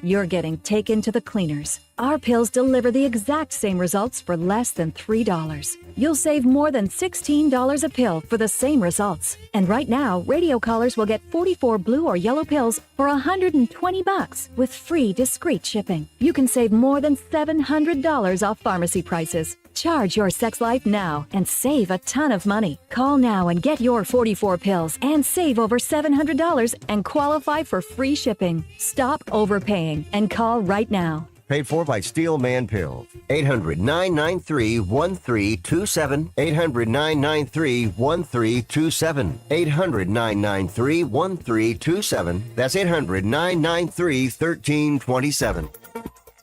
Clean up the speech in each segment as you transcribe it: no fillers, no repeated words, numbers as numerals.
you're getting taken to the cleaners. Our pills deliver the exact same results for less than $3. You'll save more than $16 a pill for the same results. And right now, radio callers will get 44 blue or yellow pills for $120 with free discreet shipping. You can save more than $700 off pharmacy prices. Charge your sex life now and save a ton of money. Call now and get your 44 pills and save over $700 and qualify for free shipping. Stop overpaying and call right now. Paid for by Steelman Pills. 800-993-1327. 800-993-1327. 800-993-1327. That's 800-993-1327.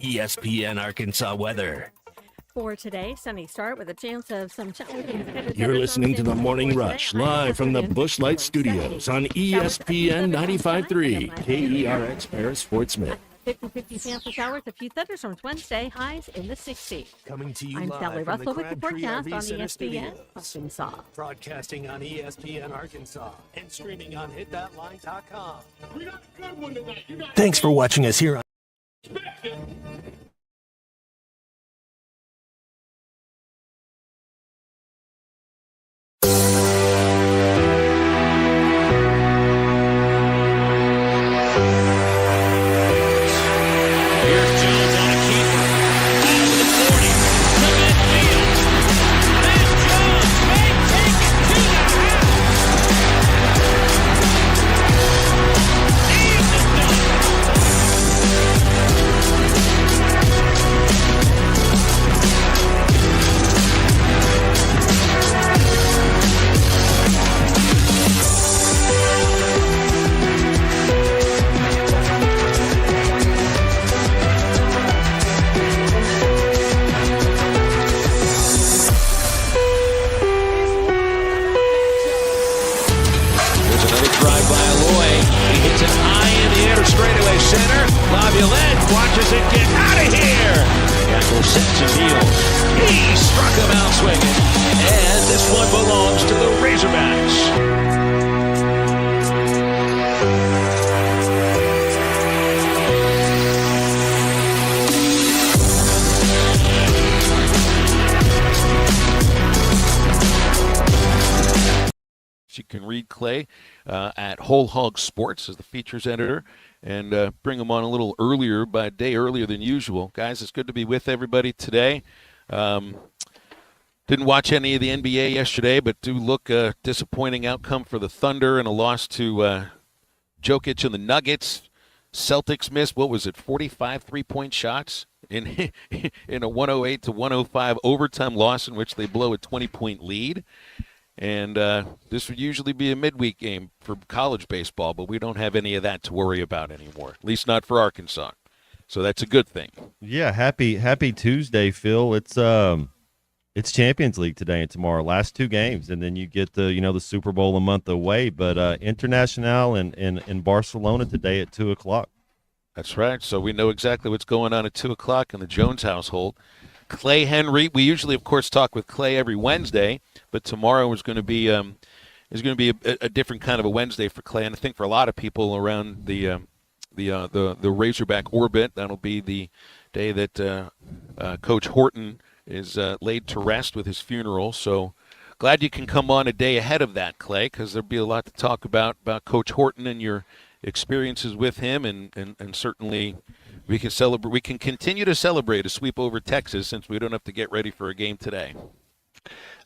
ESPN Arkansas weather. For today, sunny start with a chance of some showers. You're listening to the Morning Rush, live from the Busch Light Studios on ESPN 95.3, KERX Paris Fort Smith. 50-50 chance of showers, a few thunderstorms Wednesday, highs in the 60s. Coming to you I'm live Sally from Russell the with the Grand Prix forecast RV on Center ESPN Studios. Arkansas. Broadcasting on ESPN Arkansas and streaming on hitthatline.com. We got a good one tonight. Thanks for watching us here on watches it get out of here. Gackle sets and deals. He struck him out swinging. And this one belongs to the Razorbacks. You can read Clay at Whole Hog Sports as the features editor and bring him on a little earlier, by a day earlier than usual. Guys, it's good to be with everybody today. Didn't watch any of the NBA yesterday, but do look a disappointing outcome for the Thunder and a loss to Jokic and the Nuggets. Celtics missed, 45 three-point shots in a 108-105 overtime loss in which they blow a 20-point lead. And this would usually be a midweek game for college baseball, but we don't have any of that to worry about anymore, at least not for Arkansas. So that's a good thing. Yeah, happy Tuesday, Phil. It's Champions League today and tomorrow, last two games, and then you get the Super Bowl a month away. But International in Barcelona today at 2:00. That's right. So we know exactly what's going on at 2:00 in the Jones household. Clay Henry. We usually, of course, talk with Clay every Wednesday, but tomorrow is going to be a different kind of a Wednesday for Clay, and I think for a lot of people around the Razorback orbit, that'll be the day that Coach Horton is laid to rest with his funeral. So glad you can come on a day ahead of that, Clay, because there'll be a lot to talk about Coach Horton and your experiences with him, and certainly we can celebrate. We can continue to celebrate a sweep over Texas since we don't have to get ready for a game today.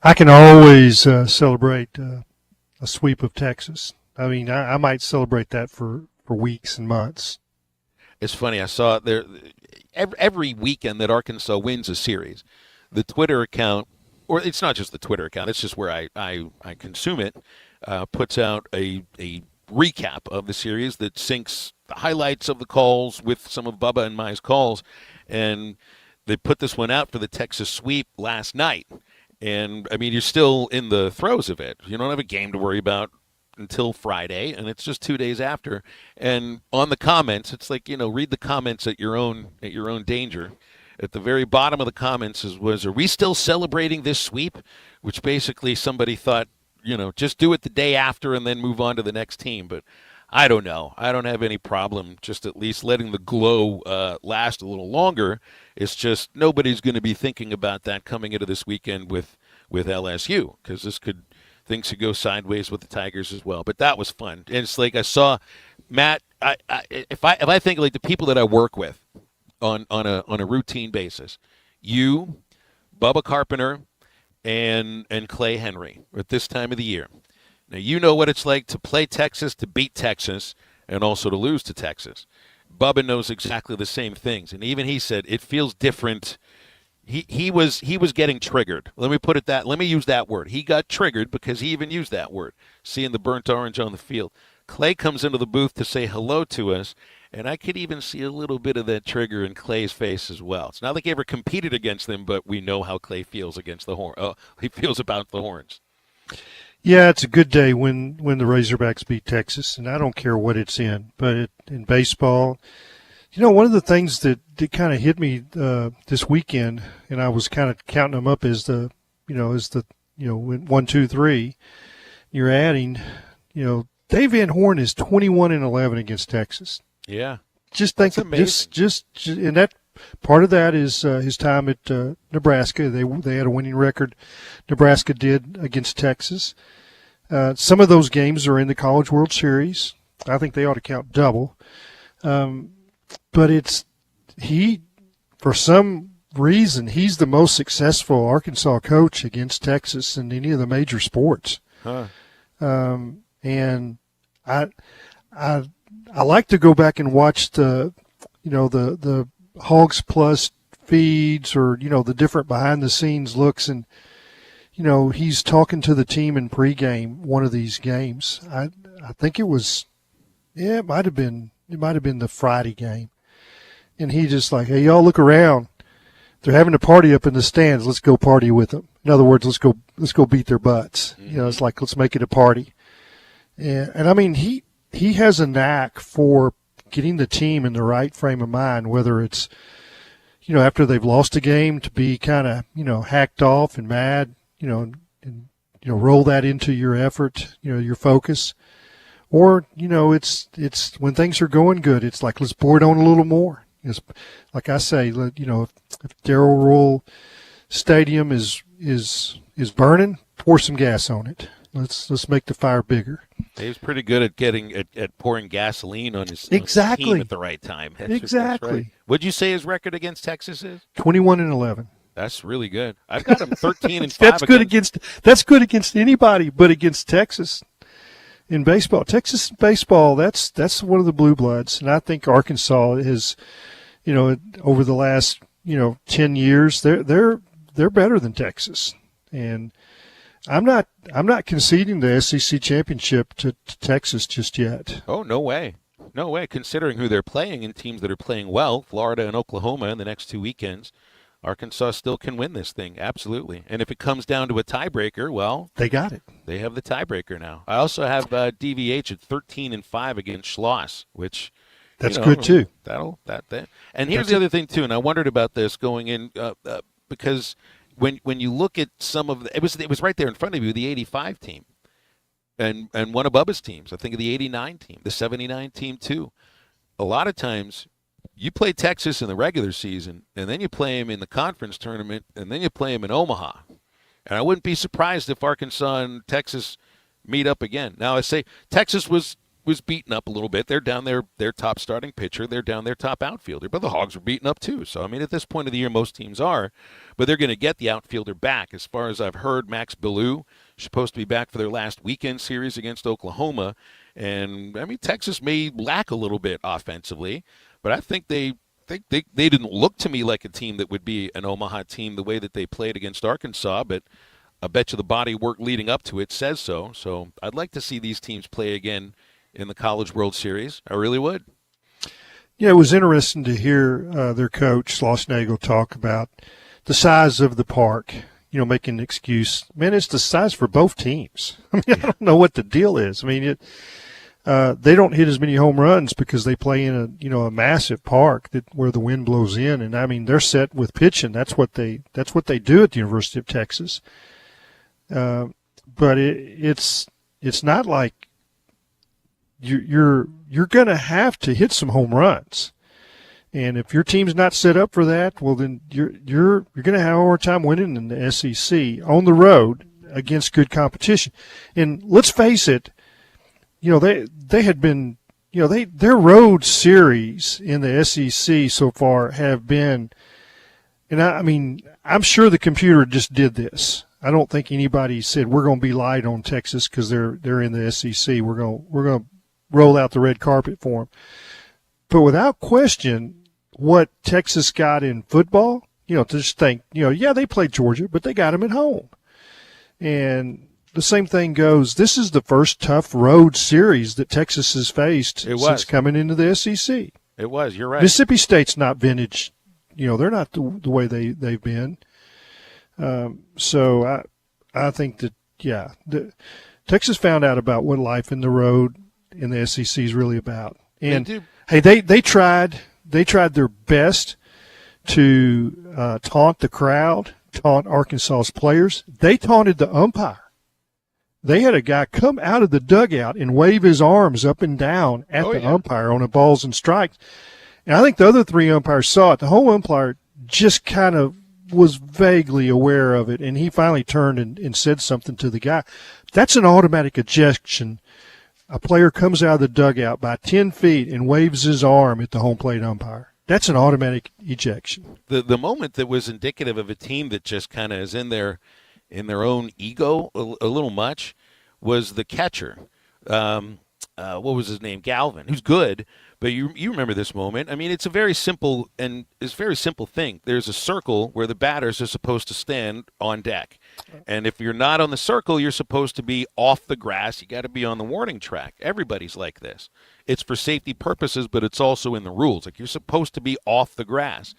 I can always celebrate a sweep of Texas. I mean, I might celebrate that for weeks and months. It's funny. I saw there every weekend that Arkansas wins a series, the Twitter account, or it's not just the Twitter account, it's just where I consume it, puts out a recap of the series that syncs the highlights of the calls with some of Bubba and Mai's calls, and they put this one out for the Texas sweep last night. And, I mean, you're still in the throes of it. You don't have a game to worry about until Friday, and it's just 2 days after. And on the comments, it's like, read the comments at your own danger. At the very bottom of the comments was, are we still celebrating this sweep? Which basically somebody thought, just do it the day after and then move on to the next team. But I don't know. I don't have any problem just at least letting the glow last a little longer. It's just nobody's going to be thinking about that coming into this weekend with LSU, because things could go sideways with the Tigers as well. But that was fun. And it's like I saw Matt. If I think like the people that I work with on a routine basis, you, Bubba Carpenter, and Clay Henry at this time of the year. Now, you know what it's like to play Texas, to beat Texas, and also to lose to Texas. Bubba knows exactly the same things, and even he said it feels different. He was getting triggered. Let me use that word. He got triggered because he even used that word, seeing the burnt orange on the field. Clay comes into the booth to say hello to us, and I could even see a little bit of that trigger in Clay's face as well. It's not like he ever competed against them, but we know how Clay feels against the horn. He feels about the Horns. Yeah, it's a good day when the Razorbacks beat Texas, and I don't care what it's in. But in baseball, one of the things that kind of hit me this weekend, and I was kind of counting them up as the 1, 2, 3. You're adding, Dave Van Horn is 21-11 against Texas. Yeah, just think of just and that part of that is his time at Nebraska. They had a winning record. Nebraska did against Texas. Some of those games are in the College World Series. I think they ought to count double. But for some reason, he's the most successful Arkansas coach against Texas in any of the major sports. Huh. And I like to go back and watch the Hogs Plus feeds, or the different behind the scenes looks, and he's talking to the team in pregame one of these games. I think it might have been the Friday game, and he just like, hey, y'all look around, they're having a party up in the stands, let's go party with them. In other words, let's go beat their butts. Mm-hmm. It's like, let's make it a party. And I mean, he has a knack for getting the team in the right frame of mind, whether it's, after they've lost a game, to be kind of, hacked off and mad, and roll that into your effort, your focus. Or, it's when things are going good, it's like, let's pour it on a little more. It's, like I say, if Darrell Royal Stadium is burning, pour some gas on it. Let's make the fire bigger. He was pretty good at getting at pouring gasoline on his exactly team at the right time. Exactly. Right. What'd you say his record against Texas is? 21-11. That's really good. I've got him 13-5. That's good against anybody, but against Texas in baseball. Texas baseball, that's one of the blue bloods, and I think Arkansas is, over the last 10 years, they're better than Texas, and I'm not conceding the SEC championship to Texas just yet. Oh, no way. No way. Considering who they're playing and teams that are playing well, Florida and Oklahoma in the next 2 weekends, Arkansas still can win this thing. Absolutely. And if it comes down to a tiebreaker, well, they got it. They have the tiebreaker now. I also have DVH at 13-5 against Schloss, which that's good too. And here's the other thing too. And I wondered about this going in because when you look at some of it was right there in front of you, the 85 team and one of Bubba's teams. I think of the 89 team, the 79 team too. A lot of times you play Texas in the regular season, and then you play them in the conference tournament, and then you play them in Omaha. And I wouldn't be surprised if Arkansas and Texas meet up again. Now, I say Texas was beaten up a little bit. They're down their top starting pitcher. They're down their top outfielder. But the Hogs were beaten up too. So, I mean, at this point of the year, most teams are. But they're going to get the outfielder back. As far as I've heard, Max Ballou is supposed to be back for their last weekend series against Oklahoma. And, I mean, Texas may lack a little bit offensively. But I think they didn't look to me like a team that would be an Omaha team the way that they played against Arkansas. But I bet you the body work leading up to it says so. So I'd like to see these teams play again in the College World Series. I really would. Yeah, it was interesting to hear their coach, Schlossnagle, talk about the size of the park, making an excuse. Man, it's the size for both teams. I mean, I don't know what the deal is. I mean, they don't hit as many home runs because they play in a massive park where the wind blows in, and I mean they're set with pitching. That's what they do at the University of Texas. But it's not like you're going to have to hit some home runs. And if your team's not set up for that, well, then you're going to have a hard time winning in the SEC on the road against good competition. And let's face it, they had been, their road series in the SEC so far have been, and I mean, I'm sure the computer just did this. I don't think anybody said we're going to be light on Texas because they're in the SEC. We're going to roll out the red carpet for them. But without question, what Texas got in football, to just think, yeah, they played Georgia, but they got them at home. And the same thing goes, this is the first tough road series that Texas has faced since coming into the SEC. It was. You're right. Mississippi State's not vintage. They're not the way they've been. So I think that, Texas found out about what life in the road in the SEC is really about. And, hey, they tried their best to taunt the crowd, taunt Arkansas's players. They taunted the umpire. They had a guy come out of the dugout and wave his arms up and down at the umpire on a balls and strikes. And I think the other three umpires saw it. The whole umpire just kind of was vaguely aware of it, and he finally turned and said something to the guy. That's an automatic ejection. A player comes out of the dugout by 10 feet and waves his arm at the home plate umpire. That's an automatic ejection. The moment that was indicative of a team that just kind of is in their own ego a little much was the catcher. What was his name? Galvin, who's good, but you remember this moment. I mean, it's a very simple thing. There's a circle where the batters are supposed to stand on deck. And if you're not on the circle, you're supposed to be off the grass. You got to be on the warning track. Everybody's like this. It's for safety purposes, but it's also in the rules. Like, you're supposed to be off the grass.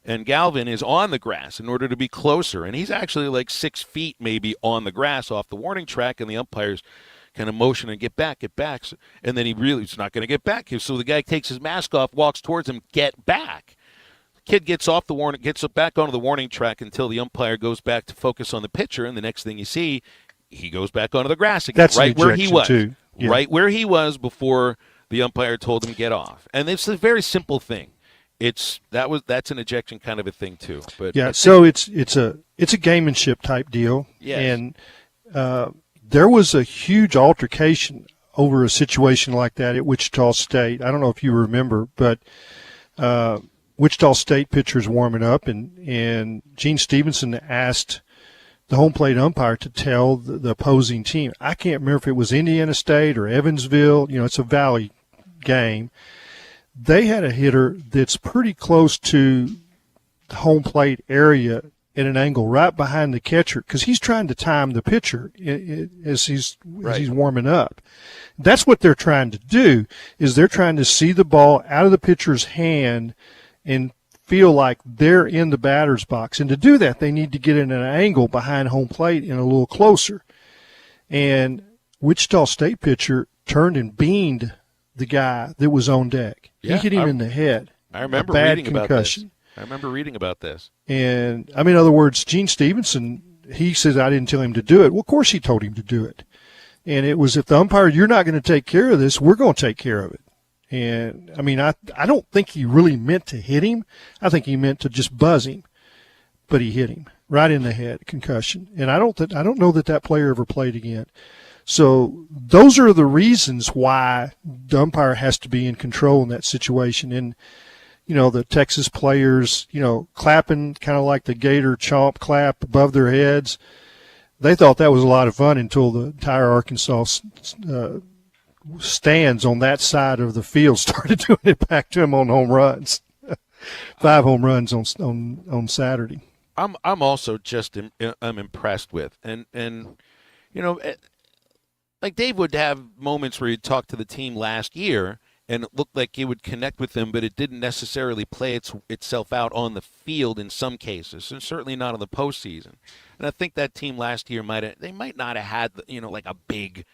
And Galvin is on the grass in order to be closer. And he's actually like 6 feet maybe on the grass off the warning track, and the umpire's kind of motion and get back. And then he's not going to get back. So the guy takes his mask off, walks towards him, get back. Kid gets back onto the warning track until the umpire goes back to focus on the pitcher, and the next thing you see, he goes back onto the grass again. That's right where he was. Too. Yeah. Right where he was before the umpire told him get off. And it's a very simple thing. That's an ejection kind of a thing too. But so it's a gamemanship type deal. Yes. And there was a huge altercation over a situation like that at Wichita State. I don't know if you remember, but Wichita State pitcher's warming up, and Gene Stevenson asked the home plate umpire to tell the opposing team. I can't remember if it was Indiana State or Evansville. It's a Valley game. They had a hitter that's pretty close to the home plate area at an angle right behind the catcher because he's trying to time the pitcher as he's warming up. That's what they're trying to do, is they're trying to see the ball out of the pitcher's hand and feel like they're in the batter's box. And to do that, they need to get in an angle behind home plate and a little closer. And Wichita State pitcher turned and beamed the guy that was on deck. Yeah, he hit him in the head. I remember bad reading concussion. about this. And, I mean, in other words, Gene Stevenson, he says, I didn't tell him to do it. Well, of course he told him to do it. And it was, if the umpire, you're not going to take care of this, we're going to take care of it. And, I mean, I don't think he really meant to hit him. I think he meant to just buzz him. But he hit him right in the head, concussion. And I don't know that player ever played again. So those are the reasons why the umpire has to be in control in that situation. And, the Texas players, clapping kind of like the Gator chomp clap above their heads, they thought that was a lot of fun until the entire Arkansas stands on that side of the field started doing it back to them on home runs. 5 home runs on Saturday. I'm also just I'm impressed with and like Dave would have moments where he'd talk to the team last year and it looked like he would connect with them, but it didn't necessarily play itself out on the field in some cases, and certainly not in the postseason. And I think that team last year might not have had like a big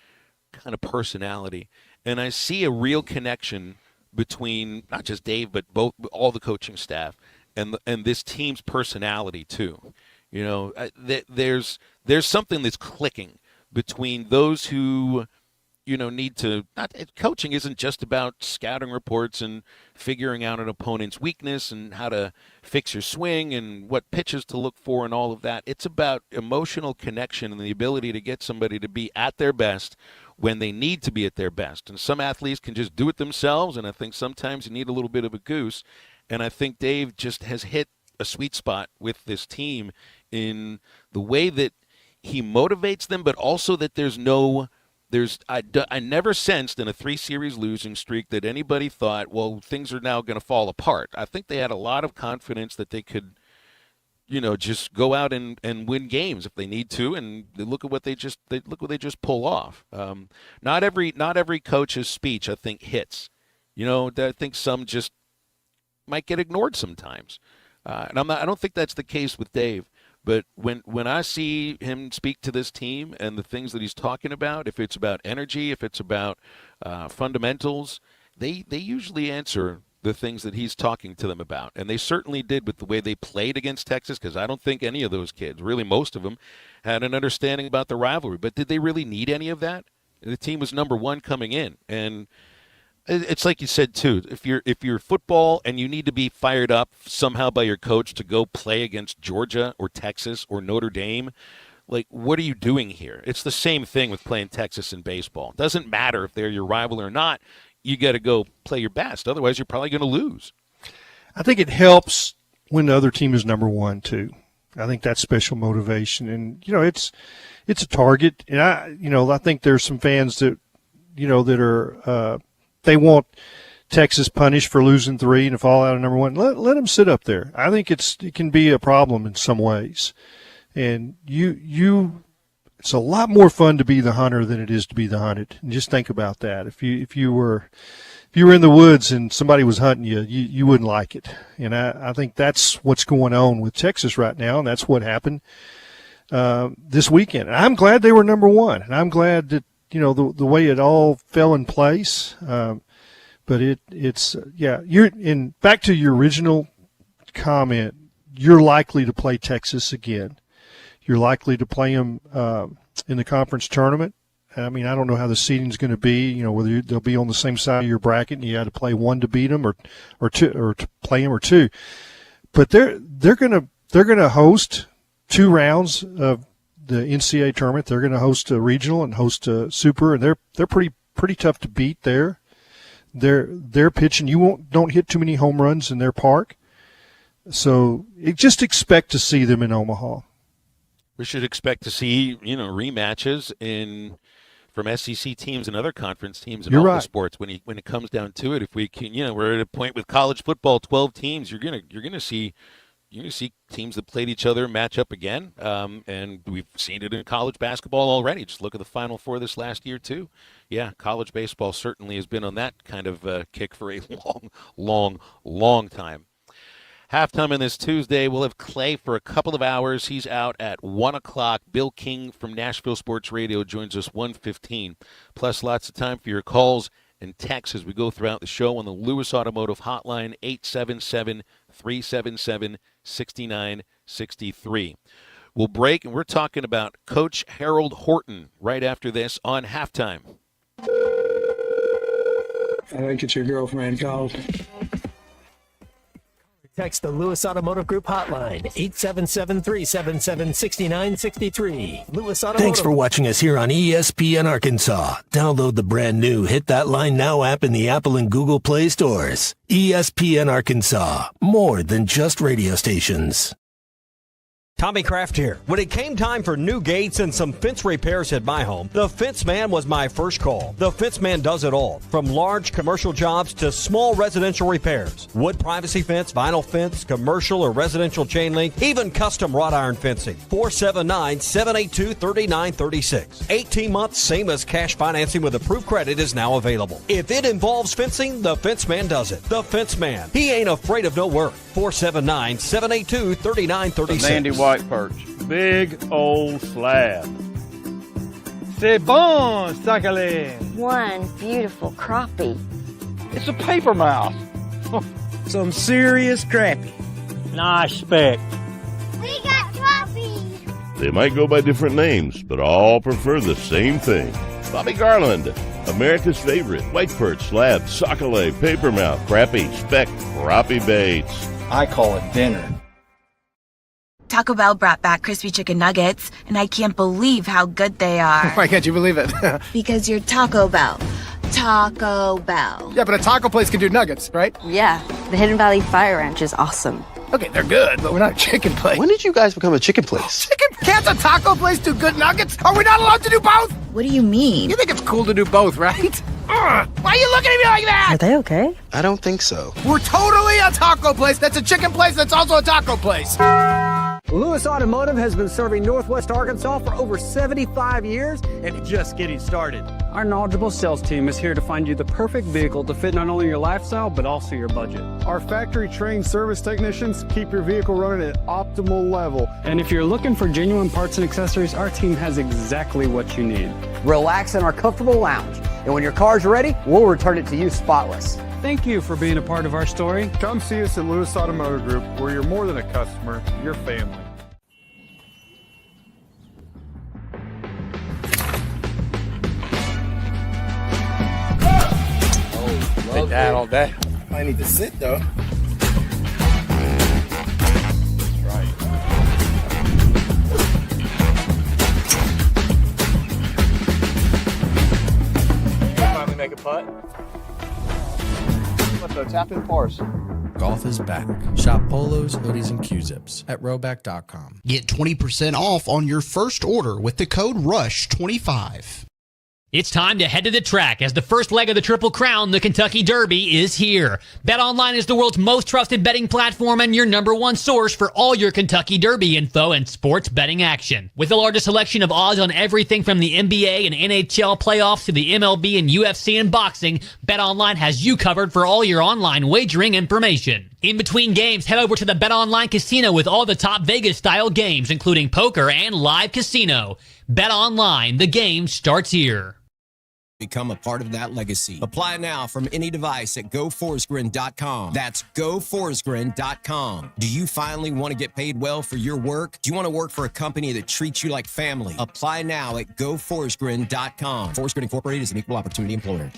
kind of personality. And I see a real connection between not just Dave, but all the coaching staff and this team's personality too. There's something that's clicking between those who need to not coaching isn't just about scouting reports and figuring out an opponent's weakness and how to fix your swing and what pitches to look for and all of that. It's about emotional connection and the ability to get somebody to be at their best when they need to be at their best. And some athletes can just do it themselves, and I think sometimes you need a little bit of a goose. And I think Dave just has hit a sweet spot with this team in the way that he motivates them, but also that I never sensed in a 3-series losing streak that anybody thought, well, things are now going to fall apart. I think they had a lot of confidence that they could, just go out and win games if they need to, and look at what they just pull off. Not every coach's speech, I think, hits. I think some just might get ignored sometimes, and I don't think that's the case with Dave. But when I see him speak to this team and the things that he's talking about, if it's about energy, if it's about fundamentals, they usually answer the things that he's talking to them about. And they certainly did with the way they played against Texas, because I don't think any of those kids, really most of them, had an understanding about the rivalry. But did they really need any of that? The team was number 1 coming in. And it's like you said, too, if you're football and you need to be fired up somehow by your coach to go play against Georgia or Texas or Notre Dame, like, what are you doing here? It's the same thing with playing Texas in baseball. It doesn't matter if they're your rival or not. You got to go play your best. Otherwise, you're probably going to lose. I think it helps when the other team is number 1 too. I think that's special motivation, and it's a target. And I think there's some fans that that are they want Texas punished for losing 3 and to fall out of number 1. Let them sit up there. I think it can be a problem in some ways, and it's a lot more fun to be the hunter than it is to be the hunted. And just think about that. If you were in the woods and somebody was hunting you wouldn't like it. And I think that's what's going on with Texas right now, and that's what happened this weekend. And I'm glad they were number 1, and I'm glad that the way it all fell in place. But it's back to your original comment. You're likely to play Texas again. You're likely to play them in the conference tournament. I mean, I don't know how the seeding's going to be. Whether they'll be on the same side of your bracket and you had to play 1 to beat them, or to play them, or 2. But they're going to host 2 rounds of the NCAA tournament. They're going to host a regional and host a super, and they're pretty tough to beat there. They're pitching. Don't hit too many home runs in their park. So just expect to see them in Omaha. We should expect to see, rematches from SEC teams and other conference teams in all the sports when it comes down to it. If we can, we're at a point with college football, 12 teams. You're gonna see teams that played each other match up again, and we've seen it in college basketball already. Just look at the Final Four this last year too. Yeah, college baseball certainly has been on that kind of kick for a long time. Halftime on this Tuesday, we'll have Clay for a couple of hours. He's out at 1 o'clock. Bill King from Nashville Sports Radio joins us 1:15. Plus, lots of time for your calls and texts as we go throughout the show on the Lewis Automotive Hotline, 877-377-6963. We'll break, and we're talking about Coach Harold Horton right after this on Halftime. I think it's your girlfriend called. Text the Lewis Automotive Group hotline, 877-377-6963. Lewis Automotive. Thanks for watching us here on ESPN Arkansas. Download the brand new Hit That Line Now app in the Apple and Google Play stores. ESPN Arkansas, more than just radio stations. Tommy Kraft here. When it came time for new gates and some fence repairs at my home, the Fence Man was my first call. The Fence Man does it all, from large commercial jobs to small residential repairs. Wood privacy fence, vinyl fence, commercial or residential chain link, even custom wrought iron fencing. 479-782-3936. 18 months, same as cash financing with approved credit is now available. If it involves fencing, the Fence Man does it. The Fence Man. He ain't afraid of no work. 479-782-3936. Mandy White Perch. Big old slab. C'est bon, sacalé. One beautiful crappie. It's a paper mouse. Some serious crappie. Nice speck. We got crappie. They might go by different names, but all prefer the same thing. Bobby Garland, America's favorite, white perch, slab, sockeye, papermouth, crappie, speck, crappie baits. I call it dinner. Taco Bell brought back crispy chicken nuggets, and I can't believe how good they are. Why can't you believe it? Because you're Taco Bell. Taco Bell. Yeah, but a taco place can do nuggets, right? Yeah, the Hidden Valley Fire Ranch is awesome. Okay, they're good, but we're not a chicken place. When did you guys become a chicken place? Chicken? Can't a taco place do good nuggets? Are we not allowed to do both? What do you mean? You think it's cool to do both, right? Why are you looking at me like that? Are they okay? I don't think so. We're totally a taco place that's a chicken place that's also a taco place. Lewis Automotive has been serving Northwest Arkansas for over 75 years and just getting started. Our knowledgeable sales team is here to find you the perfect vehicle to fit not only your lifestyle, but also your budget. Our factory-trained service technicians keep your vehicle running at optimal level. And if you're looking for genuine parts and accessories, our team has exactly what you need. Relax in our comfortable lounge. And when your car's ready, we'll return it to you spotless. Thank you for being a part of our story. Come see us at Lewis Automotive Group, where you're more than a customer, you're family. Take that all day. I need to sit though. Finally make a putt. Let's go tap in pars. Golf is back. Shop polos, hoodies, and Q-zips at rowback.com. Get 20% off on your first order with the code RUSH25. It's time to head to the track as the first leg of the Triple Crown, the Kentucky Derby, is here. BetOnline is the world's most trusted betting platform and your number one source for all your Kentucky Derby info and sports betting action. With the largest selection of odds on everything from the NBA and NHL playoffs to the MLB and UFC and boxing, BetOnline has you covered for all your online wagering information. In between games, head over to the BetOnline Casino with all the top Vegas-style games, including poker and live casino. BetOnline, the game starts here. Become a part of that legacy. Apply now from any device at GoForestGrin.com. That's GoForestGrin.com. Do you finally want to get paid well for your work? Do you want to work for a company that treats you like family? Apply now at GoForestGrin.com. Forest Grin Incorporated is an equal opportunity employer.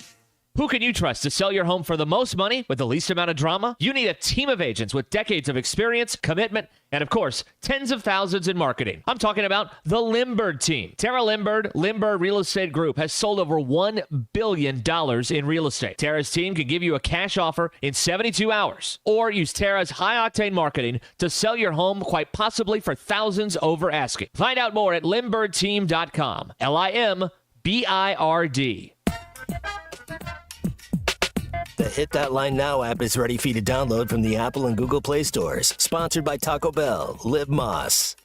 Who can you trust to sell your home for the most money with the least amount of drama? You need a team of agents with decades of experience, commitment, and of course, tens of thousands in marketing. I'm talking about the Limbird team. Tara Limbird, Limbird Real Estate Group, has sold over $1 billion in real estate. Tara's team can give you a cash offer in 72 hours, or use Tara's high-octane marketing to sell your home quite possibly for thousands over asking. Find out more at LimbirdTeam.com. LIMBIRD. The Hit That Line Now app is ready for you to download from the Apple and Google Play stores. Sponsored by Taco Bell. Live Moss.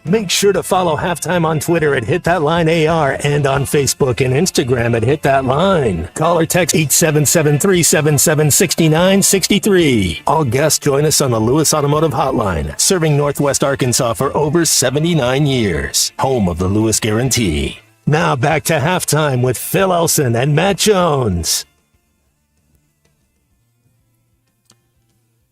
Make sure to follow Halftime on Twitter at HitThatLineAR and on Facebook and Instagram at HitThatLine. Call or text 877-377-6963. All guests join us on the Lewis Automotive Hotline, serving Northwest Arkansas for over 79 years. Home of the Lewis Guarantee. Now back to Halftime with Phil Elson and Matt Jones.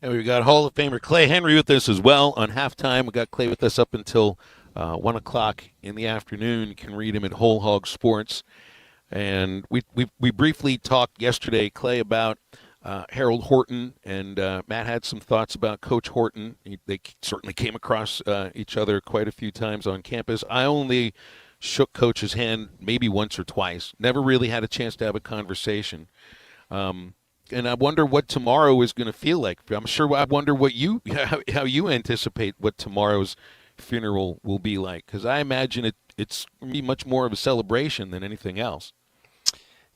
And we've got Hall of Famer Clay Henry with us as well on Halftime. We got Clay with us up until 1 o'clock in the afternoon. You can read him at Whole Hog Sports. And we briefly talked yesterday, Clay, about Harold Horton, and Matt had some thoughts about Coach Horton. They certainly came across each other quite a few times on campus. I only shook Coach's hand maybe once or twice. Never really had a chance to have a conversation. And I wonder what tomorrow is going to feel like. I wonder what how you anticipate what tomorrow's funeral will be like? Because I imagine it's going to be much more of a celebration than anything else.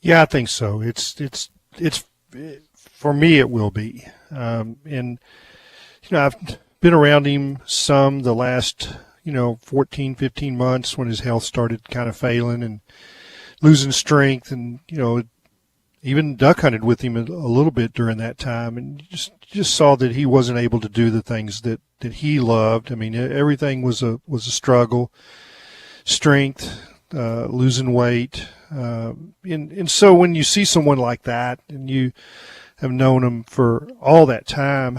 Yeah, I think so. It's for me, it will be. And I've been around him some the last 14, 15 months when his health started kind of failing and losing strength, and even duck hunted with him a little bit during that time, and just saw that he wasn't able to do the things that he loved. I mean, everything was a struggle. Strength, losing weight, and so when you see someone like that, and you have known him for all that time,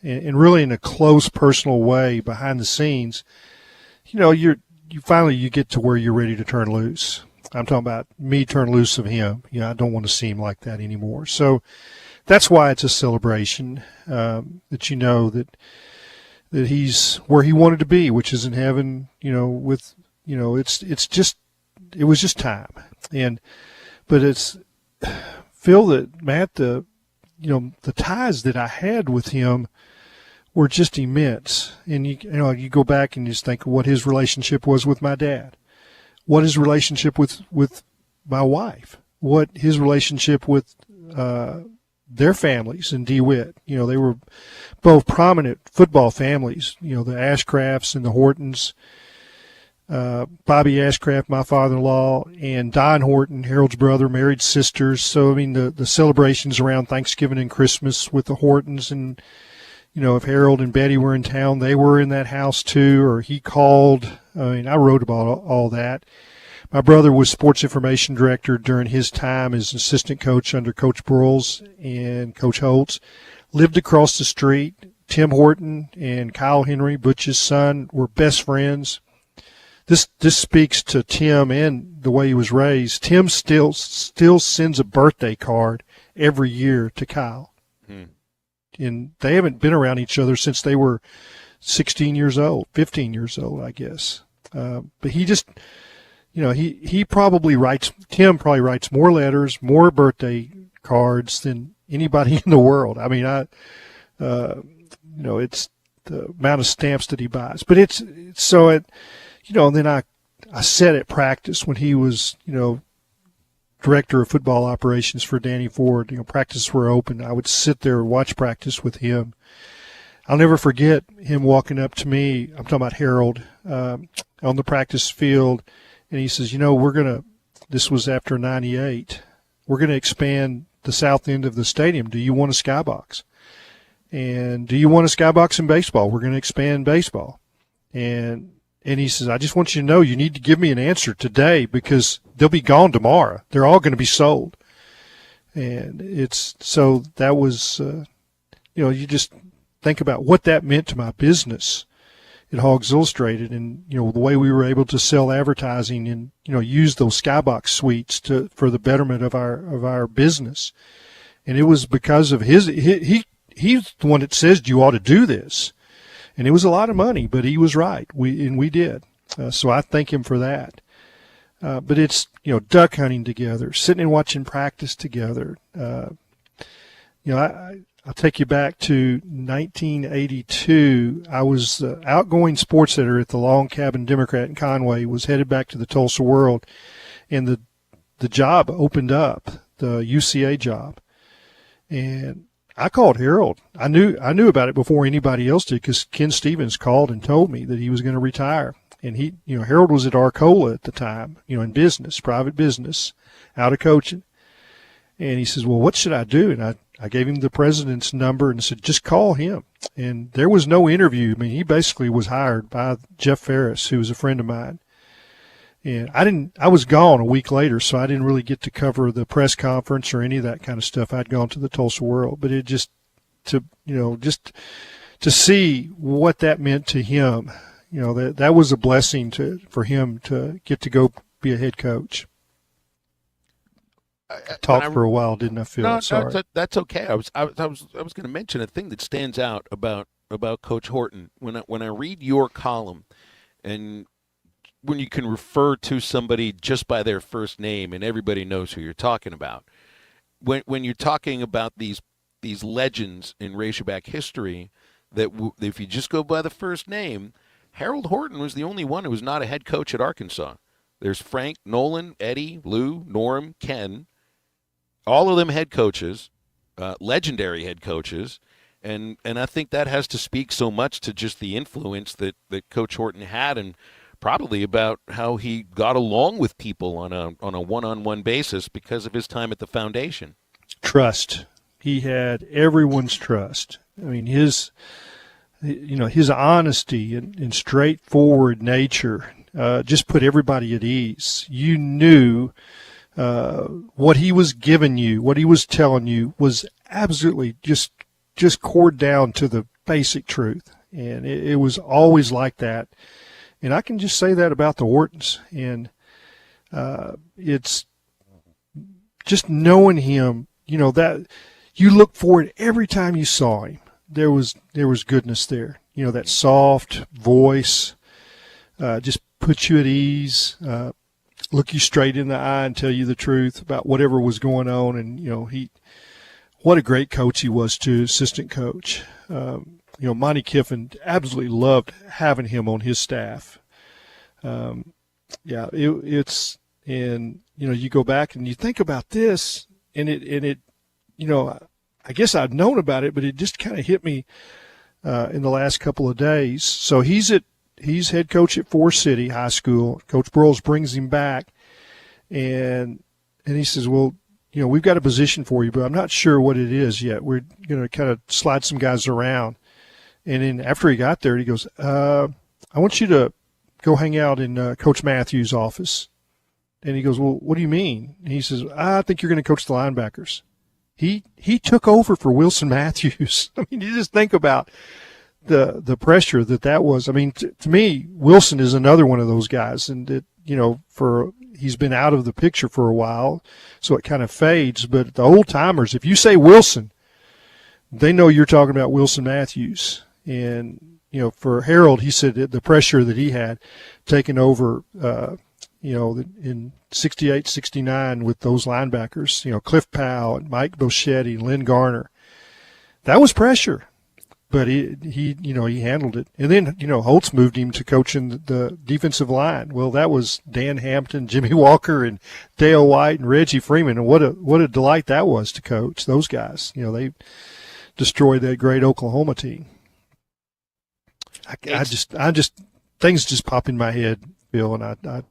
and really in a close personal way behind the scenes, you finally get to where you're ready to turn loose. I'm talking about me turn loose of him. I don't want to see him like that anymore. So that's why it's a celebration, that that he's where he wanted to be, which is in heaven. With it was just time. But it's Phil, that Matt, the ties that I had with him were just immense. And you go back and you just think of what his relationship was with my dad, what his relationship with my wife, what his relationship with their families in DeWitt. They were both prominent football families, the Ashcrafts and the Hortons. Bobby Ashcraft, my father-in-law, and Don Horton, Harold's brother, married sisters. So, I mean, the celebrations around Thanksgiving and Christmas with the Hortons, and, if Harold and Betty were in town, they were in that house too, or he called. I mean, I wrote about all that. My brother was sports information director during his time as assistant coach under Coach Broyles and Coach Holtz. Lived across the street. Tim Horton and Kyle Henry, Butch's son, were best friends. This speaks to Tim and the way he was raised. Tim still sends a birthday card every year to Kyle. And they haven't been around each other since they were 15 years old, I guess. But he just, he probably Tim probably writes more letters, more birthday cards than anybody in the world. I mean, it's the amount of stamps that he buys. But and then I sat at practice when he was, director of football operations for Danny Ford. Practices were open. I would sit there and watch practice with him. I'll never forget him walking up to me. I'm talking about Harold, on the practice field, and he says, this was after 98, we're going to expand the south end of the stadium. Do you want a skybox? And do you want a skybox in baseball? We're going to expand baseball. And he says, I just want you to know you need to give me an answer today because they'll be gone tomorrow. They're all going to be sold. And that was, you just think about what that meant to my business at Hogs Illustrated, and, the way we were able to sell advertising and, use those skybox suites for the betterment of our business. And it was because of he's the one that says you ought to do this. And it was a lot of money, but he was right. We did. So I thank him for that. But it's, duck hunting together, sitting and watching practice together. I'll take you back to 1982. I was the outgoing sports editor at the Long Cabin Democrat in Conway, was headed back to the Tulsa World, and the job opened up, the UCA job. And I called Harold. I knew about it before anybody else did because Ken Stevens called and told me that he was going to retire. And Harold was at Arcola at the time, in business, private business, out of coaching. And he says, well, what should I do? And I gave him the president's number and said, just call him. And there was no interview. I mean, he basically was hired by Jeff Ferris, who was a friend of mine. And I was gone a week later, so I didn't really get to cover the press conference or any of that kind of stuff. I'd gone to the Tulsa World, but it just to see what that meant to him, that was a blessing for him to get to go be a head coach. Talked for a while, didn't I, Phil? No, sorry. that's okay. I was going to mention a thing that stands out about Coach Horton when I read your column, and when you can refer to somebody just by their first name and everybody knows who you're talking about. When you're talking about these legends in Razorback history, that if you just go by the first name, Harold Horton was the only one who was not a head coach at Arkansas. There's Frank, Nolan, Eddie, Lou, Norm, Ken, all of them head coaches, legendary head coaches, and I think that has to speak so much to just the influence that Coach Horton had, and probably about how he got along with people on a one-on-one basis because of his time at the foundation. Trust. He had everyone's trust. I mean, his honesty and straightforward nature just put everybody at ease. You knew what he was giving you, what he was telling you was absolutely just cored down to the basic truth. And it was always like that. And I can just say that about the Hortons. And it's just knowing him, that you look forward every time you saw him. There was goodness there. That soft voice just puts you at ease, look you straight in the eye and tell you the truth about whatever was going on. And, what a great coach he was too, assistant coach. Monty Kiffin absolutely loved having him on his staff. You go back and you think about this, and it, I guess I'd known about it, but it just kind of hit me in the last couple of days. So he's head coach at Forest City High School. Coach Broyles brings him back, and he says, "Well, we've got a position for you, but I'm not sure what it is yet. We're going to kind of slide some guys around." And then after he got there, he goes, "I want you to go hang out in Coach Matthews' office." And he goes, "Well, what do you mean?" And he says, "I think you're going to coach the linebackers." He took over for Wilson Matthews. I mean, you just think about the pressure that was. I mean, to me, Wilson is another one of those guys, and he's been out of the picture for a while, so it kind of fades. But the old timers, if you say Wilson, they know you're talking about Wilson Matthews. And for Harold, he said the pressure that he had taking over, in 68, 69 with those linebackers, Cliff Powell and Mike Boschetti and Lynn Garner, that was pressure. But he handled it. And then, Holtz moved him to coaching the defensive line. Well, that was Dan Hampton, Jimmy Walker, and Dale White and Reggie Freeman. And what a delight that was to coach those guys. They destroyed that great Oklahoma team. I just things just pop in my head, Bill, and I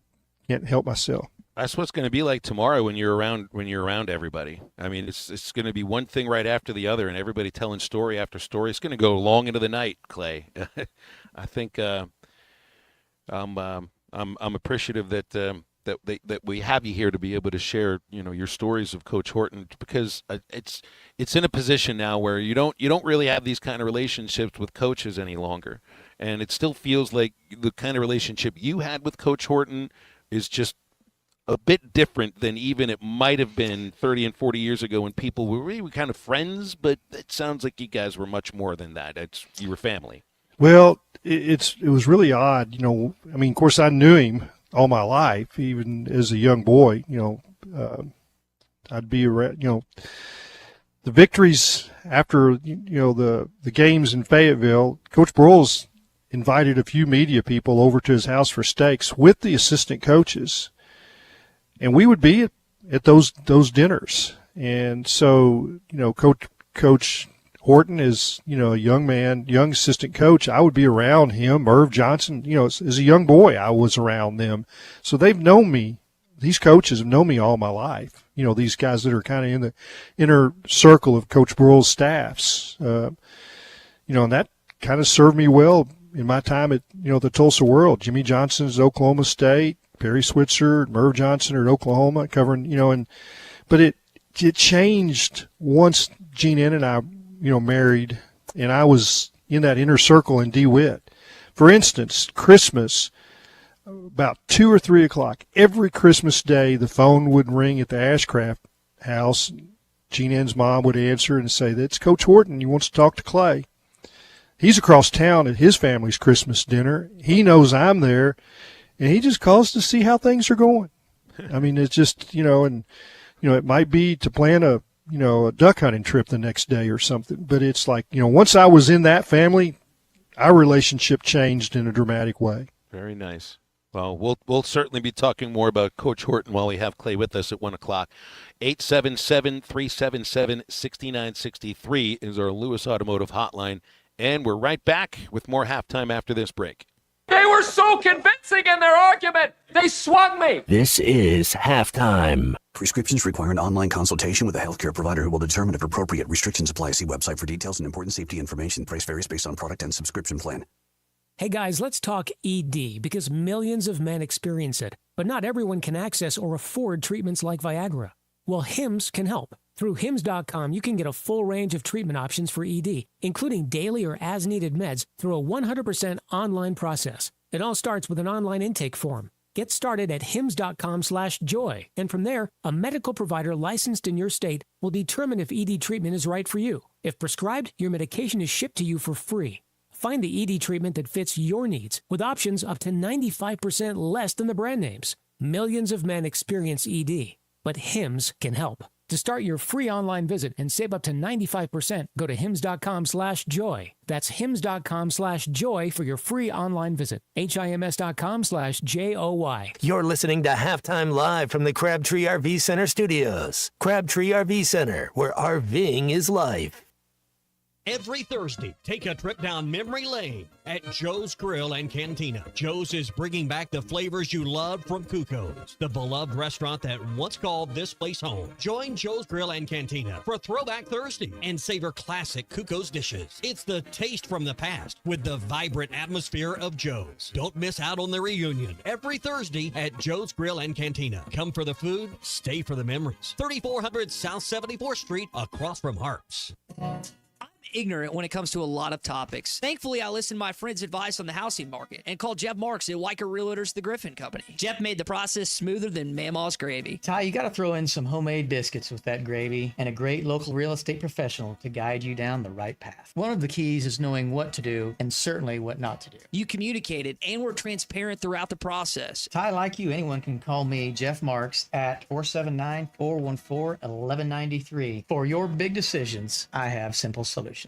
can't help myself. That's what's going to be like tomorrow when you're around everybody. I mean, it's going to be one thing right after the other, and everybody telling story after story. It's going to go long into the night, Clay. I think I'm appreciative that we have you here to be able to share your stories of Coach Horton, because it's in a position now where you don't really have these kind of relationships with coaches any longer, and it still feels like the kind of relationship you had with Coach Horton is just a bit different than even it might have been 30 and 40 years ago when people were really kind of friends, but it sounds like you guys were much more than that. You were family. Well, it was really odd. I mean, of course, I knew him all my life, even as a young boy. I'd be around, the victories after, the games in Fayetteville. Coach Broyles invited a few media people over to his house for steaks with the assistant coaches. And we would be at those dinners. And so, Coach Horton is, a young man, young assistant coach. I would be around him. Merv Johnson, as a young boy, I was around them. So they've known me. These coaches have known me all my life. These guys that are kind of in the inner circle of Coach Broyles' staffs. And that kind of served me well in my time at, the Tulsa World. Jimmy Johnson's Oklahoma State. Perry Switzer, Merv Johnson are at Oklahoma covering, but it changed once Gene N and I, married, and I was in that inner circle in DeWitt. For instance, Christmas, about 2 or 3 o'clock, every Christmas day, the phone would ring at the Ashcraft house. Gene N's mom would answer and say, "That's Coach Horton. He wants to talk to Clay." He's across town at his family's Christmas dinner. He knows I'm there. And he just calls to see how things are going. I mean, it's just, it might be to plan a duck hunting trip the next day or something. But it's like, once I was in that family, our relationship changed in a dramatic way. Very nice. Well, we'll certainly be talking more about Coach Horton while we have Clay with us at 1 o'clock. 877-377-6963 is our Lewis Automotive hotline. And we're right back with more halftime after this break. They were so convincing in their argument, they swung me. This is halftime. Prescriptions require an online consultation with a healthcare provider who will determine if appropriate. Restrictions apply. See website for details and important safety information. Price varies based on product and subscription plan. Hey guys, let's talk ED because millions of men experience it, but not everyone can access or afford treatments like Viagra. Well, Hims can help. Through Hims.com, you can get a full range of treatment options for ED, including daily or as-needed meds through a 100% online process. It all starts with an online intake form. Get started at hims.com/joy, and from there, a medical provider licensed in your state will determine if ED treatment is right for you. If prescribed, your medication is shipped to you for free. Find the ED treatment that fits your needs with options up to 95% less than the brand names. Millions of men experience ED, but Hims can help. To start your free online visit and save up to 95%, go to hims.com/joy. That's hims.com/joy for your free online visit. HIMS.com/JOY. You're listening to Halftime Live from the Crabtree RV Center studios. Crabtree RV Center, where RVing is life. Every Thursday, take a trip down memory lane at Joe's Grill and Cantina. Joe's is bringing back the flavors you loved from Cuco's, the beloved restaurant that once called this place home. Join Joe's Grill and Cantina for Throwback Thursday and savor classic Cuco's dishes. It's the taste from the past with the vibrant atmosphere of Joe's. Don't miss out on the reunion every Thursday at Joe's Grill and Cantina. Come for the food, stay for the memories. 3400 South 74th Street, across from Harps. Ignorant when it comes to a lot of topics. Thankfully, I listened to my friend's advice on the housing market and called Jeff Marks at Weicker Realtors, the Griffin Company. Jeff made the process smoother than Mama's gravy. Ty, you got to throw in some homemade biscuits with that gravy and a great local real estate professional to guide you down the right path. One of the keys is knowing what to do and certainly what not to do. You communicated and were transparent throughout the process. Ty, like you, anyone can call me, Jeff Marks, at 479-414-1193. For your big decisions, I have simple solutions.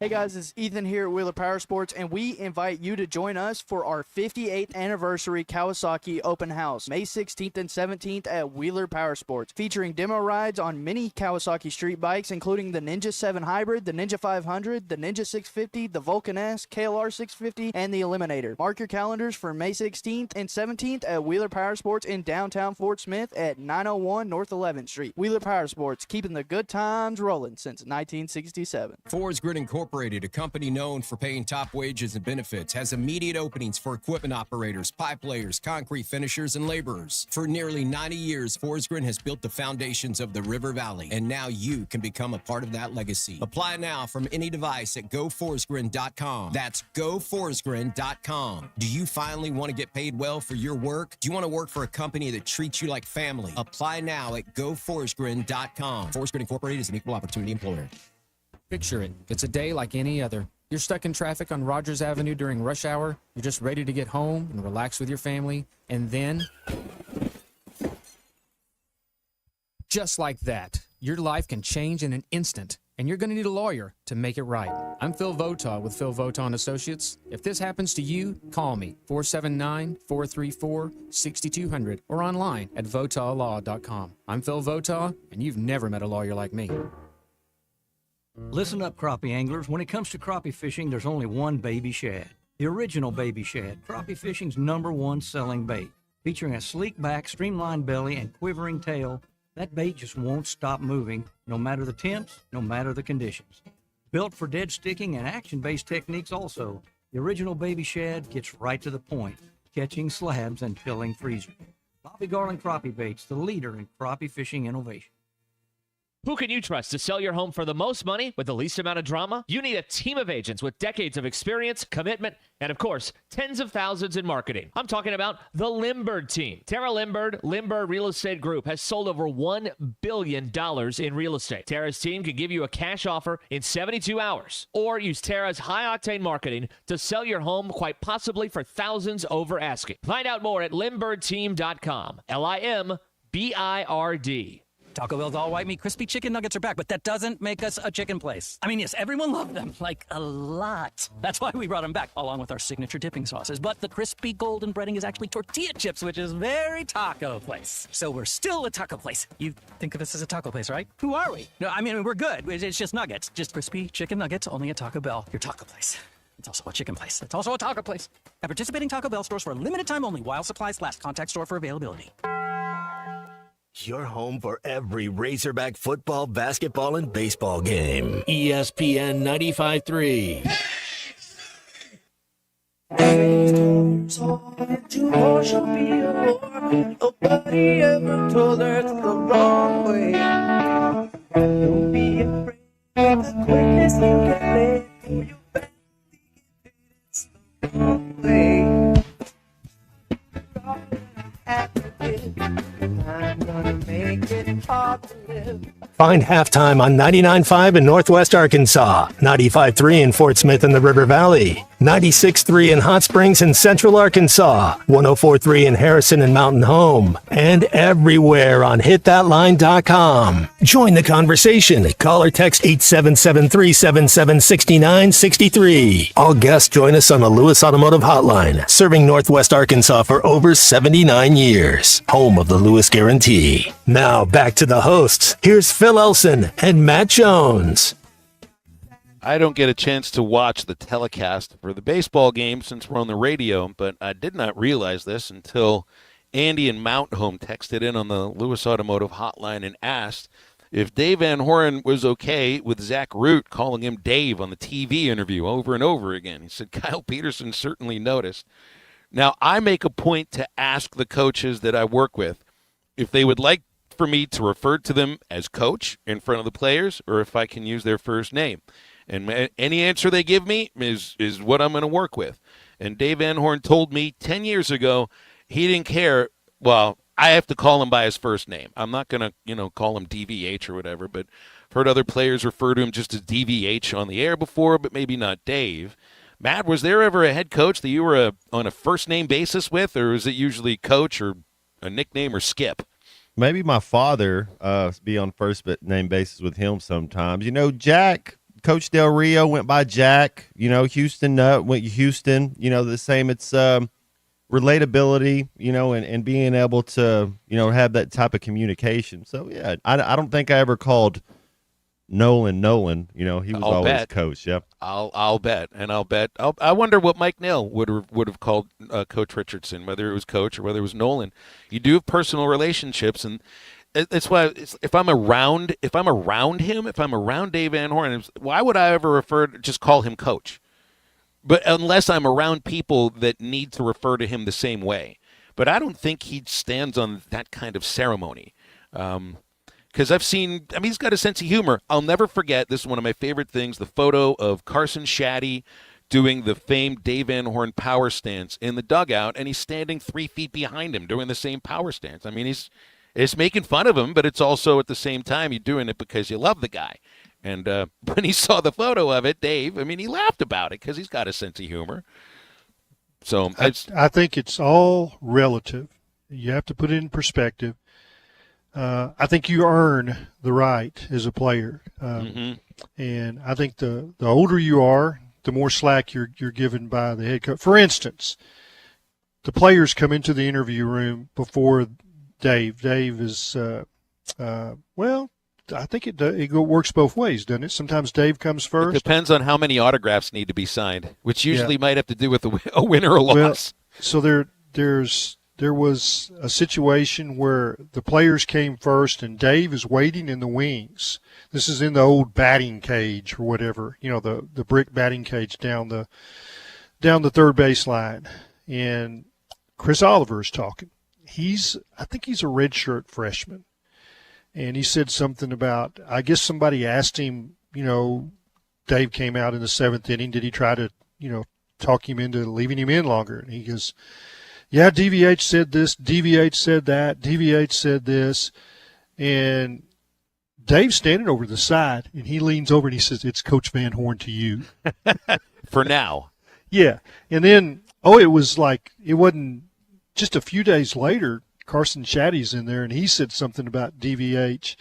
Hey guys, it's Ethan here at Wheeler Power Sports, and we invite you to join us for our 58th anniversary Kawasaki Open House, May 16th and 17th at Wheeler Power Sports, featuring demo rides on many Kawasaki street bikes, including the Ninja 7 Hybrid, the Ninja 500, the Ninja 650, the Vulcan S, KLR 650, and the Eliminator. Mark your calendars for May 16th and 17th at Wheeler Power Sports in downtown Fort Smith at 901 North 11th Street. Wheeler Power Sports, keeping the good times rolling since 1967. Forest Grid Incorporated, a company known for paying top wages and benefits, has immediate openings for equipment operators, pipe layers, concrete finishers, and laborers. For nearly 90 years, Forest Grid has built the foundations of the River Valley, and now you can become a part of that legacy. Apply now from any device at GoForestGrid.com. That's GoForestGrid.com. Do you finally want to get paid well for your work? Do you want to work for a company that treats you like family? Apply now at GoForestGrid.com. Forest Grid Incorporated is an equal opportunity employer. Picture it. It's a day like any other. You're stuck in traffic on Rogers Avenue during rush hour. You're just ready to get home and relax with your family. And then, just like that, your life can change in an instant. And you're going to need a lawyer to make it right. I'm Phil Votaw with Phil Votaw & Associates. If this happens to you, call me, 479-434-6200, or online at votawlaw.com. I'm Phil Votaw, and you've never met a lawyer like me. Listen up, crappie anglers. When it comes to crappie fishing, there's only one baby shad. The original baby shad, crappie fishing's #1 selling bait. Featuring a sleek back, streamlined belly, and quivering tail, that bait just won't stop moving, no matter the temps, no matter the conditions. Built for dead sticking and action-based techniques also, the original baby shad gets right to the point, catching slabs and filling freezers. Bobby Garland Crappie Baits, the leader in crappie fishing innovation. Who can you trust to sell your home for the most money with the least amount of drama? You need a team of agents with decades of experience, commitment, and of course, tens of thousands in marketing. I'm talking about the Limbird team. Tara Limbird, Limbird Real Estate Group, has sold over $1 billion in real estate. Tara's team can give you a cash offer in 72 hours, or use Tara's high-octane marketing to sell your home quite possibly for thousands over asking. Find out more at limbirdteam.com. LIMBIRD. Taco Bell's all white meat crispy chicken nuggets are back, but that doesn't make us a chicken place. I mean, yes, everyone loved them, like a lot. That's why we brought them back, along with our signature dipping sauces. But the crispy golden breading is actually tortilla chips, which is very taco place. So we're still a taco place. You think of us as a taco place, right? Who are we? No, I mean, we're good. It's just nuggets. Just crispy chicken nuggets, only at Taco Bell, your taco place. It's also a chicken place. It's also a taco place. At participating Taco Bell stores for a limited time only while supplies last. Contact store for availability. Your home for every Razorback football, basketball, and baseball game. ESPN 95.3. Nobody ever told her it's the wrong way. Don't be afraid of the quickness you can let go. You better it's the wrong way. I'm gonna make it hard to live. Find Halftime on 99.5 in Northwest Arkansas, 95.3 in Fort Smith and the River Valley, 96.3 in Hot Springs and Central Arkansas, 104.3 in Harrison and Mountain Home, and everywhere on hitthatline.com. Join the conversation. Call or text 877-377-6963. All guests join us on the Lewis Automotive Hotline, serving Northwest Arkansas for over 79 years. Home of the Lewis Guarantee. Now back to the hosts. Here's Phil Elson and Matt Jones. I don't get a chance to watch the telecast for the baseball game since we're on the radio, but I did not realize this until Andy in Mount Home texted in on the Lewis Automotive Hotline and asked if Dave Van Horn was okay with Zach Root calling him Dave on the TV interview over and over again. He said Kyle Peterson certainly noticed. Now, I make a point to ask the coaches that I work with if they would like for me to refer to them as coach in front of the players or if I can use their first name. And any answer they give me is what I'm going to work with. And Dave Van Horn told me 10 years ago he didn't care. Well, I have to call him by his first name. I'm not going to, call him DVH or whatever, but I've heard other players refer to him just as DVH on the air before, but maybe not Dave. Matt, was there ever a head coach that you were on a first-name basis with, or is it usually coach or a nickname or Skip? Maybe my father be on first-name basis with him sometimes. Jack, Coach Del Rio went by Jack. Houston Nutt went Houston. The same. It's relatability, and being able to, have that type of communication. So, yeah, I don't think I ever called Nolan. He was always coach. Yep. I'll bet, and I wonder what Mike Nell would have called Coach Richardson, whether it was coach or whether it was Nolan. You do have personal relationships, and that's why if I'm around him, if I'm around Dave Van Horn, why would I ever just call him coach? But unless I'm around people that need to refer to him the same way. But I don't think he stands on that kind of ceremony. Because he's got a sense of humor. I'll never forget, this is one of my favorite things, the photo of Carson Shaddy doing the famed Dave Van Horn power stance in the dugout, and he's standing 3 feet behind him doing the same power stance. It's making fun of him, but it's also at the same time you're doing it because you love the guy. And when he saw the photo of it, Dave, he laughed about it because he's got a sense of humor. So I think it's all relative. You have to put it in perspective. I think you earn the right as a player, and I think the older you are, the more slack you're given by the head coach. For instance, the players come into the interview room before Dave. Dave is I think it works both ways, doesn't it? Sometimes Dave comes first. It depends on how many autographs need to be signed, which usually might have to do with a win or a loss. So there was a situation where the players came first, and Dave is waiting in the wings. This is in the old batting cage or whatever, the brick batting cage down the third base line. And Chris Oliver is talking. I think he's a redshirt freshman. And he said something about, I guess somebody asked him, Dave came out in the seventh inning. Did he try to, talk him into leaving him in longer? And he goes, yeah, DVH said this, DVH said that, DVH said this. And Dave's standing over the side, and he leans over and he says, it's Coach Van Horn to you. For now. Yeah. And then, it wasn't just a few days later, Carson Shaddy's in there, and he said something about DVH.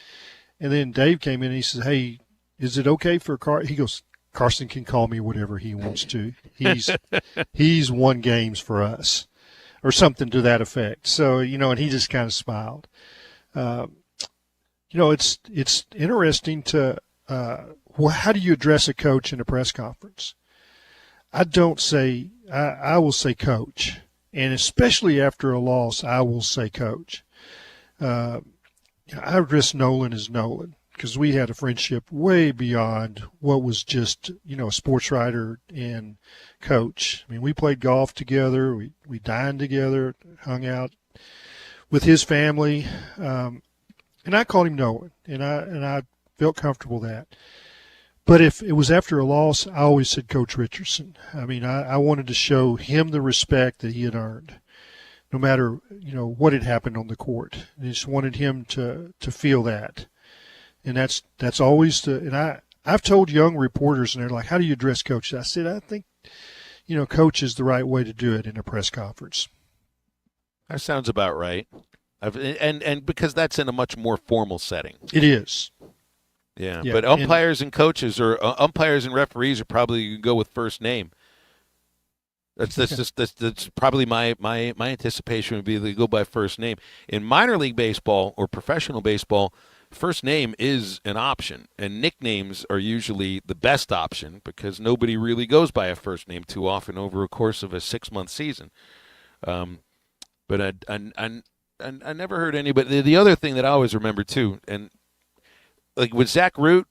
And then Dave came in and he said, "Hey, is it okay for He goes, "Carson can call me whatever he wants to. He's won games for us," or something to that effect. So, and he just kind of smiled. It's interesting to how do you address a coach in a press conference? I will say coach, and especially after a loss, I will say coach. I address Nolan as Nolan because we had a friendship way beyond what was just a sports writer and coach. I mean, we played golf together, we dined together, hung out with his family, and I called him Nolan, and I felt comfortable with that. But if it was after a loss, I always said Coach Richardson. I mean, I wanted to show him the respect that he had earned, no matter what had happened on the court. I just wanted him to feel that, and that's always and I've told young reporters, and they're like, "How do you address Coach?" I said, "I think Coach is the right way to do it in a press conference." That sounds about right. And because that's in a much more formal setting. It is. Yeah, but umpires and coaches or umpires and referees are probably going to go with first name. That's probably my anticipation would be they go by first name. In minor league baseball or professional baseball, first name is an option, and nicknames are usually the best option because nobody really goes by a first name too often over a course of a 6-month season. But I never heard anybody. The other thing that I always remember too, and like would Zach Root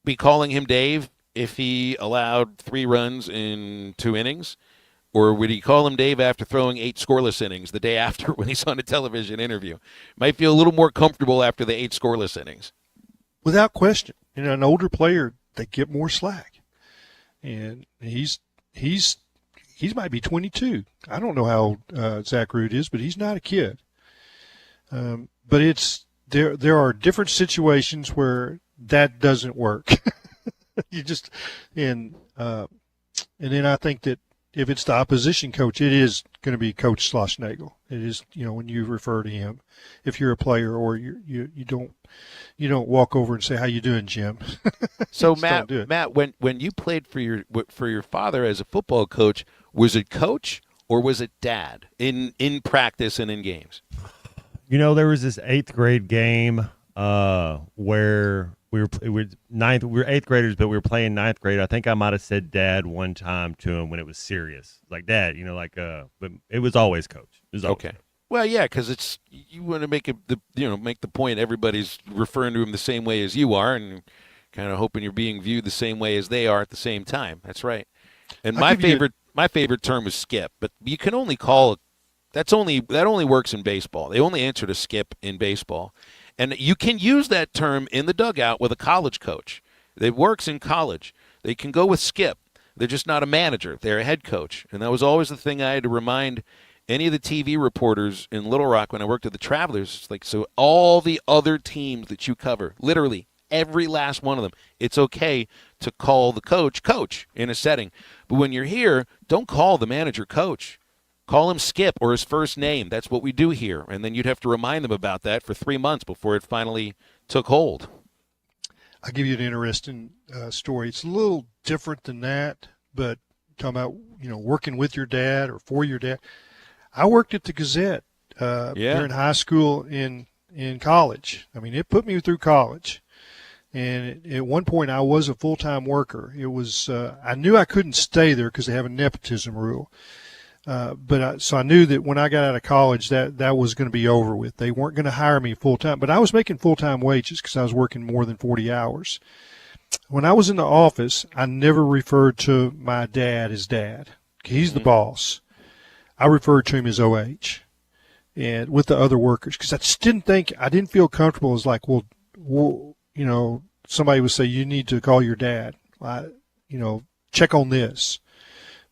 be calling him Dave if he allowed 3 runs in 2 innings? Or would he call him Dave after throwing 8 scoreless innings the day after when he's on a television interview? Might feel a little more comfortable after the 8 scoreless innings. Without question. An older player, they get more slack. And he's might be 22. I don't know how old Zach Root is, but he's not a kid. But there are different situations where that doesn't work. And then I think that if it's the opposition coach, it is going to be Coach Schlossnagel. It is, when you refer to him, if you're a player, or you don't walk over and say, "How you doing, Jim?" So Matt, when you played for your father as a football coach, was it coach or was it dad in practice and in games? There was this 8th grade game where we were 8th graders, but we were playing 9th grade. I think I might have said dad one time to him when it was serious, like dad, but it was always coach. It was always okay. Well, yeah, because you want to make the point everybody's referring to him the same way as you are, and kind of hoping you're being viewed the same way as they are at the same time. That's right. And my favorite term is skip, but you can only call that only works in baseball. They only answer to skip in baseball. And you can use that term in the dugout with a college coach. It works in college. They can go with skip. They're just not a manager. They're a head coach. And that was always the thing I had to remind any of the TV reporters in Little Rock when I worked at the Travelers. It's like, so all the other teams that you cover, literally every last one of them, it's okay to call the coach in a setting. But when you're here, don't call the manager coach. Call him Skip or his first name. That's what we do here. And then you'd have to remind them about that for 3 months before it finally took hold. I'll give you an interesting story. It's a little different than that, but talking about, working with your dad or for your dad. I worked at the Gazette during high school in college. I mean, it put me through college. And at one point, I was a full-time worker. It was I knew I couldn't stay there because they have a nepotism rule. So I knew that when I got out of college that was going to be over with. They weren't going to hire me full-time. But I was making full-time wages because I was working more than 40 hours. When I was in the office, I never referred to my dad as dad. He's the boss. I referred to him as OH and with the other workers because I just didn't feel comfortable. It was like, well, somebody would say, you need to call your dad. Check on this.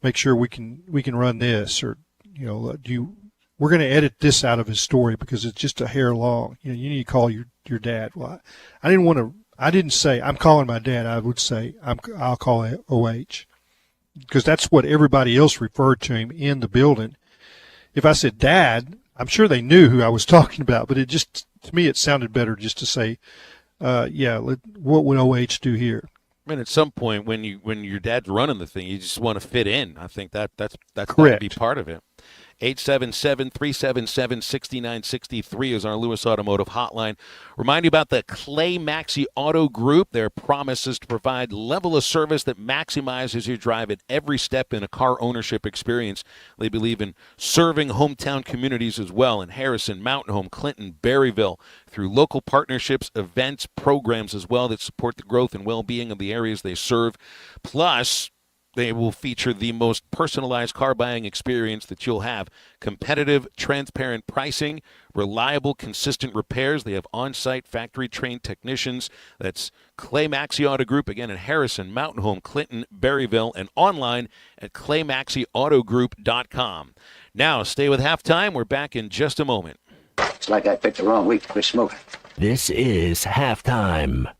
Make sure we can run this, or we're going to edit this out of his story because it's just a hair long. You need to call your dad. Well, I didn't say I'm calling my dad. I would say I'll call it OH because that's what everybody else referred to him in the building. If I said dad, I'm sure they knew who I was talking about, but to me, it sounded better just to say, what would OH do here? I mean, at some point when your dad's running the thing, you just want to fit in. I think that's got to be part of it. 877-377-6963 is our Lewis Automotive hotline. Remind you about the Clay Maxi Auto Group. Their promise is to provide level of service that maximizes your drive at every step in a car ownership experience. They believe in serving hometown communities as well in Harrison, Mountain Home, Clinton, Berryville, through local partnerships, events, programs as well that support the growth and well-being of the areas they serve. Plus, they will feature the most personalized car buying experience that you'll have. Competitive, transparent pricing, reliable, consistent repairs. They have on-site factory-trained technicians. That's Clay Maxi Auto Group, again in Harrison, Mountain Home, Clinton, Berryville, and online at claymaxiautogroup.com. Now, stay with Halftime. We're back in just a moment. It's like I picked the wrong week to quit smoking. This is Halftime.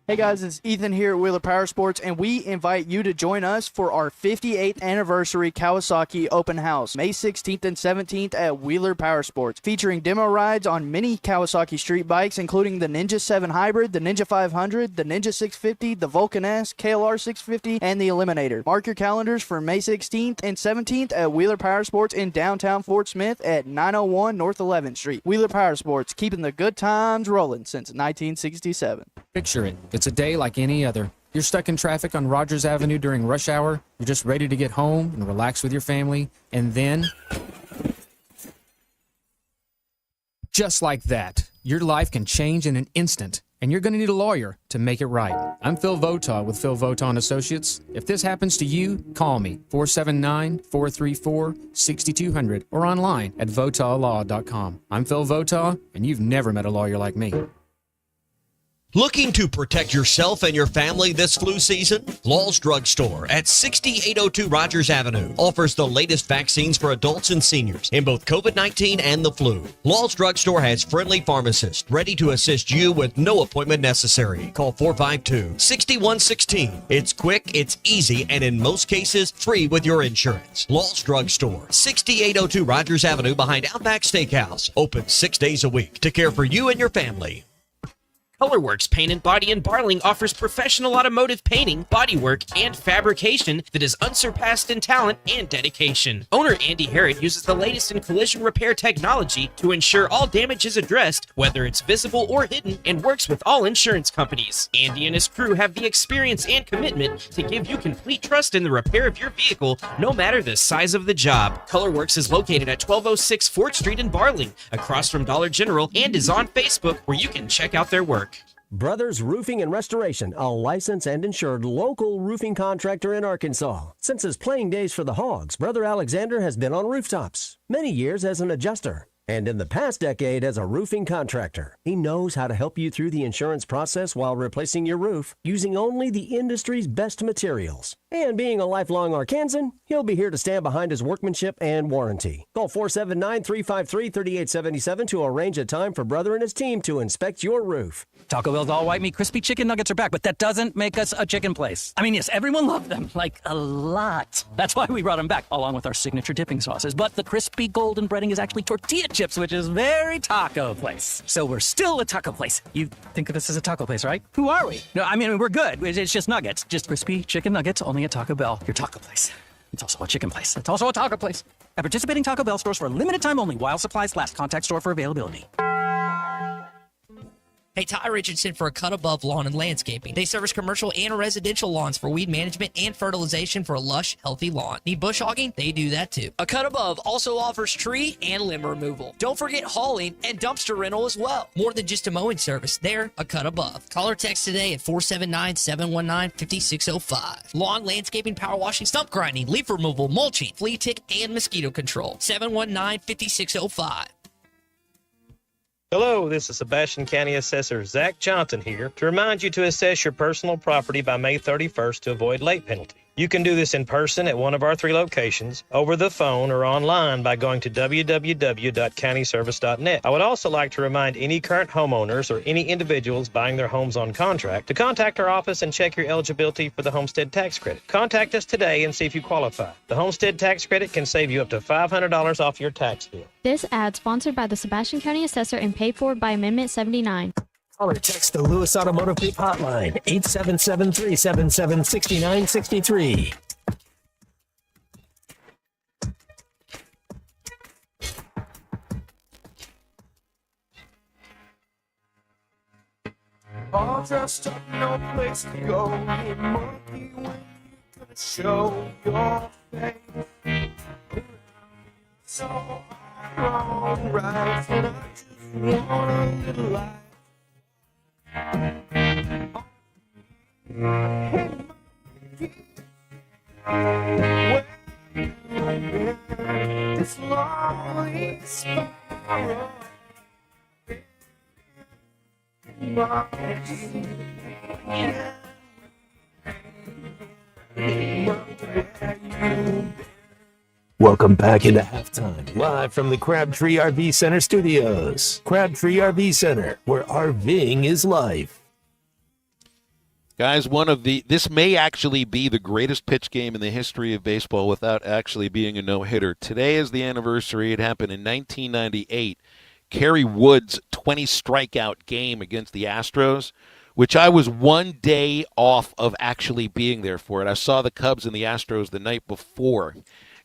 Hey guys, it's Ethan here at Wheeler Power Sports, and we invite you to join us for our 58th anniversary Kawasaki Open House, May 16th and 17th at Wheeler Power Sports, featuring demo rides on many Kawasaki street bikes, including the Ninja 7 Hybrid, the Ninja 500, the Ninja 650, the Vulcan S, KLR 650, and the Eliminator. Mark your calendars for May 16th and 17th at Wheeler Power Sports in downtown Fort Smith at 901 North 11th Street. Wheeler Power Sports, keeping the good times rolling since 1967. Picture it. It's a day like any other. You're stuck in traffic on Rogers Avenue during rush hour. You're just ready to get home and relax with your family. And then, just like that, your life can change in an instant. And you're going to need a lawyer to make it right. I'm Phil Votaw with Phil Votaw & Associates. If this happens to you, call me, 479-434-6200, or online at votawlaw.com. I'm Phil Votaw, and you've never met a lawyer like me. Looking to protect yourself and your family this flu season? Law's Drug Store at 6802 Rogers Avenue offers the latest vaccines for adults and seniors in both COVID-19 and the flu. Law's Drug Store has friendly pharmacists ready to assist you with no appointment necessary. Call 452-6116. It's quick, it's easy, and in most cases, free with your insurance. Law's Drug Store, 6802 Rogers Avenue behind Outback Steakhouse. Open 6 days a week to care for you and your family. Colorworks Paint and Body in Barling offers professional automotive painting, bodywork, and fabrication that is unsurpassed in talent and dedication. Owner Andy Harrod uses the latest in collision repair technology to ensure all damage is addressed, whether it's visible or hidden, and works with all insurance companies. Andy and his crew have the experience and commitment to give you complete trust in the repair of your vehicle, no matter the size of the job. Colorworks is located at 1206 4th Street in Barling, across from Dollar General, and is on Facebook, where you can check out their work. Brothers Roofing and Restoration, a licensed and insured local roofing contractor in Arkansas. Since his playing days for the Hogs, Brother Alexander has been on rooftops, many years as an adjuster, and in the past decade as a roofing contractor. He knows how to help you through the insurance process while replacing your roof using only the industry's best materials. And being a lifelong Arkansan, he'll be here to stand behind his workmanship and warranty. Call 479-353-3877 to arrange a time for Brother and his team to inspect your roof. Taco Bell's all white meat crispy chicken nuggets are back, but that doesn't make us a chicken place. I mean, yes, everyone loved them, like a lot. That's why we brought them back, along with our signature dipping sauces. But the crispy golden breading is actually tortilla chips, which is very taco place. So we're still a taco place. You think of us as a taco place, right? Who are we? No, I mean, we're good. It's just nuggets. Just crispy chicken nuggets, only at Taco Bell, your taco place. It's also a chicken place. It's also a taco place. At participating Taco Bell stores for a limited time only while supplies last. Contact store for availability. Hey, Ty Richardson for A Cut Above Lawn and Landscaping. They service commercial and residential lawns for weed management and fertilization for a lush, healthy lawn. Need bush hogging? They do that too. A Cut Above also offers tree and limb removal. Don't forget hauling and dumpster rental as well. More than just a mowing service, they're A Cut Above. Call or text today at 479-719-5605. Lawn, landscaping, power washing, stump grinding, leaf removal, mulching, flea tick, and mosquito control. 719-5605. Hello, this is Sebastian County Assessor Zach Johnson here to remind you to assess your personal property by May 31st to avoid late penalty. You can do this in person at one of our 3 locations, over the phone, or online by going to www.countyservice.net. I would also like to remind any current homeowners or any individuals buying their homes on contract to contact our office and check your eligibility for the homestead tax credit. Contact us today and see if you qualify. The homestead tax credit can save you up to $500 off your tax bill. This ad sponsored by the Sebastian County Assessor and paid for by Amendment 79. Call or text the Lewis Automotive Group hotline, 877-377-6963. All dressed up, no place to go. Hey, monkey, when you gonna show your face? So wrong, right? And I just want a little life. Hey, monkey, this lonely spiral. Welcome back into halftime, live from the Crabtree RV Center studios. Crabtree RV Center, where RVing is life. Guys, this may actually be the greatest pitch game in the history of baseball without actually being a no-hitter. Today is the anniversary. It happened in 1998. Kerry Wood's 20 strikeout game against the Astros, which I was one day off of actually being there for it. I saw the Cubs and the Astros the night before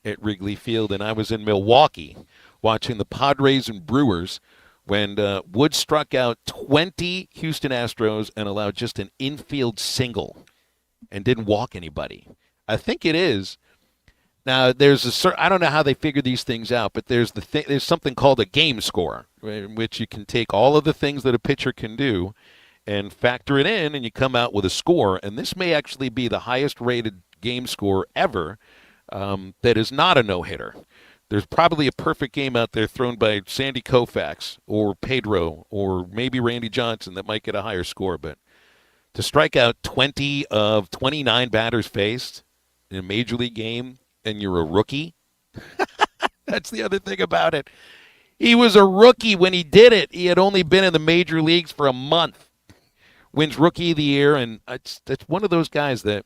at Wrigley Field, and I was in Milwaukee watching the Padres and Brewers when Wood struck out 20 Houston Astros and allowed just an infield single and didn't walk anybody. I think it is. Now, I don't know how they figure these things out, but there's something called a game score, in which you can take all of the things that a pitcher can do and factor it in, and you come out with a score. And this may actually be the highest-rated game score ever that is not a no-hitter. There's probably a perfect game out there thrown by Sandy Koufax or Pedro or maybe Randy Johnson that might get a higher score. But to strike out 20 of 29 batters faced in a major league game, and you're a rookie. That's the other thing about it. He was a rookie when he did it. He had only been in the major leagues for a month. Wins Rookie of the Year, and it's one of those guys that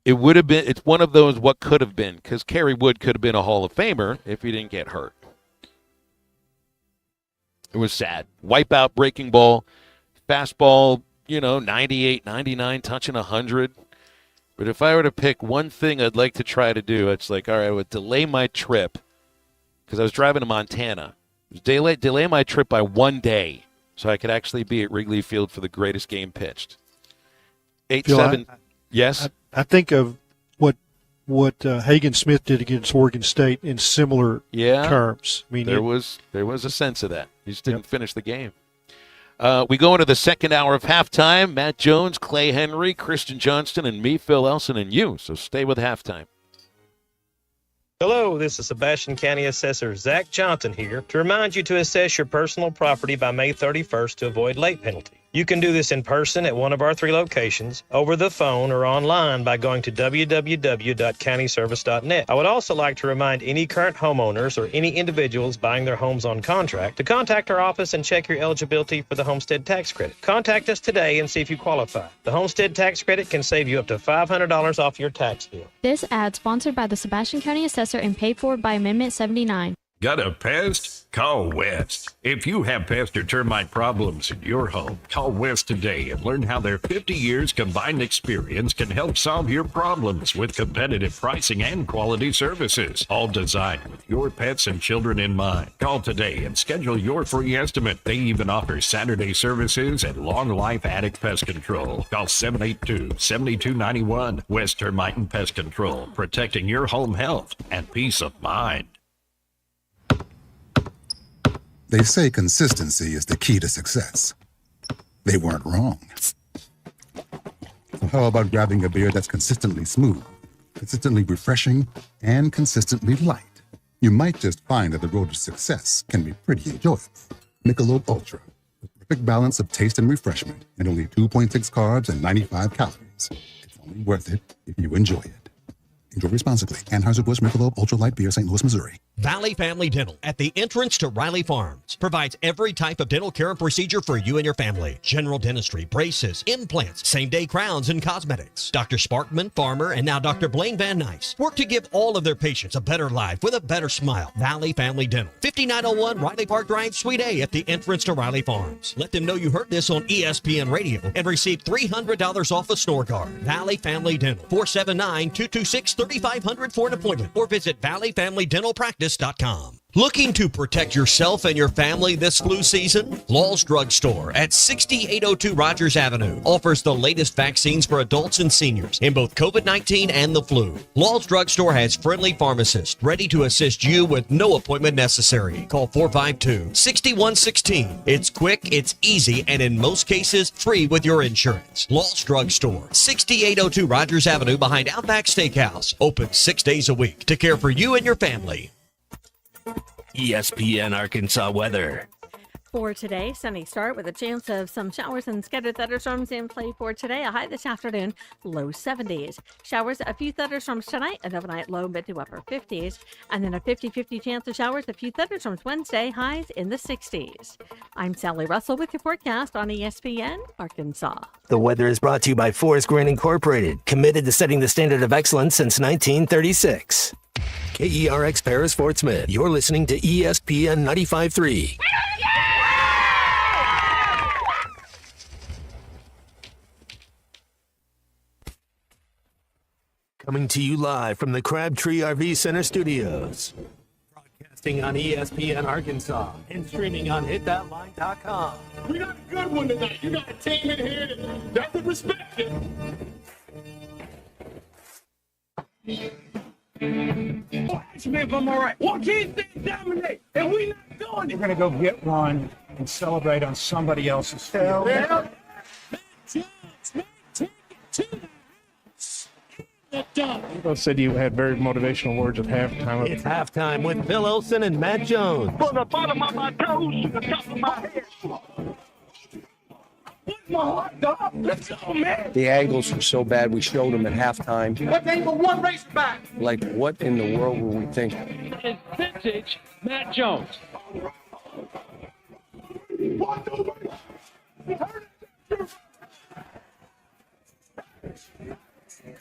it would have been. It's one of those what could have been, because Kerry Wood could have been a Hall of Famer if he didn't get hurt. It was sad. Wipeout, breaking ball, fastball, 98, 99, touching 100. But if I were to pick one thing I'd like to try to do, it's like, all right, I would delay my trip, because I was driving to Montana. Delay my trip by one day so I could actually be at Wrigley Field for the greatest game pitched. 8-7. Yes? I think of what Hagen Smith did against Oregon State in similar terms. I mean, there was a sense of that. He just didn't finish the game. We go into the second hour of halftime. Matt Jones, Clay Henry, Kristen Johnston, and me, Phil Elson, and you. So stay with halftime. Hello, this is Sebastian County Assessor Zach Johnson here to remind you to assess your personal property by May 31st to avoid late penalty. You can do this in person at one of our 3 locations, over the phone, or online by going to www.countyservice.net. I would also like to remind any current homeowners or any individuals buying their homes on contract to contact our office and check your eligibility for the homestead tax credit. Contact us today and see if you qualify. The homestead tax credit can save you up to $500 off your tax bill. This ad sponsored by the Sebastian County Assessor and paid for by Amendment 79. Got a pest? Call West. If you have pest or termite problems in your home, call West today and learn how their 50 years combined experience can help solve your problems with competitive pricing and quality services, all designed with your pets and children in mind. Call today and schedule your free estimate. They even offer Saturday services and long life attic pest control. Call 782-7291. West Termite and Pest Control, protecting your home health and peace of mind. They say consistency is the key to success. They weren't wrong. So how about grabbing a beer that's consistently smooth, consistently refreshing, and consistently light? You might just find that the road to success can be pretty enjoyable. Michelob Ultra, the perfect balance of taste and refreshment, and only 2.6 carbs and 95 calories. It's Only worth it if you enjoy it. Enjoy responsibly. Anheuser-Busch Michelob Ultra Light Beer, St. Louis, Missouri. Valley Family Dental at the entrance to Riley Farms provides every type of dental care and procedure for you and your family. General dentistry, braces, implants, same-day crowns, and cosmetics. Dr. Sparkman, Farmer, and now Dr. Blaine Van Nice work to give all of their patients a better life with a better smile. Valley Family Dental, 5901 Riley Park Drive, Suite A at the entrance to Riley Farms. Let them know you heard this on ESPN Radio and receive $300 off a snore guard. Valley Family Dental, 479-226-3500 for an appointment or visit valleyfamilydentalpractice.com. Looking to protect yourself and your family this flu season? Law's Drug Store at 6802 Rogers Avenue offers the latest vaccines for adults and seniors in both COVID-19 and the flu. Law's Drug Store has friendly pharmacists ready to assist you with no appointment necessary. Call 452-6116. It's quick, it's easy, and in most cases, free with your insurance. Law's Drug Store, 6802 Rogers Avenue behind Outback Steakhouse. Open 6 days a week to care for you and your family. ESPN Arkansas weather. For today, sunny start with a chance of some showers and scattered thunderstorms in play for today. A high this afternoon, low 70s. Showers, a few thunderstorms tonight, an overnight low mid to upper 50s. And then a 50-50 chance of showers, a few thunderstorms Wednesday, highs in the 60s. I'm Sally Russell with your forecast on ESPN Arkansas. The weather is brought to you by Forest Green Incorporated, committed to setting the standard of excellence since 1936. KERX Paris Fort Smith. You're listening to ESPN 95.3. Coming to you live from the Crabtree RV Center studios. Broadcasting on ESPN Arkansas and streaming on hitthatline.com. We got a good one tonight. You got a team in here that doesn't respect you. Ask me if I'm all right. Why can't they dominate? And we not doing it. We're going to go get one and celebrate on somebody else's field. Well, You said you had very motivational words at halftime. It's halftime with Phil Olsen and Matt Jones. from the bottom of my toes to the top of my head. What's my heart, dog? Let's go, man. The angles were so bad, we showed them at halftime. But they were one race back. Like, what in the world were we thinking? It's vintage Matt Jones.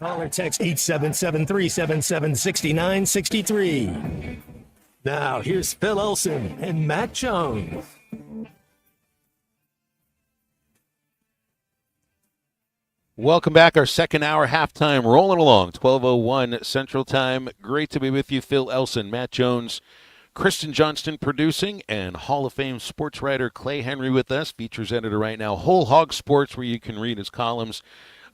Call or text 877-377-6963. Now, here's Phil Olsen and Matt Jones. Welcome back. Our second hour halftime rolling along. 12:01 Central Time. Great to be with you, Phil Elson, Matt Jones, Kristen Johnston producing, and Hall of Fame sports writer Clay Henry with us. Features editor right now, Whole Hog Sports, where you can read his columns.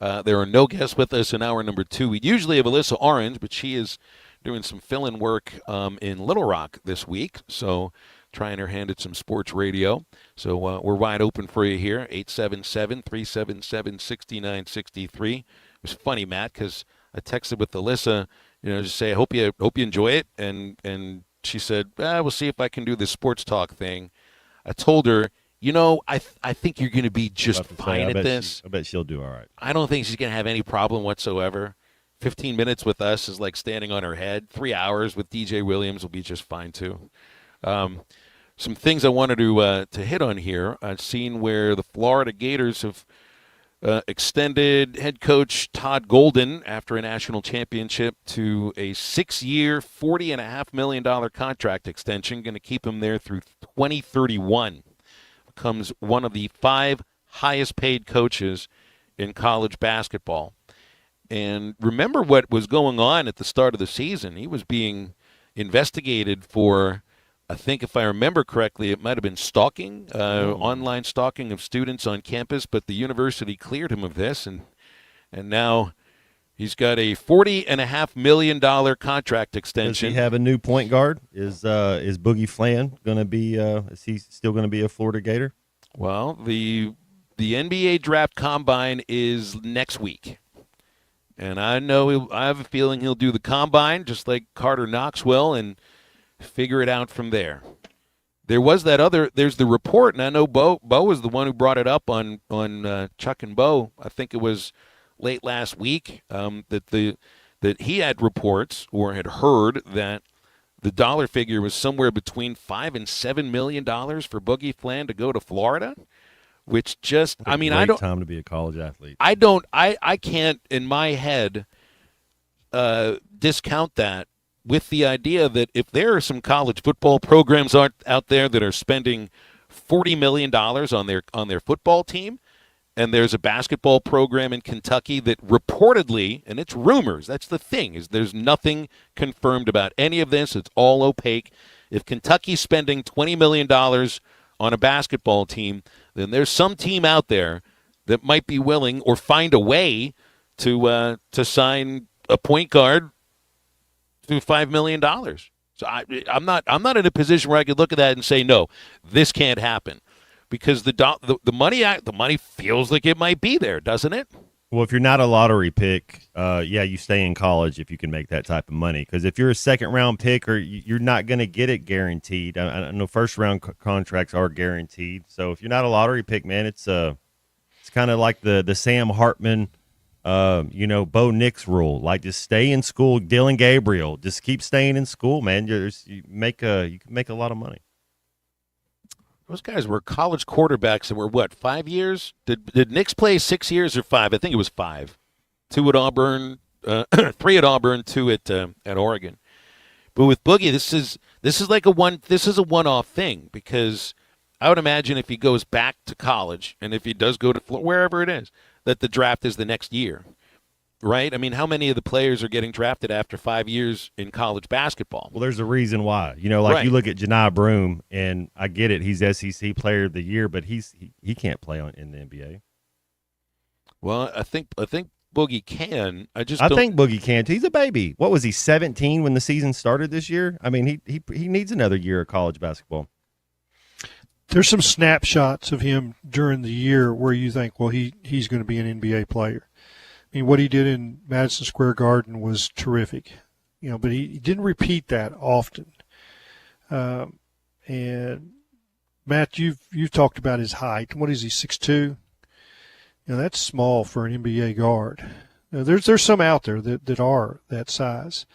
There are no guests with us in hour number 2. We usually have Alyssa Orange, but she is doing some fill-in work in Little Rock this week, so trying her hand at some sports radio. So we're wide open for you here, 877-377-6963. It was funny, Matt, because I texted with Alyssa, just say, I hope you enjoy it, and she said, we'll see if I can do this sports talk thing. I told her, I think you're going to be just fine at this. I bet she'll do all right. I don't think she's going to have any problem whatsoever. 15 minutes with us is like standing on her head. 3 hours with DJ Williams will be just fine, too. Some things I wanted to hit on here. I've seen where the Florida Gators have extended head coach Todd Golden after a national championship to a 6-year, $40.5 million contract extension, going to keep him there through 2031. Becomes one of the 5 highest paid coaches in college basketball. And remember what was going on at the start of the season. He was being investigated for, I think if I remember correctly, it might have been stalking, online stalking of students on campus, but the university cleared him of this, and now he's got a $40.5 million contract extension. Does he have a new point guard? Is Boogie Flan going to be? Is he still going to be a Florida Gator? Well, the NBA draft combine is next week, and I have a feeling he'll do the combine just like Carter Knox will, and figure it out from there. There's the report, and I know Bo was the one who brought it up on Chuck and Bo. I think it was late last week that he had reports or had heard that the dollar figure was somewhere between $5 and $7 million for Boogie Flan to go to Florida, which just I mean I don't time to be a college athlete. I can't in my head discount that with the idea that if there are some college football programs out there that are spending $40 million on their football team, and there's a basketball program in Kentucky that reportedly, and it's rumors, that's the thing, is there's nothing confirmed about any of this. It's all opaque. If Kentucky's spending $20 million on a basketball team, then there's some team out there that might be willing or find a way to sign a point guard to $5 million. So I'm not in a position where I could look at that and say, no, this can't happen. Because the money feels like it might be there, doesn't it? Well, if you're not a lottery pick, you stay in college if you can make that type of money. Because if you're a second-round pick, or you're not going to get it guaranteed. I know first-round contracts are guaranteed. So if you're not a lottery pick, man, it's kind of like the Sam Hartman, Bo Nix rule. Like, just stay in school. Dylan Gabriel, just keep staying in school, man. You can make a lot of money. Those guys were college quarterbacks and were, 5 years? Did Nix play 6 years or 5? I think it was 5. 2 at Auburn, 3 at Auburn, 2 at Oregon. But with Boogie, this is a one-off thing, because I would imagine if he goes back to college and if he does go to wherever it is, that the draft is the next year. Right? I mean, how many of the players are getting drafted after 5 years in college basketball? Well, there's a reason why. You Right. You look at Janai Broom, and I get it. He's SEC Player of the Year, but he can't play in the NBA. Well, I think Boogie can. I think Boogie can too. He's a baby. What was he, 17 when the season started this year? I mean, he needs another year of college basketball. There's some snapshots of him during the year where you think, well, he's going to be an NBA player. I mean, what he did in Madison Square Garden was terrific, but he didn't repeat that often. And Matt, you've talked about his height. What is he, 6'2"? That's small for an NBA guard. There's some out there that are that size.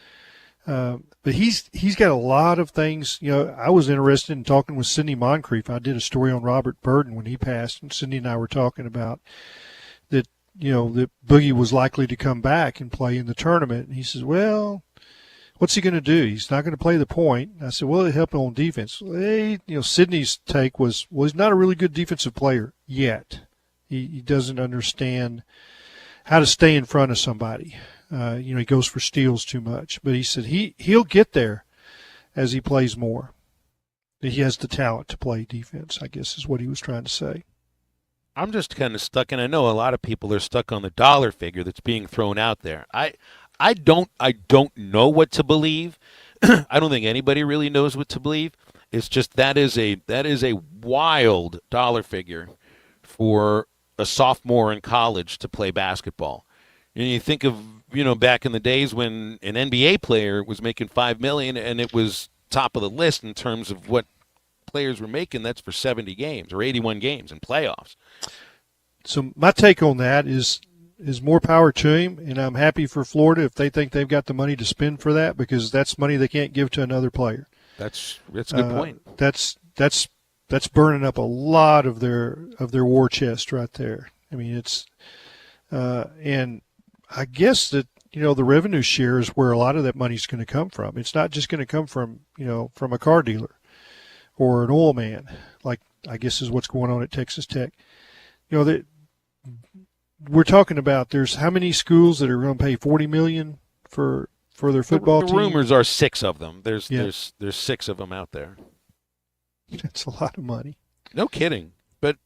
But he's got a lot of things. I was interested in talking with Sidney Moncrief. I did a story on Robert Burden when he passed, and Sidney and I were talking about that. That Boogie was likely to come back and play in the tournament. And he says, well, what's he going to do? He's not going to play the point. And I said, well, it'll help him on defense. Sidney's take was, well, he's not a really good defensive player yet. He doesn't understand how to stay in front of somebody. He goes for steals too much. But he said he'll get there as he plays more. He has the talent to play defense, I guess is what he was trying to say. I'm just kind of stuck, and I know a lot of people are stuck on the dollar figure that's being thrown out there. I don't know what to believe. I don't think anybody really knows what to believe. It's just that is a wild dollar figure for a sophomore in college to play basketball. And you think of back in the days when an NBA player was making $5 million and it was top of the list in terms of what players were making. That's for 70 games or 81 games in playoffs. So my take on that is more power to him, and I'm happy for Florida if they think they've got the money to spend for that, because that's money they can't give to another player. That's a good point. That's burning up a lot of their war chest right there. I mean, it's and I guess that the revenue share is where a lot of that money's going to come from. It's not just going to come from from a car dealer or an oil man, like I guess is what's going on at Texas Tech. That we're talking about, there's how many schools that are going to pay $40 million for their football team? The rumors are 6 of them. There's 6 of them out there. That's a lot of money. No kidding. But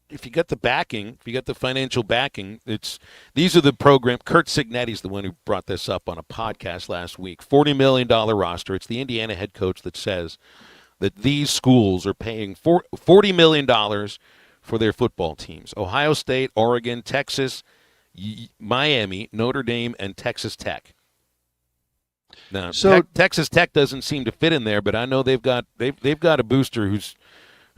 if you got the backing, if you got the financial backing, these are the program. Kurt Cignetti's the one who brought this up on a podcast last week. $40 million roster. It's the Indiana head coach that says that these schools are paying $40 million for their football teams. Ohio State, Oregon, Texas, Miami, Notre Dame, and Texas Tech. Now, Texas Tech doesn't seem to fit in there, but I know they've got a booster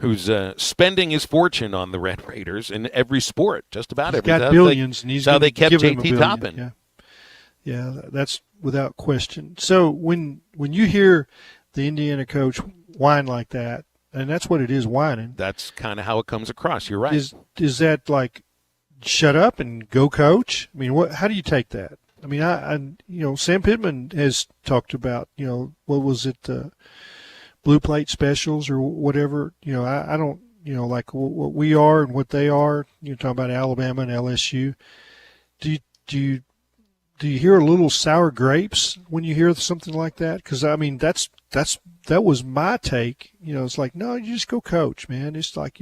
who's spending his fortune on the Red Raiders in every sport, just about every. He's got billions, and he's how they kept give him a JT billion. Toppin. Yeah, that's without question. So when you hear the Indiana coach whine like that, and that's what it is, whining. That's kind of how it comes across. You're right. Is that like, shut up and go coach? I mean, how do you take that? I mean, I Sam Pittman has talked about, what was it, blue plate specials or whatever. I don't, like what we are and what they are. You're talking about Alabama and LSU. Do you hear a little sour grapes when you hear something like that? Because I mean, that was my take. It's like, no, you just go coach, man. It's like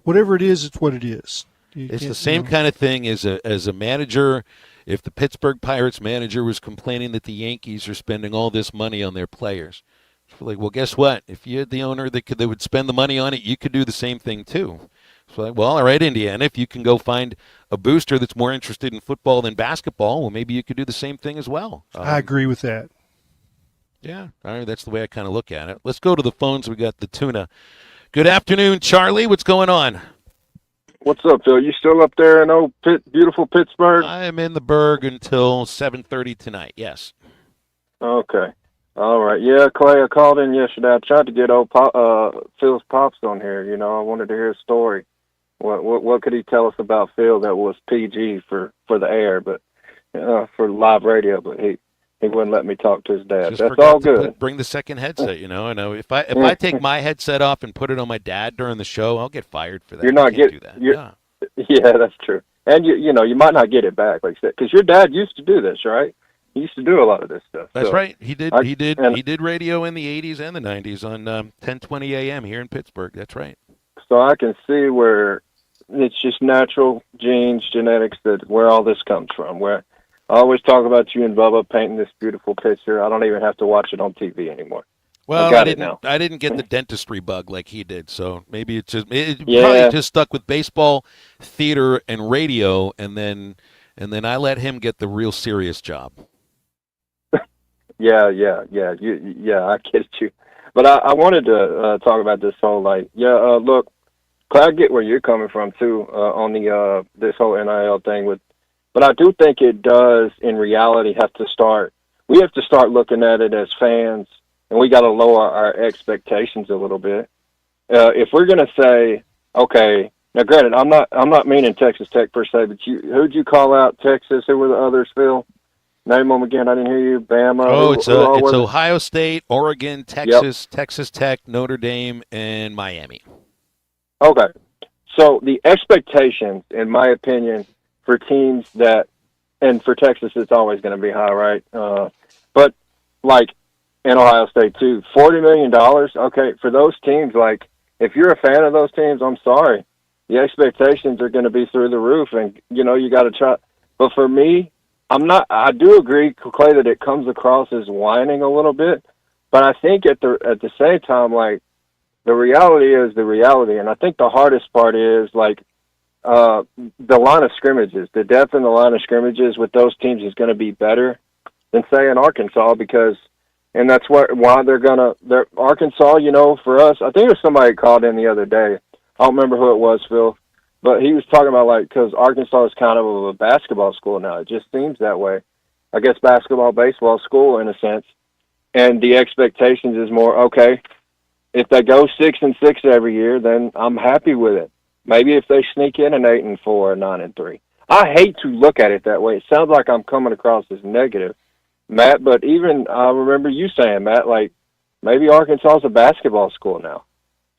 whatever it is, it's what it is. It's the same kind of thing as a manager. If the Pittsburgh Pirates manager was complaining that the Yankees are spending all this money on their players, it's like, well, guess what? If you had the owner that would spend the money on it, you could do the same thing too. So, like, well, all right, Indiana, if you can go find a booster that's more interested in football than basketball, well, maybe you could do the same thing as well. I agree with that. Yeah, all right, that's the way I kind of look at it. Let's go to the phones. We got the tuna. Good afternoon, Charlie. What's going on? What's up, Phil? You still up there in beautiful Pittsburgh? I am in the Berg until 7:30 tonight, yes. Okay. All right. Yeah, Clay, I called in yesterday. I tried to get Phil's pops on here. I wanted to hear his story. What could he tell us about Phil that was PG for the air, but for live radio, but he wouldn't let me talk to his dad. Just That's all good. Bring the second headset, I know if I take my headset off and put it on my dad during the show, I'll get fired for that. You're not getting do that. Yeah, that's true. And you might not get it back, like you said, because your dad used to do this, right? He used to do a lot of this stuff. That's right. He did radio in the 80s and the 90s on 1020 AM here in Pittsburgh. That's right. So I can see where it's just natural genes, genetics, where all this comes from. Where I always talk about you and Bubba painting this beautiful picture. I don't even have to watch it on TV anymore. Well, I didn't get the dentistry bug like he did, so maybe it probably just stuck with baseball, theater, and radio, and then I let him get the real serious job. Yeah, I get you. But I wanted to talk about this whole look, I get where you're coming from too on the this whole NIL thing but I do think it does in reality have to start. We have to start looking at it as fans, and we got to lower our expectations a little bit. If we're going to say, okay, now granted, I'm not meaning Texas Tech per se, but who'd you call out Texas? Who were the others, Phil? Name them again. I didn't hear you. Bama. Oh, it's Ohio State, Oregon, Texas, Texas Tech, Notre Dame, and Miami. Okay. So the expectations, in my opinion, for teams and for Texas, it's always going to be high, right? But like in Ohio State too, $40 million. Okay. For those teams, like if you're a fan of those teams, I'm sorry. The expectations are going to be through the roof, and you got to try. But for me, I do agree, Clay, that it comes across as whining a little bit, but I think at the same time, like, the reality is the reality, and I think the hardest part is, like, the line of scrimmages. The depth in the line of scrimmages with those teams is going to be better than, say, in Arkansas, and that's why they're Arkansas, for us, I think it was somebody called in the other day. I don't remember who it was, Phil. But he was talking about, because Arkansas is kind of a basketball school now. It just seems that way. I guess basketball, baseball school in a sense. And the expectations is more, okay, if they go 6-6 every year, then I'm happy with it. Maybe if they sneak in an 8-4 or 9-3. I hate to look at it that way. It sounds like I'm coming across as negative, Matt, but even I remember you saying, Matt, like, maybe Arkansas is a basketball school now.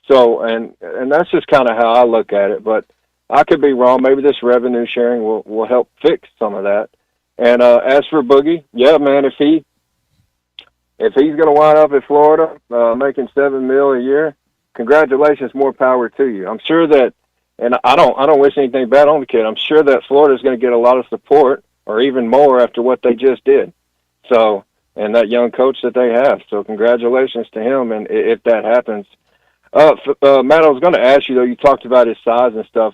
So, and that's just kind of how I look at it, but I could be wrong. Maybe this revenue sharing will help fix some of that. And as for Boogie, yeah, man, if he's going to wind up in Florida making $7 million a year, congratulations, more power to you. I'm sure that, and I don't wish anything bad on the kid. I'm sure that Florida is going to get a lot of support, or even more after what they just did. So, and that young coach that they have. So, congratulations to him. And if that happens, Matt, I was going to ask you though. You talked about his size and stuff.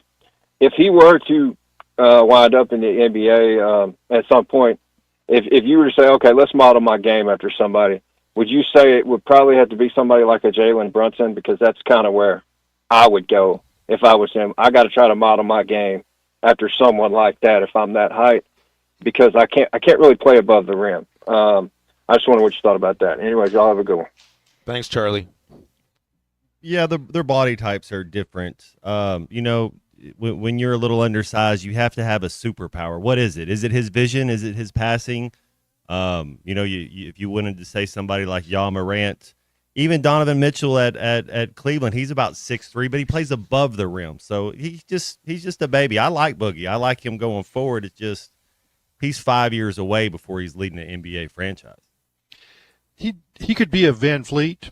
If he were to wind up in the NBA at some point, if you were to say, okay, let's model my game after somebody, would you say it would probably have to be somebody like a Jalen Brunson, because that's kind of where I would go if I was him. I got to try to model my game after someone like that if I'm that height, because I can't really play above the rim. I just wonder what you thought about that. Anyways, y'all have a good one. Thanks, Charlie. Yeah, their body types are different. You know, when you're a little undersized, you have to have a superpower. What is it? Is it his vision? Is it his passing? You know, if you wanted to say somebody like Ja Morant, even Donovan Mitchell at Cleveland, he's about 6'3", but he plays above the rim. So he's just a baby. I like Boogie. I like him going forward. It's just he's 5 years away before he's leading an NBA franchise. He could be a Van Fleet,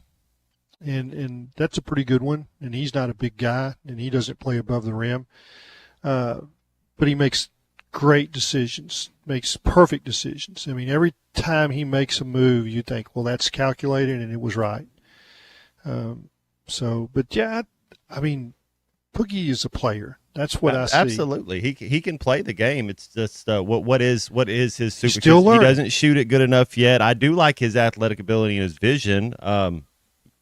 and that's a pretty good one. And he's not a big guy, and he doesn't play above the rim, but he makes great decisions, makes perfect decisions. I mean, every time he makes a move, you think, well, that's calculated, and it was right. But yeah, I mean, Boogie is a player. That's what I see. Absolutely, he can play the game. It's just what is his super? Still learning. He doesn't shoot it good enough yet. I do like his athletic ability and his vision.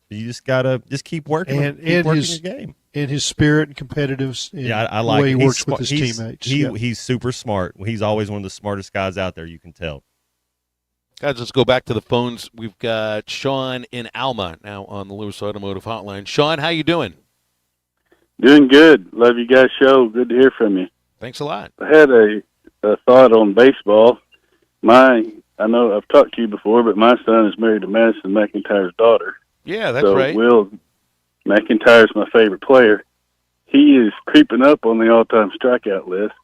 You just gotta keep working and his game and his spirit and competitiveness. I like the way he works with his he's, teammates. He's super smart. He's always one of the smartest guys out there. You can tell. Guys, let's go back to the phones. We've got Sean in Alma now on the Lewis Automotive Hotline. Sean, how you doing? Doing good. Love you guys' show. Good to hear from you. Thanks a lot. I had a thought on baseball. I know I've talked to you before, but my son is married to Madison McIntyre's daughter. Yeah, that's right. Will McIntyre's my favorite player. He is creeping up on the all-time strikeout list.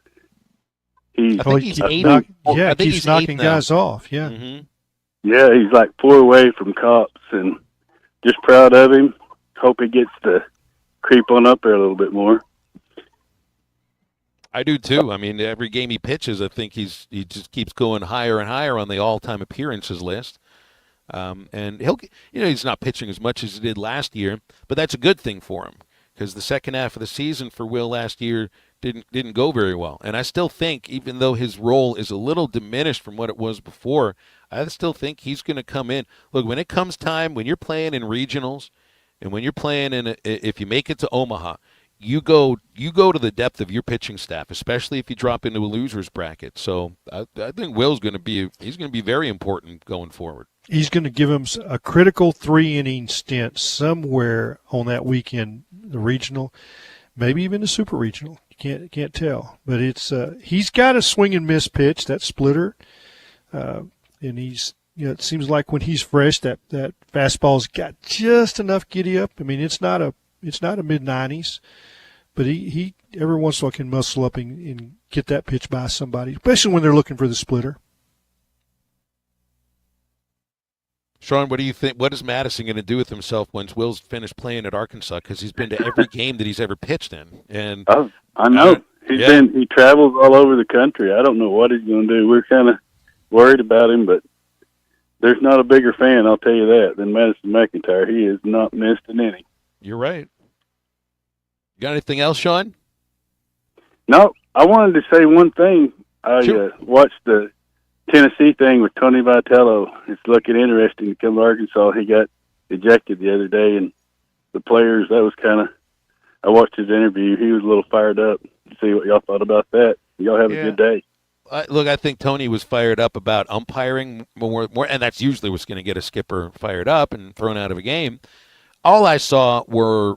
I think he's eight. Yeah, he's knocking guys off. Yeah. Mm-hmm. Yeah, he's like 4 away from Cops, and just proud of him. Hope he gets to creep on up there a little bit more. I do too. I mean, every game he pitches, I think he just keeps going higher and higher on the all-time appearances list. And he's not pitching as much as he did last year, but that's a good thing for him because the second half of the season for Will last year didn't go very well. And I still think, even though his role is a little diminished from what it was before, I still think he's going to come in. Look, when it comes time, when you're playing in regionals, and when you're playing if you make it to Omaha, you go to the depth of your pitching staff, especially if you drop into a loser's bracket. So I think Will's going to be very important going forward. He's going to give him a critical 3-inning stint somewhere on that weekend, the regional, maybe even the super regional. You can't tell, but it's he's got a swing and miss pitch, that splitter, and he's. It seems like when he's fresh, that fastball's got just enough giddy up. I mean, it's not a mid-90s, but he every once in a while can muscle up and get that pitch by somebody, especially when they're looking for the splitter. Sean, what do you think? What is Madison going to do with himself once Will's finished playing at Arkansas? Because he's been to every game that he's ever pitched in. And I know he travels all over the country. I don't know what he's going to do. We're kind of worried about him, but there's not a bigger fan, I'll tell you that, than Madison McIntyre. He has not missed an inning. You're right. You got anything else, Sean? No, I wanted to say one thing. I watched the Tennessee thing with Tony Vitello. It's looking interesting to come to Arkansas. He got ejected the other day, and the players, I watched his interview. He was a little fired up to see what y'all thought about that. Y'all have a good day. Look, I think Tony was fired up about umpiring more, and that's usually what's going to get a skipper fired up and thrown out of a game. All I saw were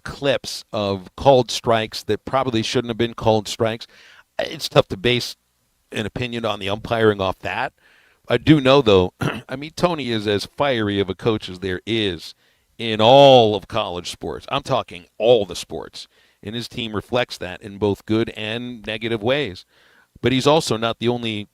clips of called strikes that probably shouldn't have been called strikes. It's tough to base an opinion on the umpiring off that. I do know, though, I mean, Tony is as fiery of a coach as there is in all of college sports. I'm talking all the sports, and his team reflects that in both good and negative ways. But he's also not the only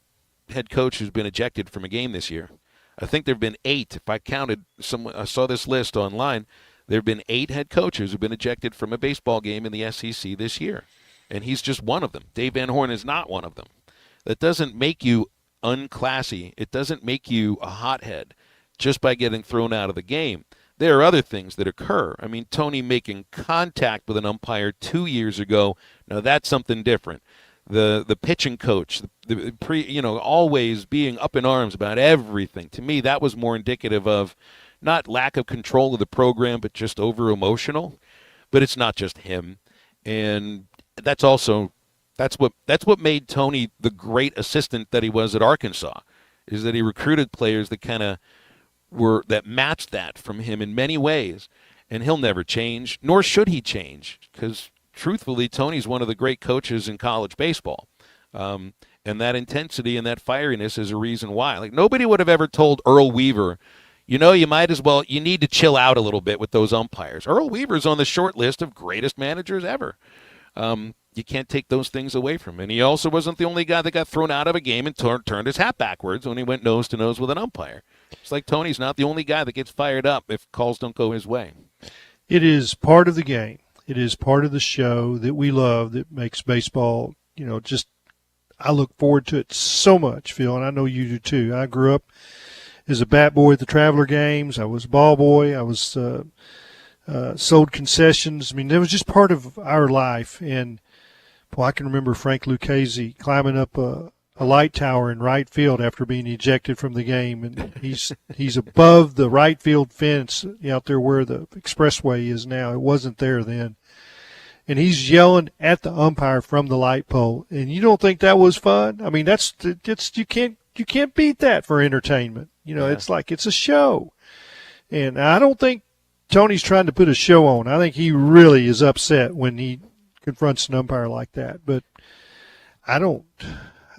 head coach who's been ejected from a game this year. I think there have been 8. If I counted, I saw this list online. There have been 8 head coaches who've been ejected from a baseball game in the SEC this year, and he's just one of them. Dave Van Horn is not one of them. That doesn't make you unclassy. It doesn't make you a hothead just by getting thrown out of the game. There are other things that occur. I mean, Tony making contact with an umpire 2 years ago, now that's something different. The pitching coach, always being up in arms about everything. To me, that was more indicative of not lack of control of the program, but just over emotional. but it's not just him. And that's what made Tony the great assistant that he was at Arkansas, is that he recruited players that that matched that from him in many ways. And he'll never change, nor should he change, because truthfully, Tony's one of the great coaches in college baseball. And that intensity and that fieriness is a reason why. Like, nobody would have ever told Earl Weaver, you need to chill out a little bit with those umpires. Earl Weaver's on the short list of greatest managers ever. You can't take those things away from him. And he also wasn't the only guy that got thrown out of a game and turned his hat backwards when he went nose to nose with an umpire. It's like Tony's not the only guy that gets fired up if calls don't go his way. It is part of the game. It is part of the show that we love that makes baseball, I look forward to it so much, Phil, and I know you do too. I grew up as a bat boy at the Traveler games. I was a ball boy. I was sold concessions. I mean, it was just part of our life. And, I can remember Frank Lucchese climbing up a light tower in right field after being ejected from the game, and he's above the right field fence out there where the expressway is now. It wasn't there then. And he's yelling at the umpire from the light pole. And you don't think that was fun? I mean, you can't beat that for entertainment. It's like it's a show. And I don't think Tony's trying to put a show on. I think he really is upset when he confronts an umpire like that. But I don't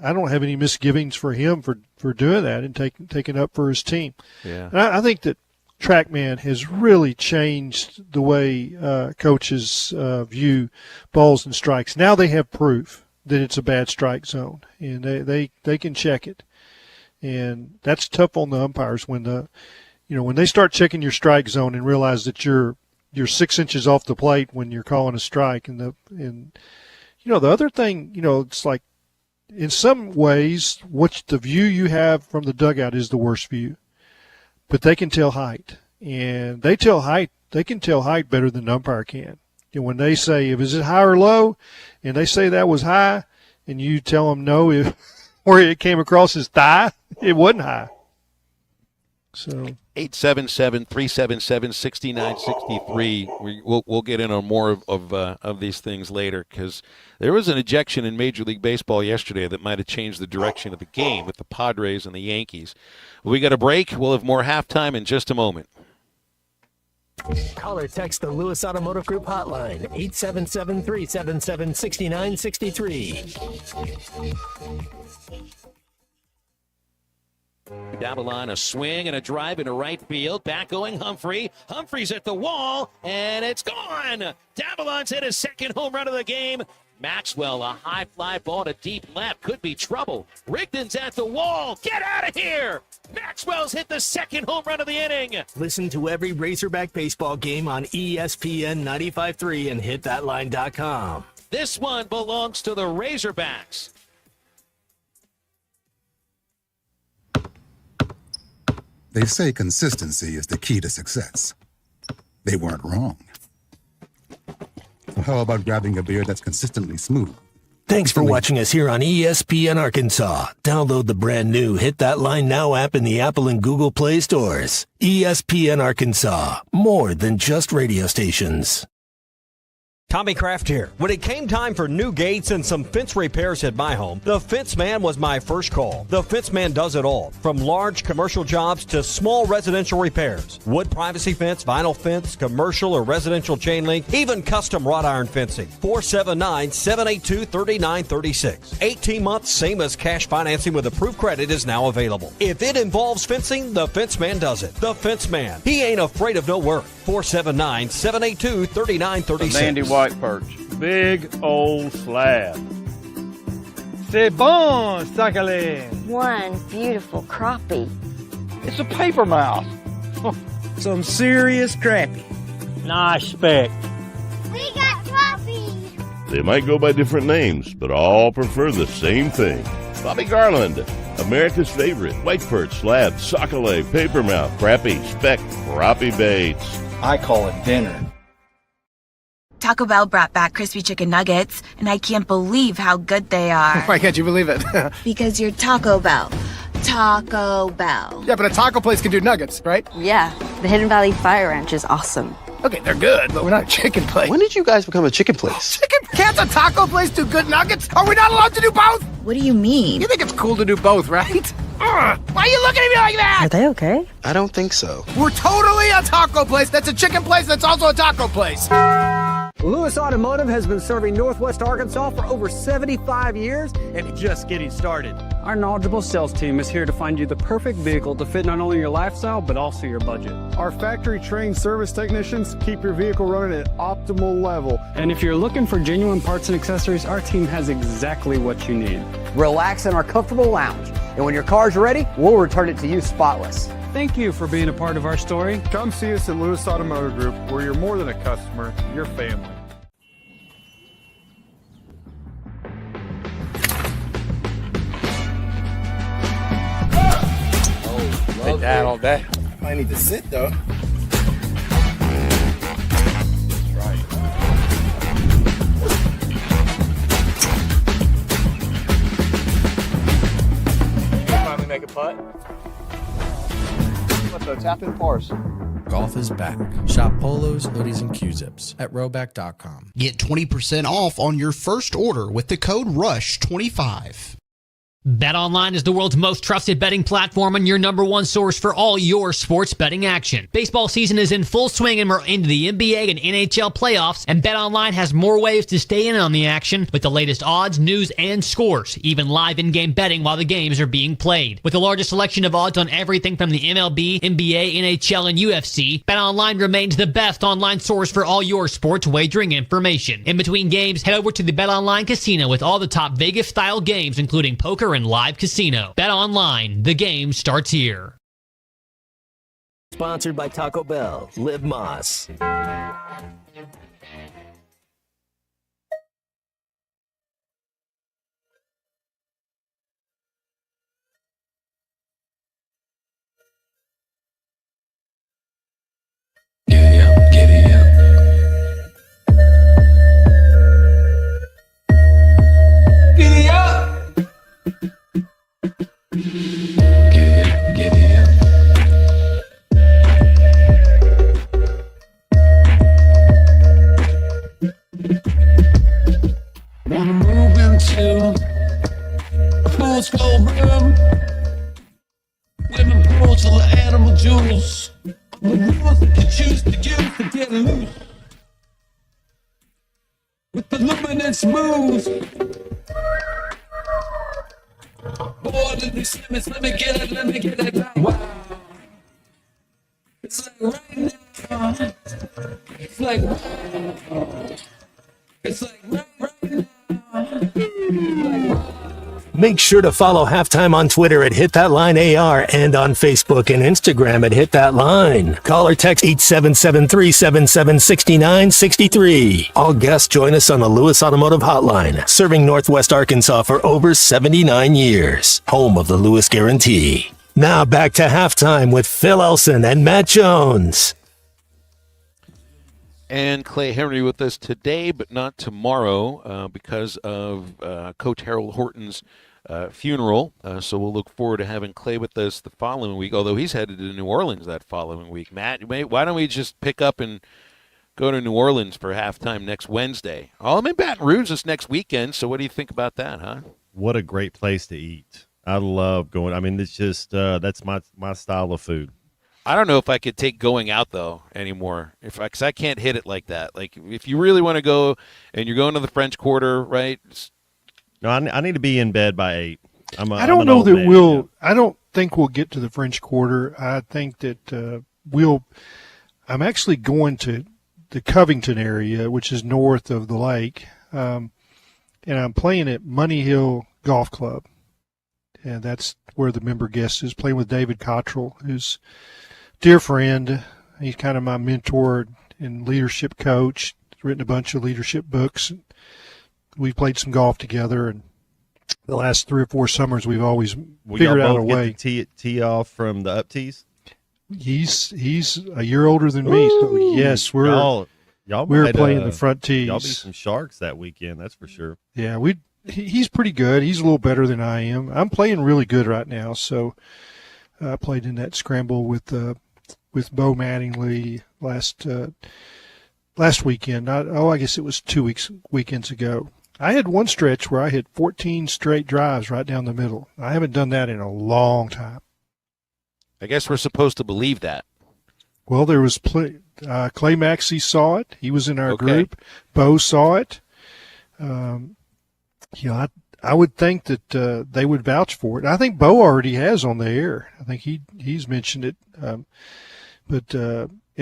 have any misgivings for him for doing that and taking up for his team. Yeah. And I think that TrackMan has really changed the way coaches view balls and strikes. Now they have proof that it's a bad strike zone, and they can check it. And that's tough on the umpires when when they start checking your strike zone and realize that you're 6 inches off the plate when you're calling a strike. And the other thing, it's like in some ways what the view you have from the dugout is the worst view. But they can tell height, and they can tell height better than the umpire can. And when they say, is it high or low, and they say that was high, and you tell them no, or it came across as thigh, it wasn't high. So 877-377-6963. We'll get in on more of these things later, because there was an ejection in Major League Baseball yesterday that might have changed the direction of the game with the Padres and the Yankees. We got a break. We'll have more halftime in just a moment. Call or text the Lewis Automotive Group hotline, 877-377-6963. Down the line, a swing and a drive into right field. Back going Humphrey. Humphrey's at the wall, and it's gone. Davalon's hit his second home run of the game. Maxwell, a high fly ball to deep left. Could be trouble. Rigdon's at the wall. Get out of here. Maxwell's hit the second home run of the inning. Listen to every Razorback baseball game on ESPN 95.3 and hitthatline.com. This one belongs to the Razorbacks. They say consistency is the key to success. They weren't wrong. So how about grabbing a beer that's consistently smooth? Thanks for watching us here on ESPN Arkansas. Download the brand new Hit That Line Now app in the Apple and Google Play stores. ESPN Arkansas, more than just radio stations. Tommy Kraft here. When it came time for new gates and some fence repairs at my home, the Fence Man was my first call. The Fence Man does it all, from large commercial jobs to small residential repairs. Wood privacy fence, vinyl fence, commercial or residential chain link, even custom wrought iron fencing. 479-782-3936. 18 months, same as cash financing with approved credit is now available. If it involves fencing, the Fence Man does it. The Fence Man. He ain't afraid of no work. 479-782-3936. Sandy white perch. Big old slab. C'est bon, sacalé. One beautiful crappie. It's a paper mouse. Some serious crappie. Nice speck. We got crappie. They might go by different names, but all prefer the same thing. Bobby Garland, America's favorite white perch, slab, sockeye, papermouth, crappie, speck, crappie baits. I call it dinner. Taco Bell brought back crispy chicken nuggets, and I can't believe how good they are. Why can't you believe it? Because you're Taco Bell. Taco Bell. Yeah, but a taco place can do nuggets, right? Yeah, the Hidden Valley Fire Ranch is awesome. Okay, they're good, but we're not a chicken place. When did you guys become a chicken place? Can't a taco place do good nuggets? Are we not allowed to do both? What do you mean? You think it's cool to do both, right? Why are you looking at me like that? Are they okay? I don't think so. We're totally a taco place that's a chicken place that's also a taco place. Lewis Automotive has been serving Northwest Arkansas for over 75 years and it's just getting started. Our knowledgeable sales team is here to find you the perfect vehicle to fit not only your lifestyle, but also your budget. Our factory-trained service technicians keep your vehicle running at optimal level. And if you're looking for genuine parts and accessories, our team has exactly what you need. Relax in our comfortable lounge. And when your car's ready, we'll return it to you spotless. Thank you for being a part of our story. Come see us at Lewis Automotive Group, where you're more than a customer, you're family. Take that all day. I need to sit though. Right. Finally make a putt. Let's go tap in pars. Golf is back. Shop polos, hoodies, and Q-zips at Rhoback.com. Get 20% off on your first order with the code RUSH25. BetOnline is the world's most trusted betting platform and your number one source for all your sports betting action. Baseball season is in full swing and we're into the NBA and NHL playoffs, and BetOnline has more ways to stay in on the action with the latest odds, news, and scores, even live in-game betting while the games are being played. With the largest selection of odds on everything from the MLB, NBA, NHL, and UFC, BetOnline remains the best online source for all your sports wagering information. In between games, head over to the BetOnline Casino with all the top Vegas-style games, including poker and live casino. Bet online. The game starts here. Sponsored by Taco Bell. Live Moss. Wanna move into a pool's full room. Women pools full of animal jewels. The rules that you choose to use to get loose. With the luminous moves. Bored of these limits, let me get it. Wow. It's like right now. It's like wow. It's like right now. Make sure to follow Halftime on Twitter at HitThatLineAR and on Facebook and Instagram at HitThatLine. Call or text 877-377-6963. All guests join us on the Lewis Automotive Hotline, serving Northwest Arkansas for over 79 years. Home of the Lewis Guarantee. Now back to Halftime with Phil Elson and Matt Jones. And Clay Henry with us today, but not tomorrow because of Coach Harold Horton's funeral. So we'll look forward to having Clay with us the following week, although he's headed to New Orleans that following week. Matt, why don't we just pick up and go to New Orleans for halftime next Wednesday? Oh, I'm in Baton Rouge this next weekend, so what do you think about that, huh? What a great place to eat. I love going. I mean, it's just that's my style of food. I don't know if I could take going out though anymore. Because I can't hit it like that. Like if you really want to go and you're going to the French Quarter, right? No, I need to be in bed by 8. I don't know that we'll. I don't think we'll get to the French Quarter. I think that we'll. I'm actually going to the Covington area, which is north of the lake, and I'm playing at Money Hill Golf Club, and that's where the member guest is, playing with David Cottrell, who's dear friend. He's kind of my mentor and leadership coach. He's written a bunch of leadership books. We've played some golf together, and the last 3 or 4 summers we've always figured out a way. Get the tee off from the up tees? He's a year older than me, so yes, we're playing the front tees. Y'all be some sharks that weekend, that's for sure. Yeah, he's pretty good. He's a little better than I am. I'm playing really good right now, so I played in that scramble with with Bo Mattingly last weekend. I guess it was 2 weekends ago. I had one stretch where I hit 14 straight drives right down the middle. I haven't done that in a long time. I guess we're supposed to believe that. Well, there was Clay Maxey saw it. He was in our group. Bo saw it. I would think that they would vouch for it. I think Bo already has on the air. I think he's mentioned it. And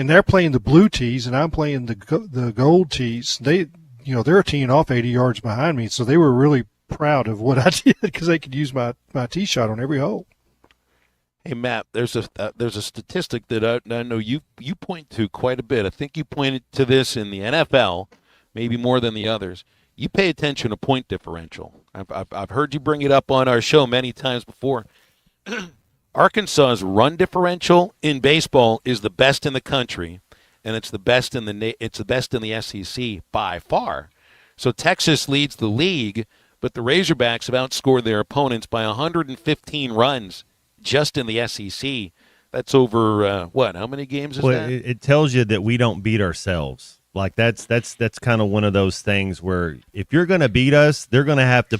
they're playing the blue tees, and I'm playing the gold tees. They're teeing off 80 yards behind me, so they were really proud of what I did because they could use my tee shot on every hole. Hey Matt, there's a statistic that I know you point to quite a bit. I think you pointed to this in the NFL, maybe more than the others. You pay attention to point differential. I've heard you bring it up on our show many times before. Arkansas's run differential in baseball is the best in the country, and it's the best in the SEC by far. So Texas leads the league, but the Razorbacks have outscored their opponents by 115 runs just in the SEC. That's over how many games is that? It tells you that we don't beat ourselves. Like that's kind of one of those things where if you're going to beat us, they're going to have to.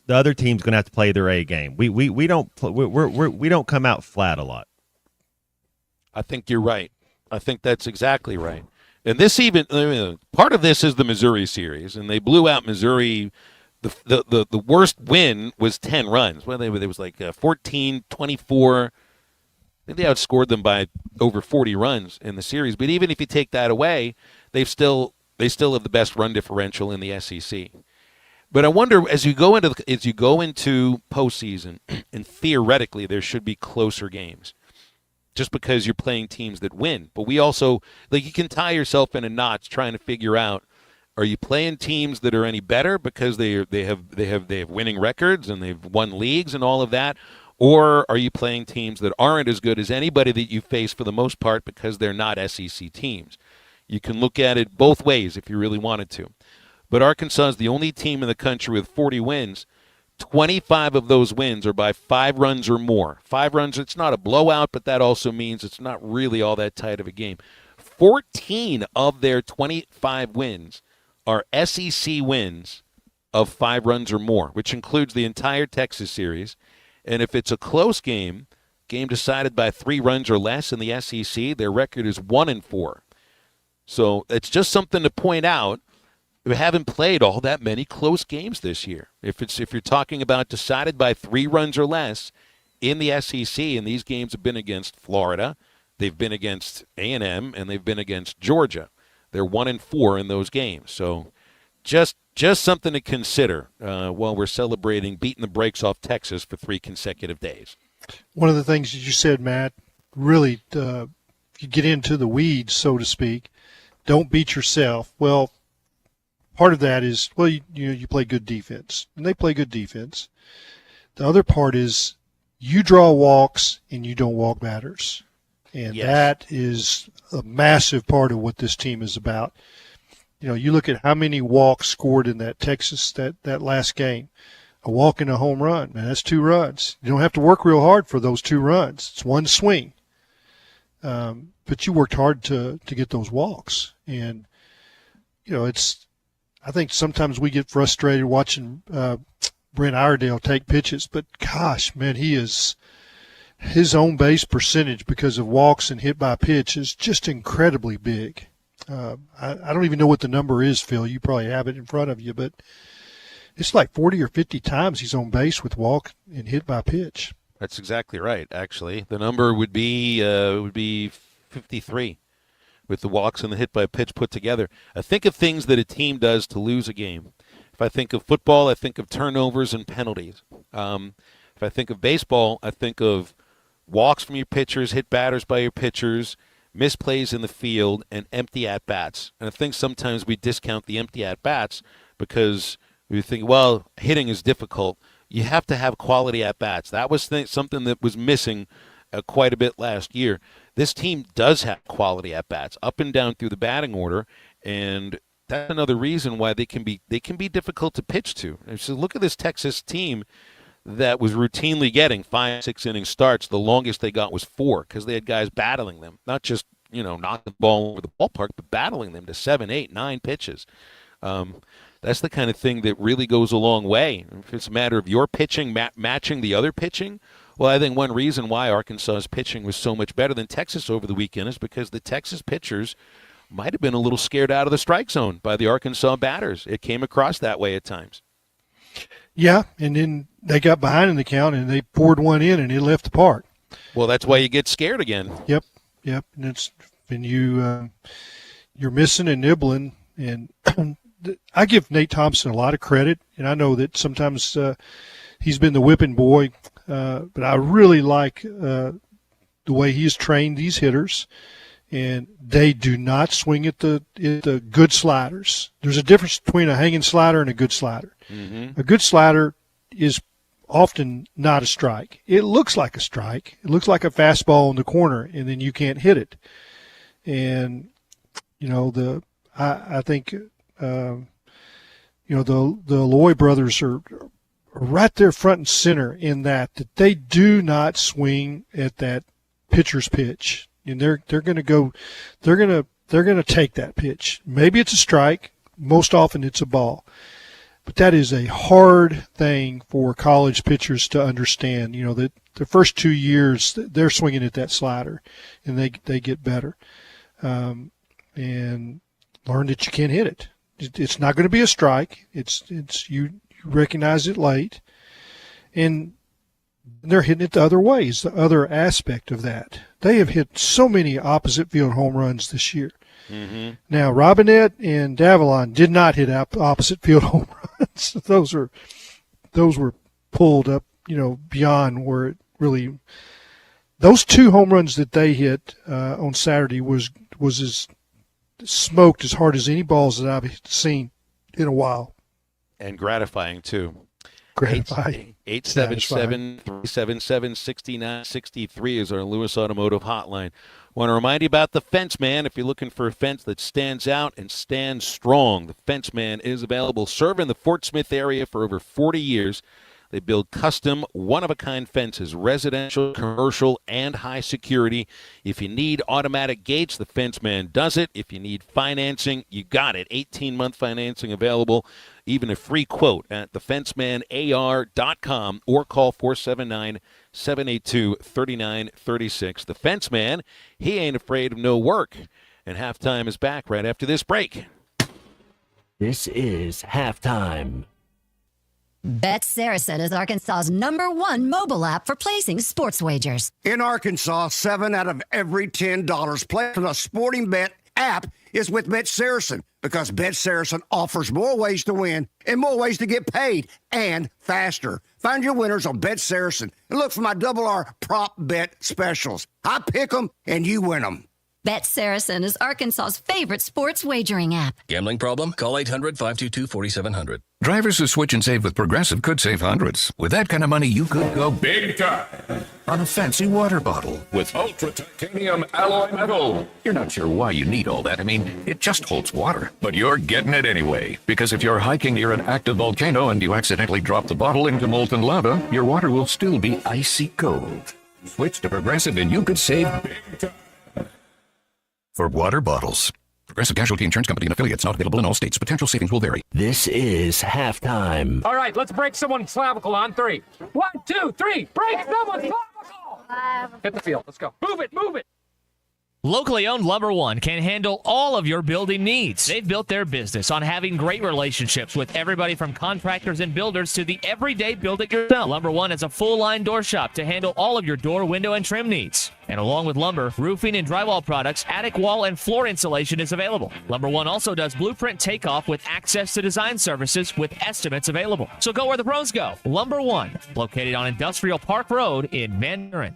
The other team's going to have to play their A game. We don't come out flat a lot. I think you're right. I think that's exactly right. And this part of this is the Missouri series, and they blew out Missouri. The worst win was 10 runs. Well, it was like 14-24. I think they outscored them by over 40 runs in the series. But even if you take that away, they still have the best run differential in the SEC. But I wonder as you go into postseason, and theoretically there should be closer games, just because you're playing teams that win. But we also you can tie yourself in a knot trying to figure out: are you playing teams that are any better because they have winning records and they've won leagues and all of that? Or are you playing teams that aren't as good as anybody that you face for the most part because they're not SEC teams? You can look at it both ways if you really wanted to. But Arkansas is the only team in the country with 40 wins. 25 of those wins are by 5 runs or more. 5 runs, it's not a blowout, but that also means it's not really all that tight of a game. 14 of their 25 wins are SEC wins of 5 runs or more, which includes the entire Texas series. And if it's a close game decided by 3 runs or less in the SEC, their record is 1-4. So it's just something to point out. We haven't played all that many close games this year. If you're talking about decided by 3 runs or less in the SEC, and these games have been against Florida, they've been against A&M, and they've been against Georgia. They're 1-4 in those games. So just something to consider while we're celebrating beating the brakes off Texas for 3 consecutive days. One of the things that you said, Matt, really, if you get into the weeds, so to speak, don't beat yourself. Well, part of that is, you play good defense, and they play good defense. The other part is you draw walks and you don't walk batters. And that is a massive part of what this team is about. You look at how many walks scored in that Texas, that last game. A walk and a home run, man, that's 2 runs. You don't have to work real hard for those 2 runs. It's one swing. But you worked hard to get those walks. And, I think sometimes we get frustrated watching Brent Iredale take pitches, but gosh, man, his on base percentage because of walks and hit by pitch is just incredibly big. I don't even know what the number is, Phil. You probably have it in front of you, but it's like 40 or 50 times he's on base with walk and hit by pitch. That's exactly right, actually. The number would be 53 with the walks and the hit by pitch put together. I think of things that a team does to lose a game. If I think of football, I think of turnovers and penalties. If I think of baseball, I think of walks from your pitchers, hit batters by your pitchers, misplays in the field, and empty at-bats. And I think sometimes we discount the empty at-bats because we think, well, hitting is difficult. You have to have quality at-bats. That was something that was missing quite a bit last year. This team does have quality at-bats up and down through the batting order, and that's another reason why they can be difficult to pitch to. And so look at this Texas team. that was routinely getting 5-6 inning starts. The longest they got was 4 because they had guys battling them, not just knocking the ball over the ballpark, but battling them to 7, 8, 9 pitches. That's the kind of thing that really goes a long way. If it's a matter of your pitching matching the other pitching, well, I think one reason why Arkansas's pitching was so much better than Texas over the weekend is because the Texas pitchers might have been a little scared out of the strike zone by the Arkansas batters. It came across that way at times. Yeah, and then they got behind in the count, and they poured one in, and it left the park. Well, that's why you get scared again. Yep. And you're missing and nibbling, and I give Nate Thompson a lot of credit, and I know that sometimes he's been the whipping boy, but I really like the way he's trained these hitters, and they do not swing at the good sliders. There's a difference between a hanging slider and a good slider. Mm-hmm. A good slider is often not a strike. It looks like a strike. It looks like a fastball in the corner, and then you can't hit it. And I think the Loy brothers are right there front and center in that they do not swing at that pitcher's pitch, and they're going to take that pitch. Maybe it's a strike. Most often it's a ball. But that is a hard thing for college pitchers to understand. That the first 2 years they're swinging at that slider, and they get better, and learn that you can't hit it. It's not going to be a strike. It's you recognize it late, and they're hitting it the other ways. The other aspect of that, they have hit so many opposite field home runs this year. Mm-hmm. Now, Robinette and Davalon did not hit opposite field home runs. Those were pulled up, beyond where it really. Those 2 home runs that they hit on Saturday was as smoked as hard as any balls that I've seen in a while. And gratifying too. Gratifying. 877-377-6963 is our Lewis Automotive hotline. Want to remind you about the Fence Man. If you're looking for a fence that stands out and stands strong, the Fence Man is available. Serving the Fort Smith area for over 40 years. They build custom, one-of-a-kind fences, residential, commercial, and high security. If you need automatic gates, the Fence Man does it. If you need financing, you got it. 18-month financing available. Even a free quote at thefencemanAR.com or call 479-782-3936. The Fence Man, he ain't afraid of no work. And halftime is back right after this break. This is halftime. Bet Saracen is Arkansas's #1 mobile app for placing sports wagers. In Arkansas, 7 out of every $10 played on a sporting bet app is with Bet Saracen, because Bet Saracen offers more ways to win and more ways to get paid, and faster. Find your winners on Bet Saracen and look for my R prop bet specials. I pick them and you win them. Bet Saracen is Arkansas's favorite sports wagering app. Gambling problem? Call 800-522-4700. Drivers who switch and save with Progressive could save hundreds. With that kind of money, you could go big time on a fancy water bottle with ultra titanium alloy metal. You're not sure why you need all that. I mean, it just holds water. But you're getting it anyway. Because if you're hiking near an active volcano and you accidentally drop the bottle into molten lava, your water will still be icy cold. Switch to Progressive and you could save big time. For water bottles. Progressive Casualty Insurance Company and affiliates, not available in all states. Potential savings will vary. This is halftime. All right, let's break someone's clavicle on 3. 1, 2, 3. Break someone's clavicle. Hit the field. Let's go. Move it. Move it. Locally owned Lumber One can handle all of your building needs. They've built their business on having great relationships with everybody from contractors and builders to the everyday build-it-yourself. Lumber One has a full-line door shop to handle all of your door, window, and trim needs. And along with lumber, roofing and drywall products, attic wall and floor insulation is available. Lumber One also does blueprint takeoff with access to design services with estimates available. So go where the pros go. Lumber One, located on Industrial Park Road in Mandarin.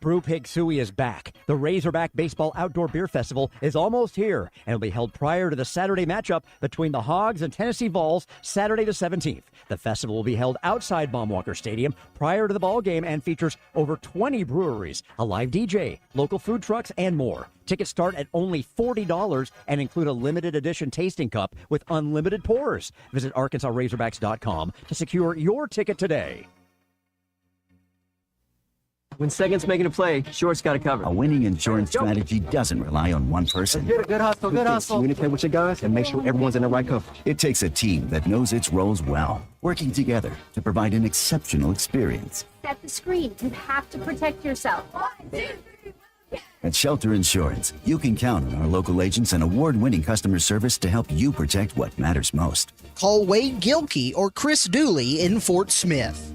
Brew Pig Suey is back. The Razorback Baseball Outdoor Beer Festival is almost here and will be held prior to the Saturday matchup between the Hogs and Tennessee Vols, Saturday the 17th. The festival will be held outside Baumwalker Stadium prior to the ball game and features over 20 breweries, a live DJ, local food trucks, and more. Tickets start at only $40 and include a limited edition tasting cup with unlimited pours. Visit ArkansasRazorbacks.com to secure your ticket today. When second's making a play, short's got to cover. A winning insurance strategy doesn't rely on one person. Good hustle, good hustle. Communicate with your guys and make sure everyone's in the right coverage. It takes a team that knows its roles well, working together to provide an exceptional experience. Set the screen. You have to protect yourself. 1, 2, 3. At Shelter Insurance, you can count on our local agents and award-winning customer service to help you protect what matters most. Call Wade Gilkey or Chris Dooley in Fort Smith.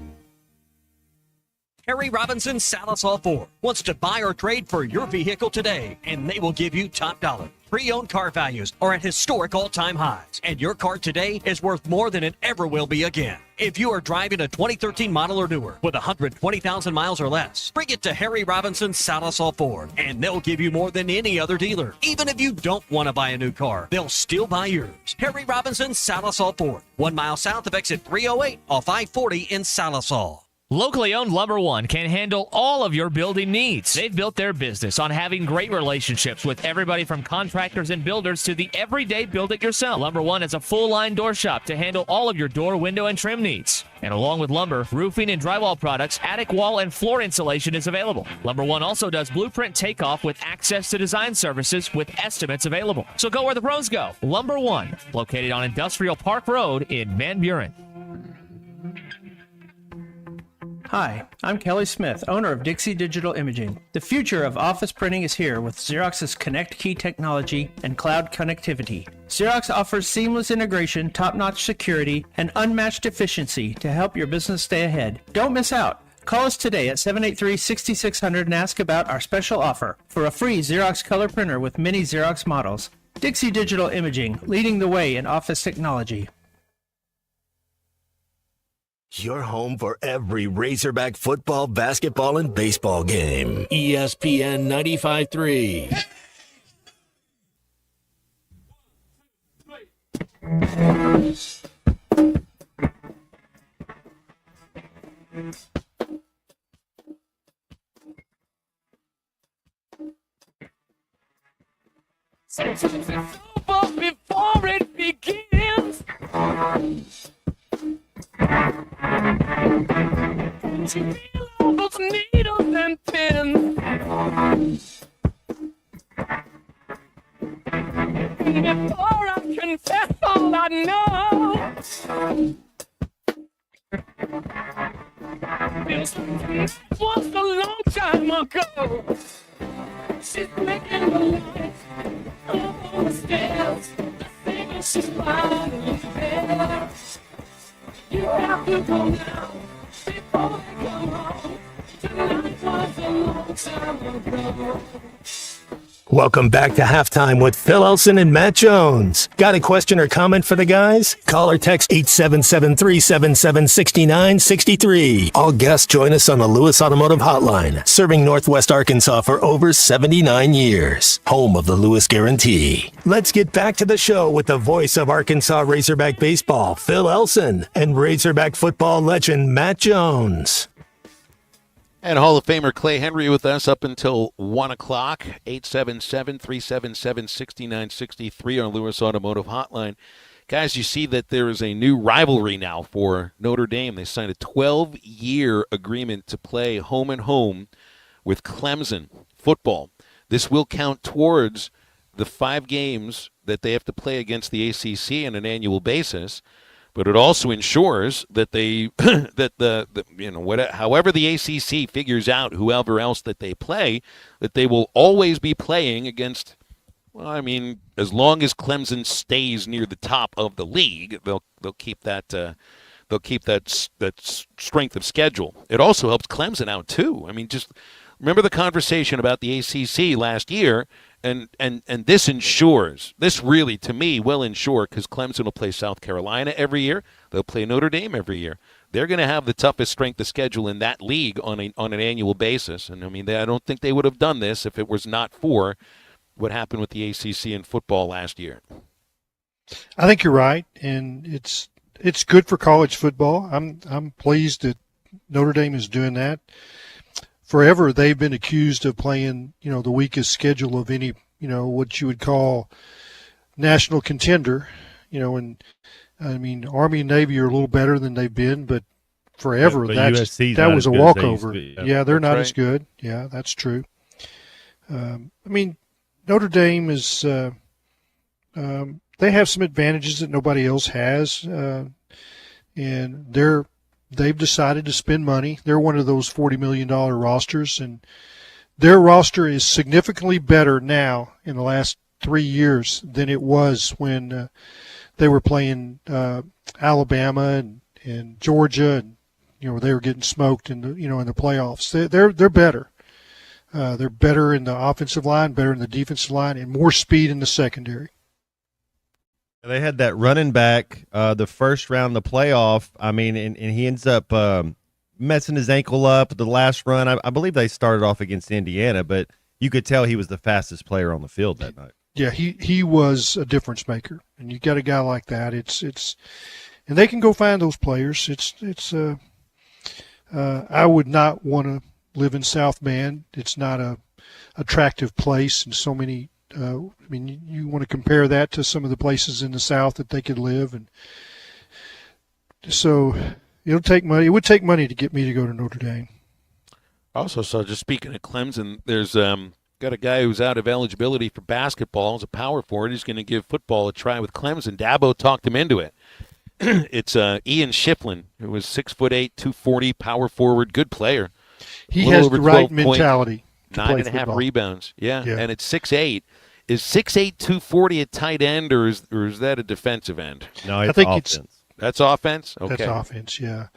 Harry Robinson Salisol Ford wants to buy or trade for your vehicle today, and they will give you top dollar. Pre-owned car values are at historic all-time highs, and your car today is worth more than it ever will be again. If you are driving a 2013 model or newer with 120,000 miles or less, bring it to Harry Robinson Salisol Ford, and they'll give you more than any other dealer. Even if you don't want to buy a new car, they'll still buy yours. Harry Robinson Salisol Ford, 1 mile south of exit 308 off I-40 in Salisol. Locally owned Lumber One can handle all of your building needs. They've built their business on having great relationships with everybody from contractors and builders to the everyday build-it-yourself. Lumber One is a full-line door shop to handle all of your door, window, and trim needs. And along with lumber, roofing and drywall products, attic wall and floor insulation is available. Lumber One also does blueprint takeoff with access to design services with estimates available. So go where the pros go. Lumber One, located on Industrial Park Road in Van Buren. Hi, I'm Kelly Smith, owner of Dixie Digital Imaging. The future of office printing is here with Xerox's Connect Key technology and cloud connectivity. Xerox offers seamless integration, top-notch security, and unmatched efficiency to help your business stay ahead. Don't miss out. Call us today at 783-6600 and ask about our special offer for a free Xerox color printer with many Xerox models. Dixie Digital Imaging, leading the way in office technology. Your home for every Razorback football, basketball, and baseball game. ESPN 95.3. Sometimes it's over before it begins. Don't you feel all those needles and pins? Before I confess all I know, this was a long time ago. She's making the lights up on the stairs. The thing is she's lying there. You have to go now before they come home. Tonight was a long time ago. Welcome back to Halftime with Phil Elson and Matt Jones. Got a question or comment for the guys? Call or text 877-377-6963. All guests join us on the Lewis Automotive Hotline, serving Northwest Arkansas for over 79 years. Home of the Lewis Guarantee. Let's get back to the show with the voice of Arkansas Razorback Baseball, Phil Elson, and Razorback football legend Matt Jones. And Hall of Famer Clay Henry with us up until 1 o'clock, 877-377-6963 on Lewis Automotive Hotline. Guys, you see that there is a new rivalry now for Notre Dame. They signed a 12-year agreement to play home and home with Clemson football. This will count towards the 5 games that they have to play against the ACC on an annual basis. But it also ensures that they however the ACC figures out whoever else that they play, that they will always be playing against. Well, I mean, as long as Clemson stays near the top of the league, they'll keep that strength of schedule. It also helps Clemson out too. I mean, just remember the conversation about the ACC last year And this really, to me, will ensure, because Clemson will play South Carolina every year. They'll play Notre Dame every year. They're going to have the toughest strength of schedule in that league on an annual basis. And, I mean, I don't think they would have done this if it was not for what happened with the ACC in football last year. I think you're right, and it's good for college football. I'm pleased that Notre Dame is doing that. Forever, they've been accused of playing, the weakest schedule of any, what you would call national contender, and I mean, Army and Navy are a little better than they've been, but forever that was a walkover. Yeah, they're not as good. Yeah, that's true. I mean, Notre Dame is they have some advantages that nobody else has, and they've decided to spend money. They're one of those $40 million rosters, and their roster is significantly better now in the last 3 years than it was when they were playing Alabama and Georgia, and they were getting smoked in the in the playoffs. They're better. They're better in the offensive line, better in the defensive line, and more speed in the secondary. They had that running back the first round of the playoff. I mean, and he ends up messing his ankle up the last run. I believe they started off against Indiana, but you could tell he was the fastest player on the field that night. Yeah, he was a difference maker, and you got a guy like that. It's and they can go find those players. I would not want to live in South Bend. It's not a attractive place, and so many. I mean, you want to compare that to some of the places in the South that they could live, and so it'll take money. It would take money to get me to go to Notre Dame. Also, so just speaking of Clemson, there's got a guy who's out of eligibility for basketball. He's a power forward. He's going to give football a try with Clemson. Dabo talked him into it. It's Ian Shiflin, who was 6'8", 240, power forward, good player. He has the right mentality. 9.5 rebounds. Yeah, and it's 6'8". Is 6'8", 240 a tight end, or is that a defensive end? No, I think offense. That's offense? Okay. That's offense, yeah.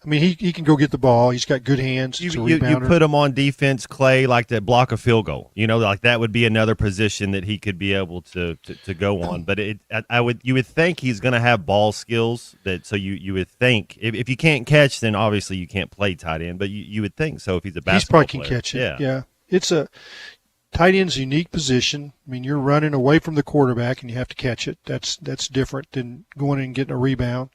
I mean, he can go get the ball. He's got good hands. You put him on defense, Clay, like to block a field goal. Like that would be another position that he could be able to go on. But you would think he's going to have ball skills. So you would think if you can't catch, then obviously you can't play tight end. But you would think so if he's a basketball player. He probably can catch it. Yeah. It's a tight end's a unique position. I mean, you're running away from the quarterback and you have to catch it. That's different than going and getting a rebound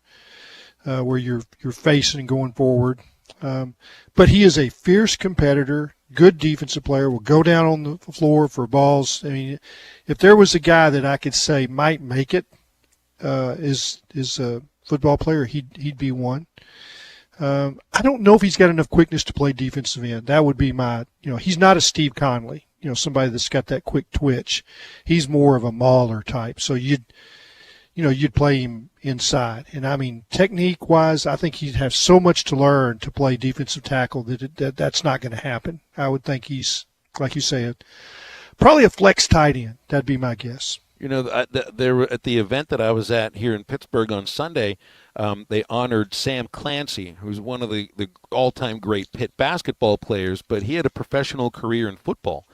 where you're facing and going forward. But he is a fierce competitor, good defensive player, will go down on the floor for balls. I mean, if there was a guy that I could say might make it is a football player, he'd be one. I don't know if he's got enough quickness to play defensive end. That would be my, he's not a Steve Conley, somebody that's got that quick twitch. He's more of a mauler type. So you'd play him inside. And I mean, technique wise, I think he'd have so much to learn to play defensive tackle that's not going to happen. I would think he's, like you say, probably a flex tight end. That'd be my guess. There were at the event that I was at here in Pittsburgh on Sunday, they honored Sam Clancy, who's one of the all-time great Pitt basketball players, but he had a professional career in football.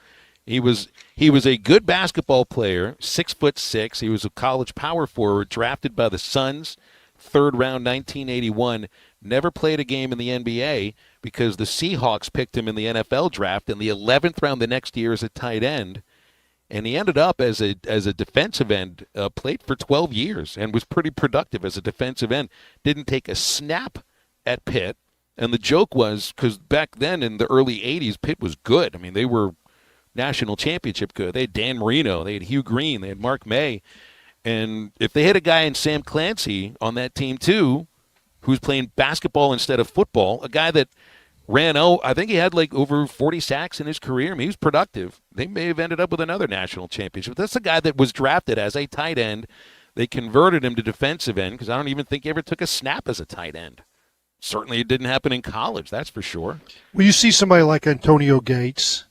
He was a good basketball player, 6'6". He was a college power forward, drafted by the Suns, third round, 1981. Never played a game in the NBA because the Seahawks picked him in the NFL draft in the 11th round the next year as a tight end. And he ended up as a defensive end, played for 12 years and was pretty productive as a defensive end. Didn't take a snap at Pitt. And the joke was, because back then in the early 80s, Pitt was good. I mean, they were national championship good. They had Dan Marino. They had Hugh Green. They had Mark May. And if they had a guy in Sam Clancy on that team, too, who's playing basketball instead of football, a guy that I think he had like over 40 sacks in his career. I mean, he was productive. They may have ended up with another national championship. That's a guy that was drafted as a tight end. They converted him to defensive end because I don't even think he ever took a snap as a tight end. Certainly it didn't happen in college, that's for sure. Well, you see somebody like Antonio Gates,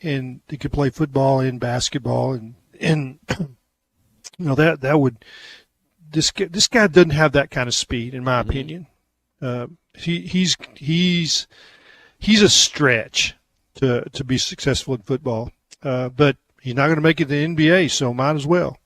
and he could play football and basketball, and that would this guy doesn't have that kind of speed, in my opinion. He's a stretch to be successful in football, but he's not going to make it to the NBA, so might as well.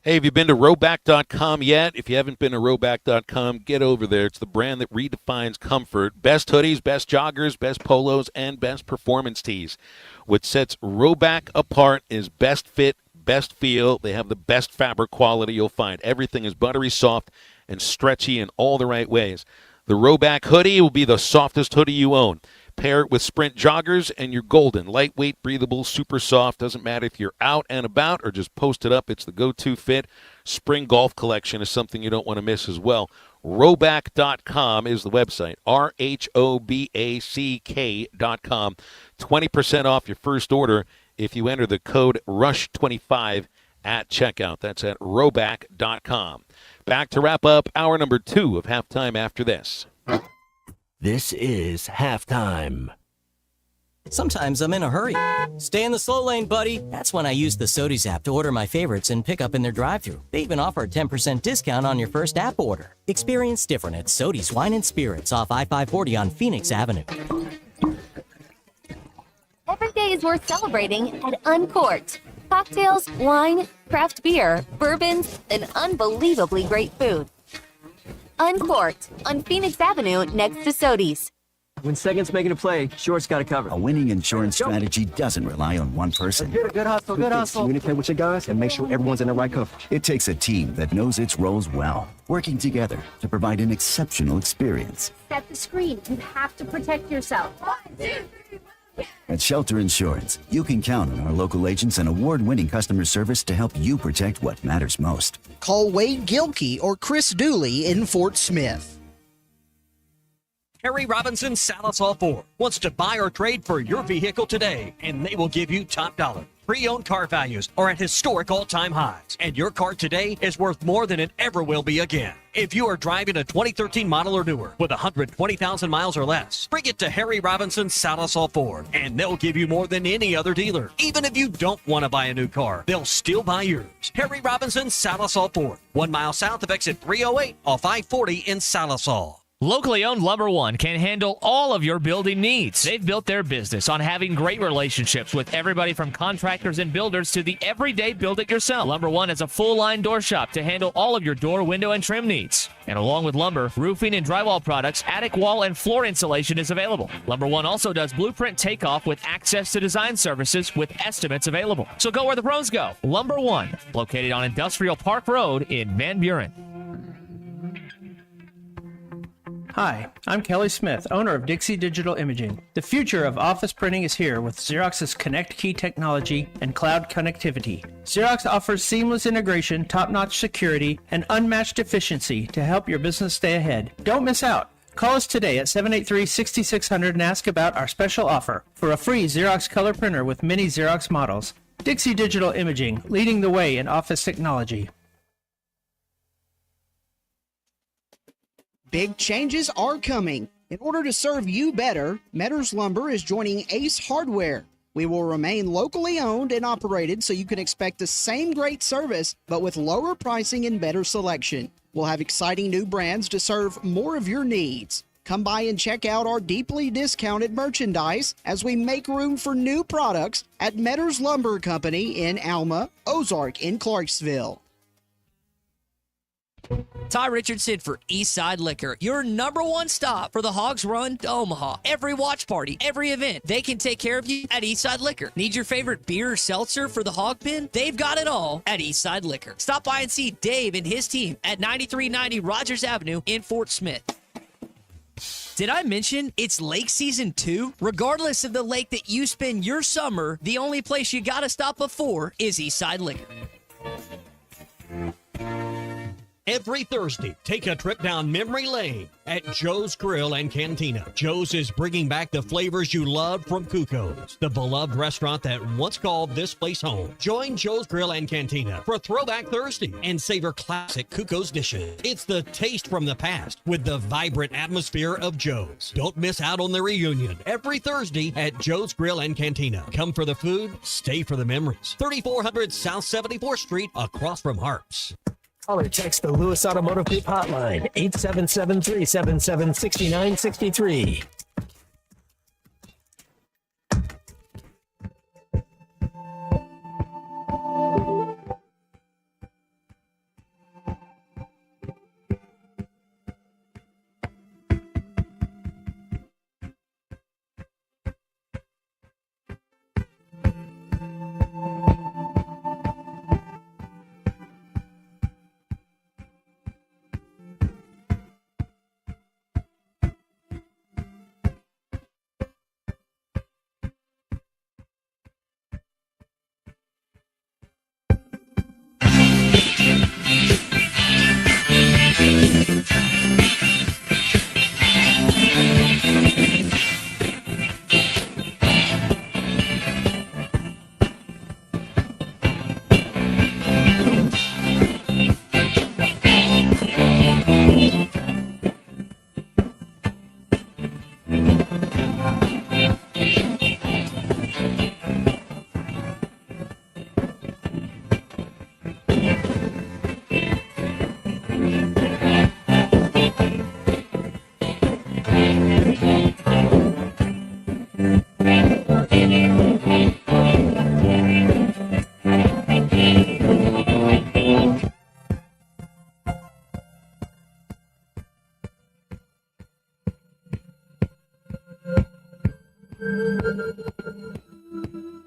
Hey, have you been to Rowback.com yet? If you haven't been to Rowback.com, get over there. It's the brand that redefines comfort. Best hoodies, best joggers, best polos, and best performance tees. What sets Rowback apart is best fit, best feel. They have the best fabric quality you'll find. Everything is buttery soft and stretchy in all the right ways. The Rowback hoodie will be the softest hoodie you own. Pair it with Sprint joggers and you're golden. Lightweight, breathable, super soft. Doesn't matter if you're out and about or just posted up. It's the go-to fit. Spring golf collection is something you don't want to miss as well. Rowback.com is the website. RHOBACK.com. 20% off your first order if you enter the code RUSH25 at checkout. That's at Rowback.com. Back to wrap up hour number 2 of Halftime after this. This is Halftime. Sometimes I'm in a hurry. Stay in the slow lane, buddy. That's when I use the Sodies app to order my favorites and pick up in their drive-thru. They even offer a 10% discount on your first app order. Experience different at Sodies Wine and Spirits off I-540 on Phoenix Avenue. Every day is worth celebrating at Uncorked. Cocktails, wine, craft beer, bourbons, and unbelievably great food. Uncorked on Phoenix Avenue next to Sodies. When second's making a play, short's got to cover. A winning insurance strategy doesn't rely on one person. Good hustle, good hustle. Communicate with your guys and make sure everyone's in the right coverage. It takes a team that knows its roles well, working together to provide an exceptional experience. Set the screen. You have to protect yourself. 1, 2, 3. At Shelter Insurance, you can count on our local agents and award-winning customer service to help you protect what matters most. Call Wade Gilkey or Chris Dooley in Fort Smith. Harry Robinson Salisol Ford wants to buy or trade for your vehicle today, and they will give you top dollar. Pre-owned car values are at historic all-time highs, and your car today is worth more than it ever will be again. If you are driving a 2013 model or newer with 120,000 miles or less, bring it to Harry Robinson Salisol Ford, and they'll give you more than any other dealer. Even if you don't want to buy a new car, they'll still buy yours. Harry Robinson Salisol Ford, 1 mile south of exit 308 off I-40 in Salisol. Locally owned Lumber One can handle all of your building needs. They've built their business on having great relationships with everybody from contractors and builders to the everyday build-it-yourself. Lumber One is a full-line door shop to handle all of your door, window, and trim needs. And along with lumber, roofing and drywall products, attic wall and floor insulation is available. Lumber One also does blueprint takeoff with access to design services with estimates available. So go where the pros go. Lumber One, located on Industrial Park Road in Van Buren. Hi, I'm Kelly Smith, owner of Dixie Digital Imaging. The future of office printing is here with Xerox's Connect Key technology and cloud connectivity. Xerox offers seamless integration, top-notch security, and unmatched efficiency to help your business stay ahead. Don't miss out. Call us today at 783-6600 and ask about our special offer for a free Xerox color printer with many Xerox models. Dixie Digital Imaging, leading the way in office technology. Big changes are coming. In order to serve you better, Metters Lumber is joining Ace Hardware. We will remain locally owned and operated so you can expect the same great service, but with lower pricing and better selection. We'll have exciting new brands to serve more of your needs. Come by and check out our deeply discounted merchandise as we make room for new products at Metters Lumber Company in Alma, Ozark in Clarksville. Ty Richardson for Eastside Liquor, your #1 stop for the Hogs Run to Omaha. Every watch party, every event, they can take care of you at Eastside Liquor. Need your favorite beer or seltzer for the Hog Pen? They've got it all at Eastside Liquor. Stop by and see Dave and his team at 9390 Rogers Avenue in Fort Smith. Did I mention it's lake season 2? Regardless of the lake that you spend your summer, the only place you gotta stop before is Eastside Liquor. Every Thursday, take a trip down memory lane at Joe's Grill and Cantina. Joe's is bringing back the flavors you loved from Cuco's, the beloved restaurant that once called this place home. Join Joe's Grill and Cantina for Throwback Thursday and savor classic Cuco's dishes. It's the taste from the past with the vibrant atmosphere of Joe's. Don't miss out on the reunion every Thursday at Joe's Grill and Cantina. Come for the food, stay for the memories. 3400 South 74th Street, across from Harps. Call or text the Lewis Automotive Group hotline, 877-377-6963.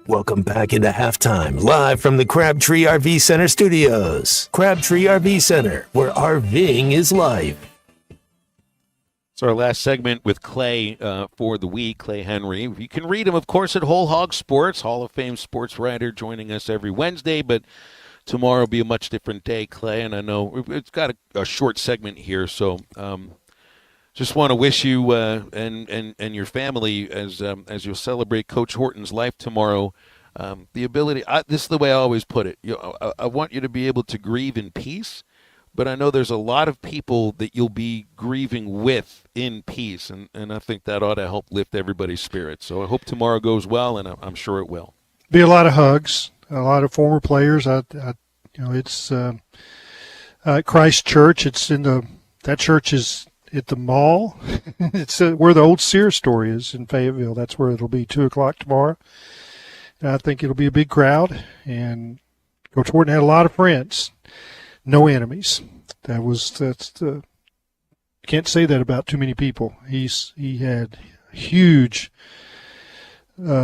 Welcome back into halftime, live from the Crabtree RV Center studios. Crabtree RV Center, where RVing is life. It's our last segment with Clay for the week, Clay Henry. You can read him, of course, at Whole Hog Sports, Hall of Fame sports writer, joining us every Wednesday, but tomorrow will be a much different day, Clay, and I know it's got a short segment here, so just want to wish you and your family, as you'll celebrate Coach Horton's life tomorrow, the ability. This is the way I always put it. I want you to be able to grieve in peace, but I know there's a lot of people that you'll be grieving with in peace, and I think that ought to help lift everybody's spirits. So I hope tomorrow goes well, and I'm sure it will. Be a lot of hugs, a lot of former players. It's Christ Church. It's that church is at the mall. It's where the old Sears store is in Fayetteville. That's where it'll be 2:00 tomorrow. And I think it'll be a big crowd. And Coach Horton had a lot of friends, no enemies. Can't say that about too many people. He had a huge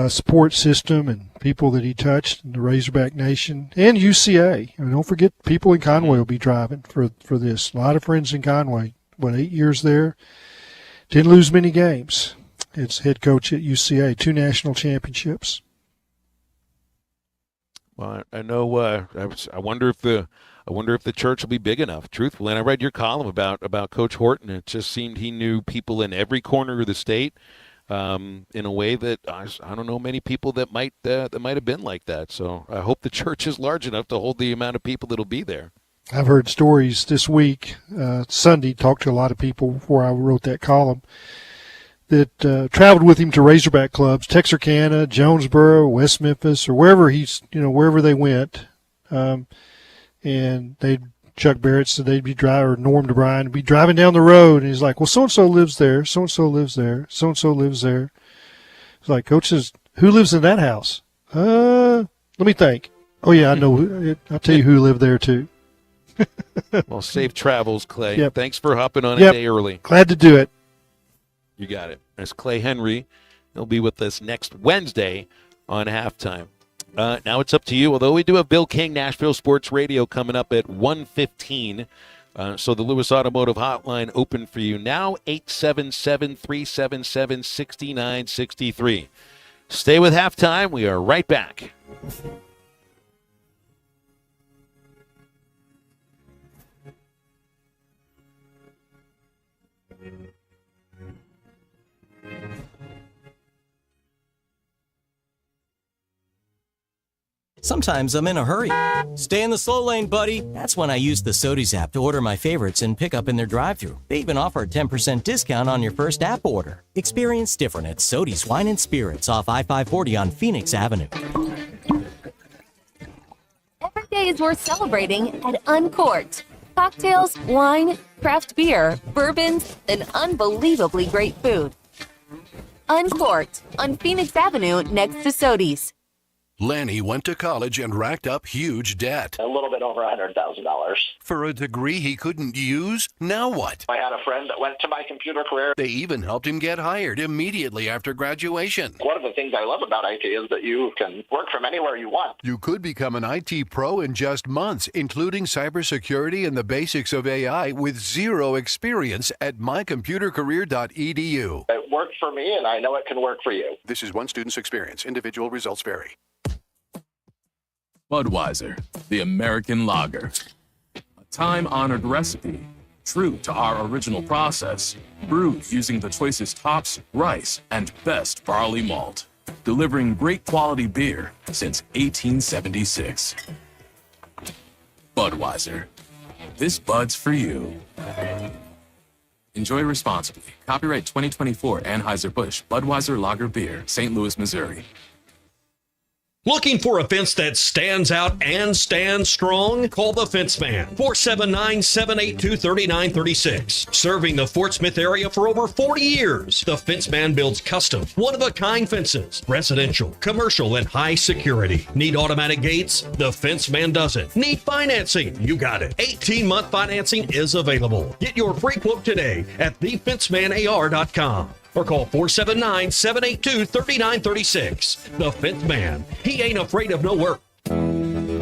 support system and people that he touched in the Razorback Nation and UCA. And don't forget, people in Conway will be driving for this. A lot of friends in Conway. 8 years there. Didn't lose many games. It's head coach at UCA, 2 national championships. Well, I know. I wonder if the church will be big enough. Truthfully, and I read your column about Coach Horton. It just seemed he knew people in every corner of the state in a way that I don't know many people that might have been like that. So I hope the church is large enough to hold the amount of people that'll be there. I've heard stories this week. Sunday, talked to a lot of people before I wrote that column that traveled with him to Razorback clubs, Texarkana, Jonesboro, West Memphis, or wherever wherever they went. And Chuck Barrett said they'd be driving, or Norm DeBryan would be driving down the road, and he's like, "Well, so and so lives there, so and so lives there, so and so lives there." It's like, Coach says, "Who lives in that house?" Let me think. Oh yeah, I know. I'll tell you who lived there too. Well, safe travels, Clay. Yep. Thanks for hopping on a day early. Glad to do it. You got it. That's Clay Henry. He'll be with us next Wednesday on halftime. Now it's up to you. Although we do have Bill King, Nashville Sports Radio, coming up at 1:15. So the Lewis Automotive Hotline open for you now, 877-377-6963. Stay with halftime. We are right back. Sometimes I'm in a hurry. Stay in the slow lane, buddy. That's when I use the Sodies app to order my favorites and pick up in their drive-thru. They even offer a 10% discount on your first app order. Experience different at Sodies Wine and Spirits off I-540 on Phoenix Avenue. Every day is worth celebrating at Uncorked. Cocktails, wine, craft beer, bourbons, and unbelievably great food. Uncorked on Phoenix Avenue next to Sodies. Lanny went to college and racked up huge debt. A little bit over $100,000. For a degree he couldn't use? Now what? I had a friend that went to my computer career. They even helped him get hired immediately after graduation. One of the things I love about IT is that you can work from anywhere you want. You could become an IT pro in just months, including cybersecurity and the basics of AI with zero experience at mycomputercareer.edu. It worked for me, and I know it can work for you. This is one student's experience. Individual results vary. Budweiser, the American lager. A time-honored recipe True to our original process, brewed using the choicest hops, rice, and best barley malt, delivering great quality beer since 1876. Budweiser. This Bud's for you. Enjoy responsibly. Copyright 2024 Anheuser-Busch Budweiser Lager Beer, St. Louis, Missouri. Looking for a fence that stands out and stands strong? Call the Fence Man, 479-782-3936. Serving the Fort Smith area for over 40 years, the Fence Man builds custom, one-of-a-kind fences, residential, commercial, and high security. Need automatic gates? The Fence Man does it. Need financing? You got it. 18-month financing is available. Get your free quote today at thefencemanar.com. Or call 479-782-3936. The Fence Man. He ain't afraid of no work.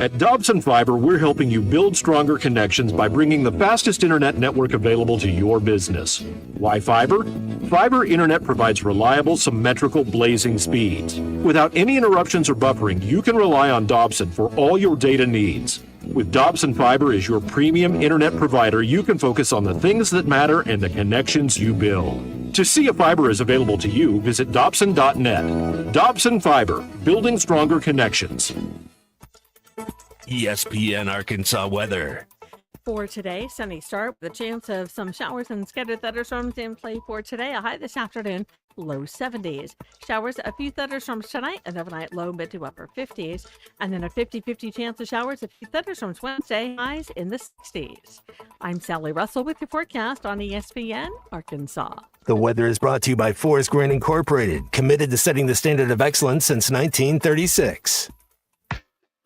At Dobson Fiber, we're helping you build stronger connections by bringing the fastest internet network available to your business. Why fiber? Fiber internet provides reliable, symmetrical, blazing speeds. Without any interruptions or buffering, you can rely on Dobson for all your data needs. With Dobson Fiber as your premium internet provider, you can focus on the things that matter and the connections you build. To see if fiber is available to you, visit Dobson.net. Dobson Fiber, building stronger connections. ESPN Arkansas weather. For today, sunny start with a chance of some showers and scattered thunderstorms in play for today. A high this afternoon, low 70s. Showers, a few thunderstorms tonight, an overnight low mid to upper 50s. And then a 50-50 chance of showers, a few thunderstorms Wednesday, highs in the 60s. I'm Sally Russell with your forecast on ESPN Arkansas. The weather is brought to you by Forest Grain Incorporated, committed to setting the standard of excellence since 1936.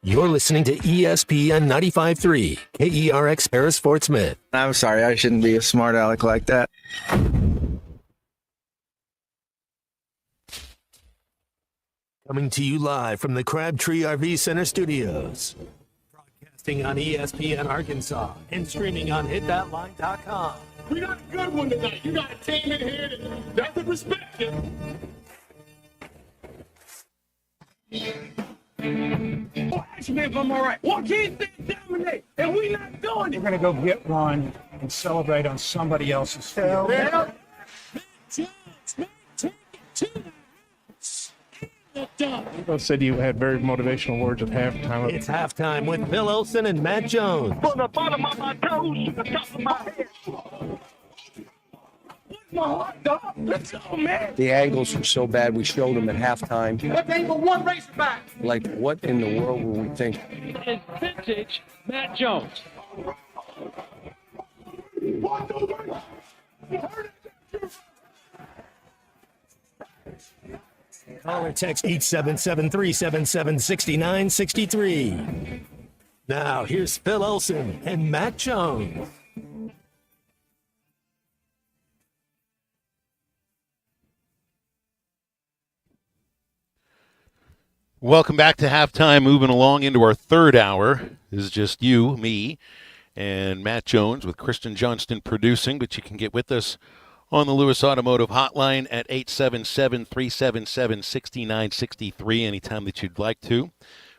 You're listening to ESPN 95.3, KERX Paris Fort Smith. I'm sorry, I shouldn't be a smart aleck like that. Coming to you live from the Crabtree RV Center studios. Broadcasting on ESPN Arkansas and streaming on hitthatline.com. We got a good one tonight. You got a team in here that doesn't respect you. Oh, ask me if I'm all right. Why can't they dominate? And we not doing it. We're going to go get one and celebrate on somebody else's field. Yeah. Take it to the People said you had very motivational words at halftime. It's halftime with Bill Olsen and Matt Jones. From the bottom of my toes to the top of my head. My heart, dog. Let's go, man. The angles were so bad, we showed them at halftime. That ain't but one Razorback. Like, what in the world were we thinking? It's vintage Matt Jones. Call or text 877-377-6963. Now, here's Phil Olsen and Matt Jones. Welcome back to halftime. Moving along into our third hour. This is just you, me, and Matt Jones with Kristen Johnston producing, but you can get with us on the Lewis Automotive Hotline at 877-377-6963 anytime that you'd like to.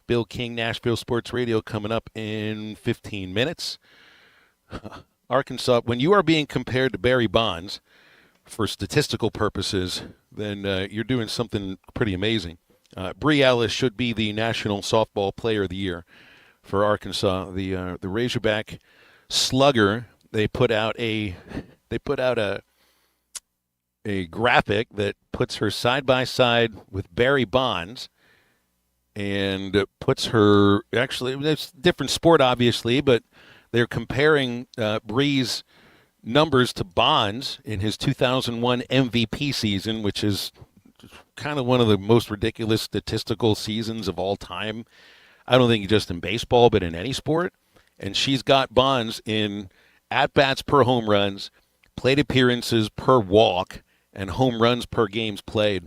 Bill King, Nashville Sports Radio, coming up in 15 minutes. Arkansas, when you are being compared to Barry Bonds for statistical purposes, then you're doing something pretty amazing. Bree Ellis should be the National Softball Player of the Year for Arkansas. The Razorback slugger, they put out a graphic that puts her side by side with Barry Bonds and puts her, actually it's a different sport obviously, but they're comparing Bree's numbers to Bonds in his 2001 MVP season, which is kind of one of the most ridiculous statistical seasons of all time. I don't think just in baseball, but in any sport. And she's got Bonds in at-bats per home runs, plate appearances per walk, and home runs per games played.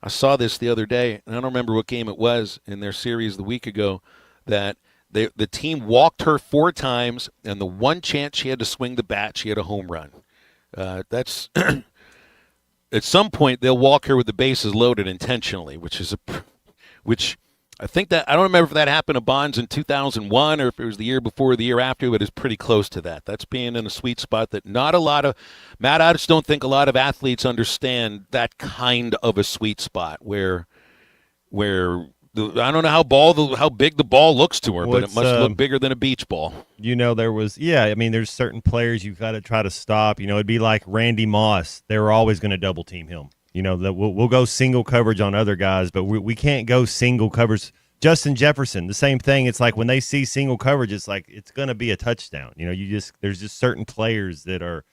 I saw this the other day, and I don't remember what game it was in their series the week ago, that the team walked her 4 times, and the one chance she had to swing the bat, she had a home run. That's at some point they'll walk her with the bases loaded intentionally, which I think that I don't remember if that happened to Bonds in 2001 or if it was the year before or the year after, but it's pretty close to that. That's being in a sweet spot that not a lot of Matt. I just don't think a lot of athletes understand that kind of a sweet spot where I don't know how big the ball looks to her, but it must look bigger than a beach ball. There's certain players you've got to try to stop. It'd be like Randy Moss. They were always going to double team him. That we'll go single coverage on other guys, but we can't go single coverage. Justin Jefferson, the same thing. It's like when they see single coverage, it's like it's going to be a touchdown. There's just certain players that are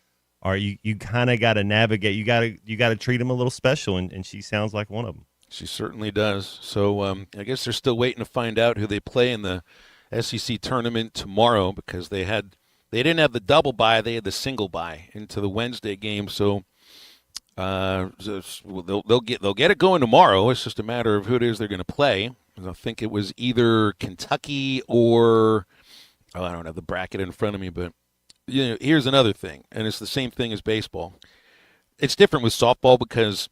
you kind of got to navigate. You got to treat them a little special, and she sounds like one of them. She certainly does. So I guess they're still waiting to find out who they play in the SEC tournament tomorrow because they didn't have the double bye, they had the single bye into the Wednesday game. So they'll get it going tomorrow. It's just a matter of who it is they're going to play. I think it was either Kentucky or I don't have the bracket in front of me, but here's another thing, and it's the same thing as baseball. It's different with softball because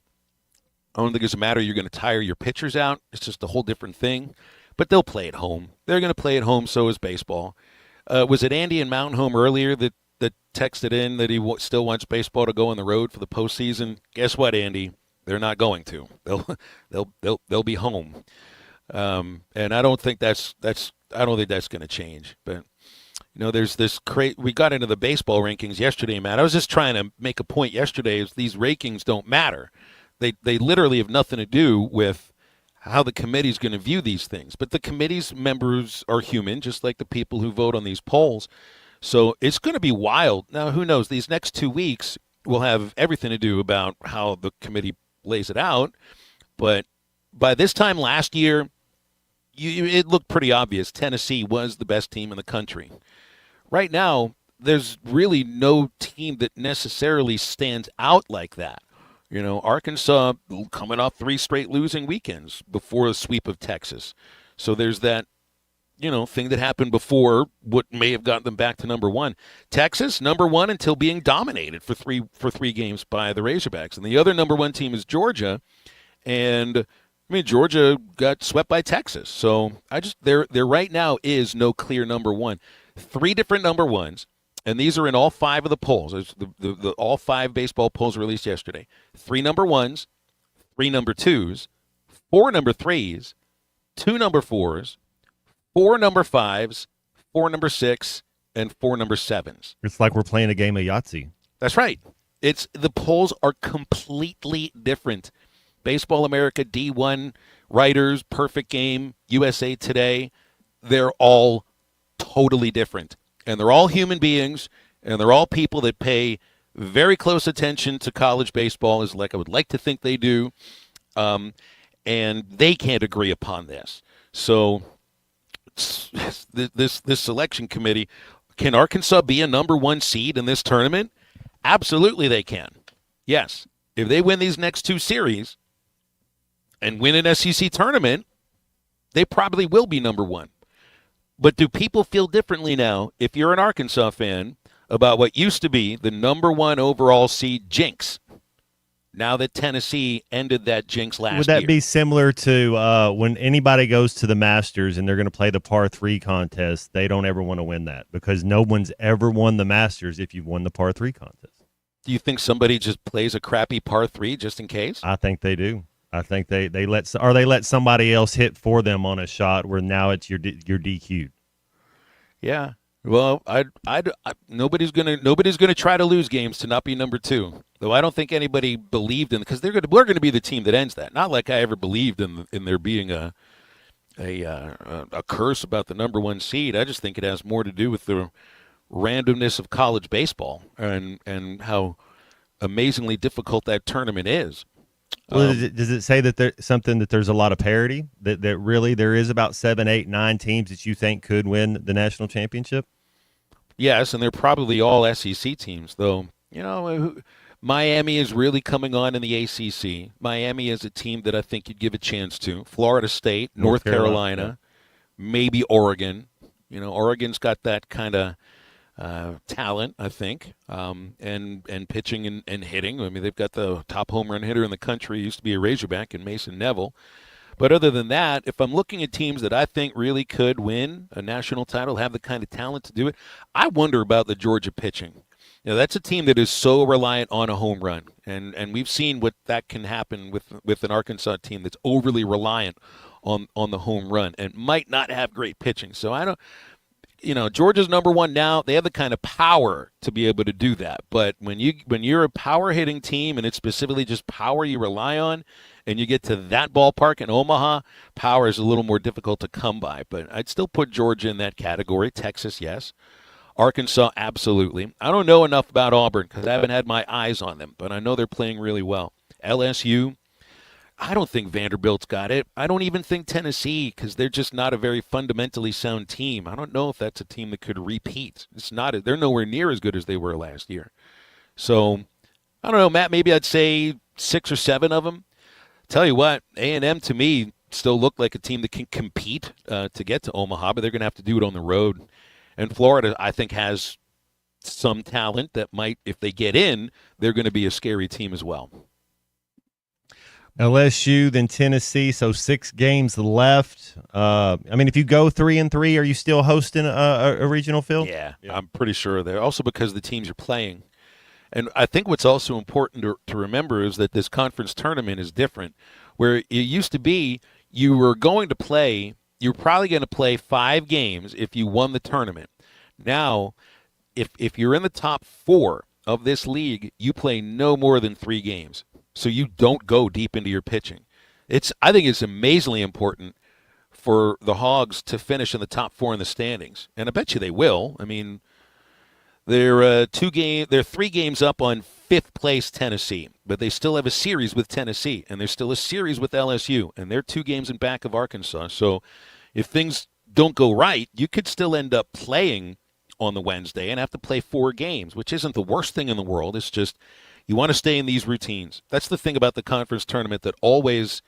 I don't think it's a matter you're going to tire your pitchers out. It's just a whole different thing. But they'll play at home. They're going to play at home, so is baseball. Was it Andy in Mountain Home earlier that texted in that he still wants baseball to go on the road for the postseason? Guess what, Andy? They're not going to. They'll be home. And I don't think that's going to change. But there's this we got into the baseball rankings yesterday, Matt. I was just trying to make a point yesterday is these rankings don't matter. They literally have nothing to do with how the committee's going to view these things. But the committee's members are human, just like the people who vote on these polls. So it's going to be wild. Now, who knows? These next 2 weeks will have everything to do about how the committee lays it out. But by this time last year, it looked pretty obvious. Tennessee was the best team in the country. Right now, there's really no team that necessarily stands out like that. Arkansas coming off 3 straight losing weekends before a sweep of Texas. So there's that, thing that happened before what may have gotten them back to number 1. Texas, number 1 until being dominated for three games by the Razorbacks. And the other number 1 team is Georgia. And, Georgia got swept by Texas. So there right now is no clear number 1. 3 different number 1s. And these are in all 5 of the polls. All 5 baseball polls released yesterday. 3 number 1s, 3 number 2s, 4 number 3s, 2 number 4s, 4 number 5s, 4 number 6, and 4 number 7s. It's like we're playing a game of Yahtzee. That's right. The polls are completely different. Baseball America, D1, Writers, Perfect Game, USA Today, they're all totally different. And they're all human beings, and they're all people that pay very close attention to college baseball, as like I would like to think they do, and they can't agree upon this. So this selection committee, can Arkansas be a number 1 seed in this tournament? Absolutely they can. Yes. If they win these next 2 series and win an SEC tournament, they probably will be number 1. But do people feel differently now, if you're an Arkansas fan, about what used to be the number 1 overall seed jinx, now that Tennessee ended that jinx last year? Would that be similar to when anybody goes to the Masters and they're going to play the par 3 contest, they don't ever want to win that because no one's ever won the Masters if you've won the par 3 contest? Do you think somebody just plays a crappy par 3 just in case? I think they do. I think they let somebody else hit for them on a shot where now it's you're DQ'd. Yeah. Well, nobody's gonna try to lose games to not be number 2. Though I don't think anybody believed in, because we're going to be the team that ends that. Not like I ever believed in there being a curse about the number 1 seed. I just think it has more to do with the randomness of college baseball and how amazingly difficult that tournament is. Well, does it say that there's a lot of parity, that really there is about 7, 8, 9 teams that you think could win the national championship? Yes, and they're probably all SEC teams, though. Miami is really coming on in the ACC. Miami is a team that I think you'd give a chance to. Florida State, North Carolina, maybe Oregon. Oregon's got that kind of talent, I think, and pitching and hitting. I mean, they've got the top home run hitter in the country. He used to be a Razorback in Mason Neville. But other than that, if I'm looking at teams that I think really could win a national title, have the kind of talent to do it, I wonder about the Georgia pitching. That's a team that is so reliant on a home run, and we've seen what that can happen with an Arkansas team that's overly reliant on the home run and might not have great pitching. So I don't. Georgia's number one now. They have the kind of power to be able to do that. But when you're a power hitting team and it's specifically just power you rely on, and you get to that ballpark in Omaha, power is a little more difficult to come by. But I'd still put Georgia in that category. Texas, yes. Arkansas, absolutely. I don't know enough about Auburn because I haven't had my eyes on them, but I know they're playing really well. LSU, I don't think Vanderbilt's got it. I don't even think Tennessee, because they're just not a very fundamentally sound team. I don't know if that's a team that could repeat. It's not. They're nowhere near as good as they were last year. So, I don't know, Matt, maybe I'd say 6 or 7 of them. Tell you what, A&M to me still look like a team that can compete to get to Omaha, but they're going to have to do it on the road. And Florida, I think, has some talent that might, if they get in, they're going to be a scary team as well. LSU, then Tennessee, so 6 games left. If you go 3-3, are you still hosting a regional field? Yeah, I'm pretty sure they're also because the teams are playing. And I think what's also important to remember is that this conference tournament is different, where it used to be you were probably going to play 5 games if you won the tournament. Now, if you're in the top 4 of this league, you play no more than 3 games. So you don't go deep into your pitching. I think it's amazingly important for the Hogs to finish in the top 4 in the standings, and I bet you they will. I mean, they're 3 games up on 5th place Tennessee, but they still have a series with Tennessee, and there's still a series with LSU, and they're 2 games in back of Arkansas. So if things don't go right, you could still end up playing on the Wednesday and have to play 4 games, which isn't the worst thing in the world. It's just you want to stay in these routines. That's the thing about the conference tournament that always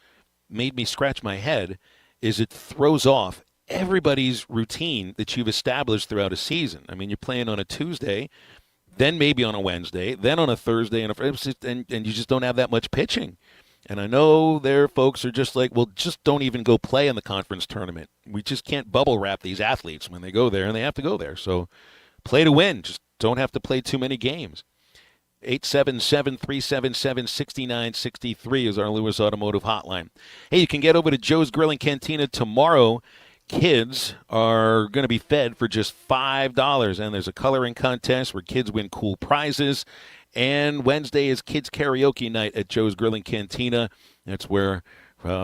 made me scratch my head, is it throws off everybody's routine that you've established throughout a season. I mean, you're playing on a Tuesday, then maybe on a Wednesday, then on a Thursday, and you just don't have that much pitching. And I know their folks are just like, well, just don't even go play in the conference tournament. We just can't bubble wrap these athletes when they go there, and they have to go there. So play to win. Just don't have to play too many games. 877-377-6963 is our Lewis Automotive hotline. Hey, you can get over to Joe's Grill and Cantina tomorrow. Kids are going to be fed for just $5, and there's a coloring contest where kids win cool prizes. And Wednesday is kids karaoke night at Joe's Grill and Cantina. That's where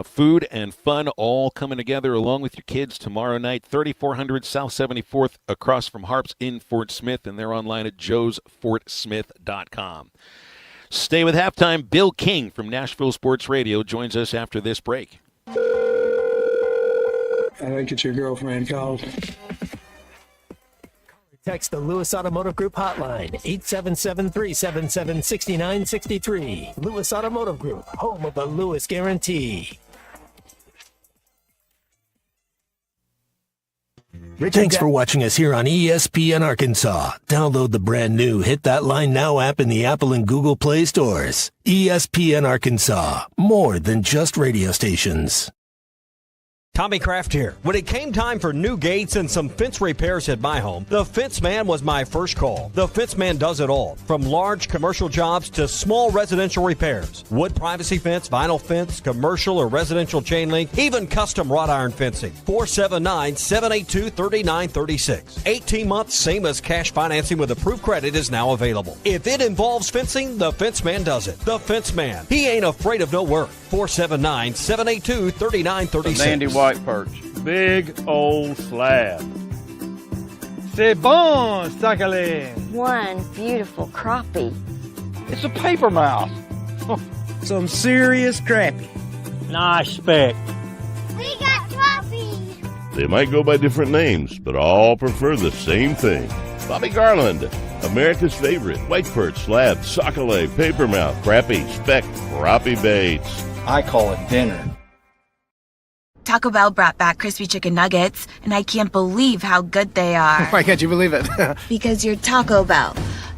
food and fun all coming together along with your kids tomorrow night. 3400 South 74th across from Harps in Fort Smith, and they're online at joesfortsmith.com. Stay with Halftime. Bill King from Nashville Sports Radio joins us after this break. I think it's your girlfriend called. Text the Lewis Automotive Group hotline, 877-377-6963. Lewis Automotive Group, home of the Lewis Guarantee. Thanks for watching us here on ESPN Arkansas. Download the brand new Hit That Line Now app in the Apple and Google Play stores. ESPN Arkansas, more than just radio stations. Tommy Kraft here. When it came time for new gates and some fence repairs at my home, the Fence Man was my first call. The Fence Man does it all, from large commercial jobs to small residential repairs. Wood privacy fence, vinyl fence, commercial or residential chain link, even custom wrought iron fencing. 479-782-3936. 18 months, same as cash financing with approved credit is now available. If it involves fencing, the Fence Man does it. The Fence Man. He ain't afraid of no work. 479-782-3936. Sandy White Perch. Big old slab. C'est bon, sacalé. One beautiful crappie. It's a paper mouse. Some serious crappie. Nice speck. We got crappie. They might go by different names, but all prefer the same thing. Bobby Garland, America's favorite. White perch, slab, sockeye, paper mouth, crappie, speck, crappie baits. I call it dinner. Taco Bell brought back crispy chicken nuggets, and I can't believe how good they are. Why can't you believe it? Because you're Taco Bell.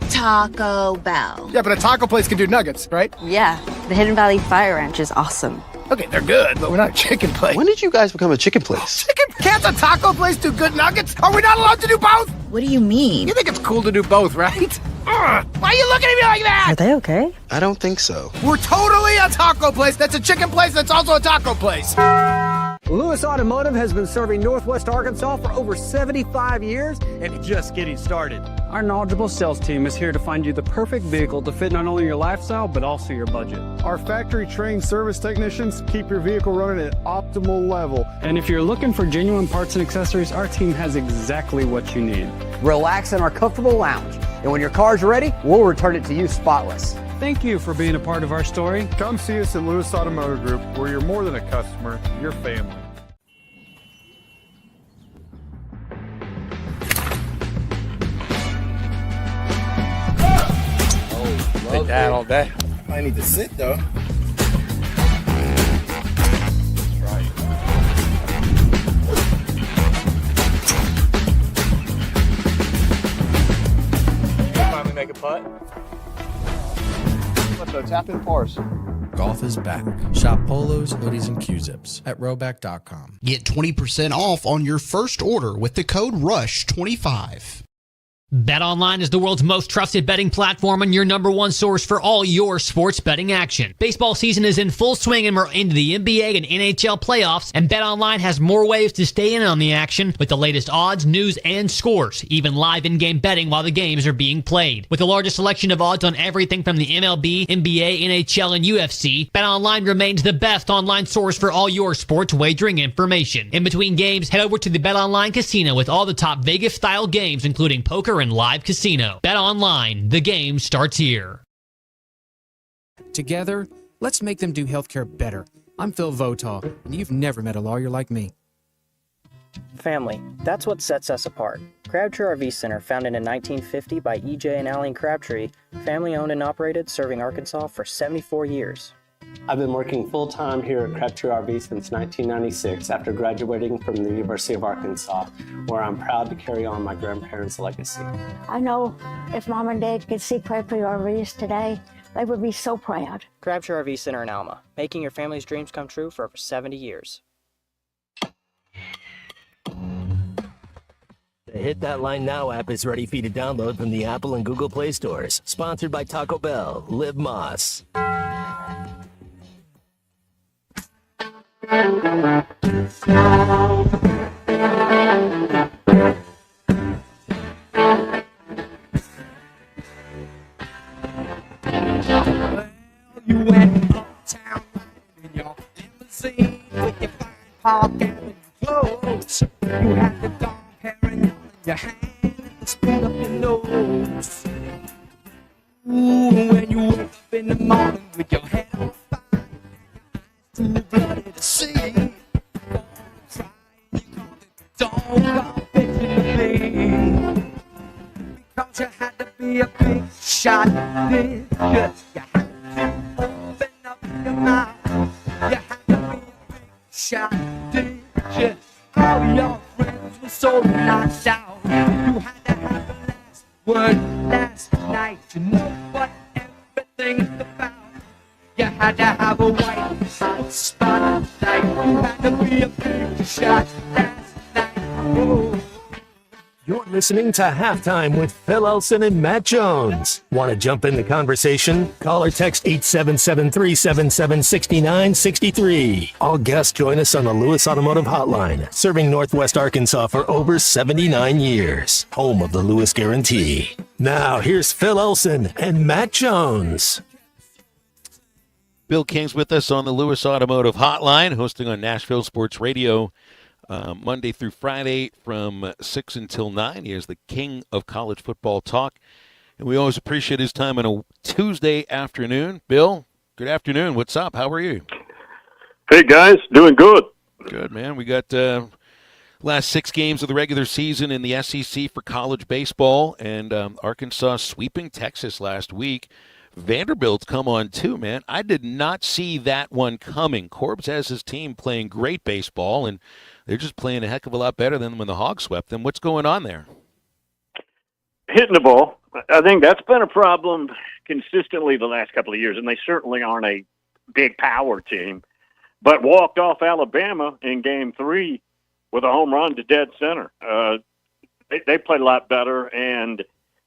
Taco Bell. Yeah, but a taco place can do nuggets, right? Yeah, the Hidden Valley Fire Ranch is awesome. Okay, they're good, but we're not a chicken place. When did you guys become a chicken place? Can't a taco place do good nuggets? Are we not allowed to do both? What do you mean? You think it's cool to do both, right? Why are you looking at me like that? Are they okay? I don't think so. We're totally a taco place that's a chicken place that's also a taco place. Lewis Automotive has been serving Northwest Arkansas for over 75 years and it's just getting started. Our knowledgeable sales team is here to find you the perfect vehicle to fit not only your lifestyle, but also your budget. Our factory-trained service technicians keep your vehicle running at optimal level. And if you're looking for genuine parts and accessories, our team has exactly what you need. Relax in our comfortable lounge. And when your car's ready, we'll return it to you spotless. Thank you for being a part of our story. Come see us at Lewis Automotive Group, where you're more than a customer, you're family. Take that all day. I need to sit, though. Finally make a putt. What though? Tap in pars. Golf is back. Shop polos, hoodies, and Q-zips at rowback.com. Get 20% off on your first order with the code RUSH25. BetOnline is the world's most trusted betting platform and your number one source for all your sports betting action. Baseball season is in full swing and we're into the NBA and NHL playoffs, and BetOnline has more ways to stay in on the action with the latest odds, news, and scores, even live in-game betting while the games are being played. With the largest selection of odds on everything from the MLB, NBA, NHL, and UFC, BetOnline remains the best online source for all your sports wagering information. In between games, head over to the BetOnline Casino with all the top Vegas-style games, including poker and live casino. Bet online. The game starts here. Together, let's make them do healthcare better. I'm Phil Votaw, and you've never met a lawyer like me. Family. That's what sets us apart. Crabtree RV Center, founded in 1950 by E.J. and Aline Crabtree, family owned and operated, serving Arkansas for 74 years. I've been working full-time here at Crabtree RV since 1996 after graduating from the University of Arkansas, where I'm proud to carry on my grandparents' legacy. I know if Mom and Dad could see Crabtree RVs today, they would be so proud. Crabtree RV Center in Alma, making your family's dreams come true for over 70 years. The Hit That Line Now app is ready for you to download from the Apple and Google Play stores. Sponsored by Taco Bell. Live Moss. You went uptown in your limousine with your fine Park Avenue clothes. You had the dark hair in your hand and screwed up your nose. Ooh, when you wake up in the morning with your head on fire, too bloody to see. Don't go fixing me, because you had to be a big shot. Did you had to open up your mouth? You had to be a big shot. Did you? All your friends were so knocked out. You had to have the last word last night. You know what everything's about. You had to have a white hot spotlight. You had to be a big shot last night. Oh. You're listening to Halftime with Phil Elson and Matt Jones. Want to jump in the conversation? Call or text 877-377-6963. All guests join us on the Lewis Automotive Hotline, serving Northwest Arkansas for over 79 years. Home of the Lewis Guarantee. Now, here's Phil Elson and Matt Jones. Bill King's with us on the Lewis Automotive Hotline, hosting on Nashville Sports Radio Monday through Friday from 6 until 9. He is the king of college football talk, and we always appreciate his time on a Tuesday afternoon. Bill, good afternoon. What's up? How are you? Hey, guys. Doing good. Good, man. We got last 6 games of the regular season in the SEC for college baseball, and Arkansas sweeping Texas last week. Vanderbilt's come on too, man. I did not see that one coming. Corbs has his team playing great baseball, and they're just playing a heck of a lot better than when the Hogs swept them. What's going on there? Hitting the ball. I think that's been a problem consistently the last couple of years, and they certainly aren't a big power team. but walked off Alabama in Game 3 with a home run to dead center. They played a lot better, and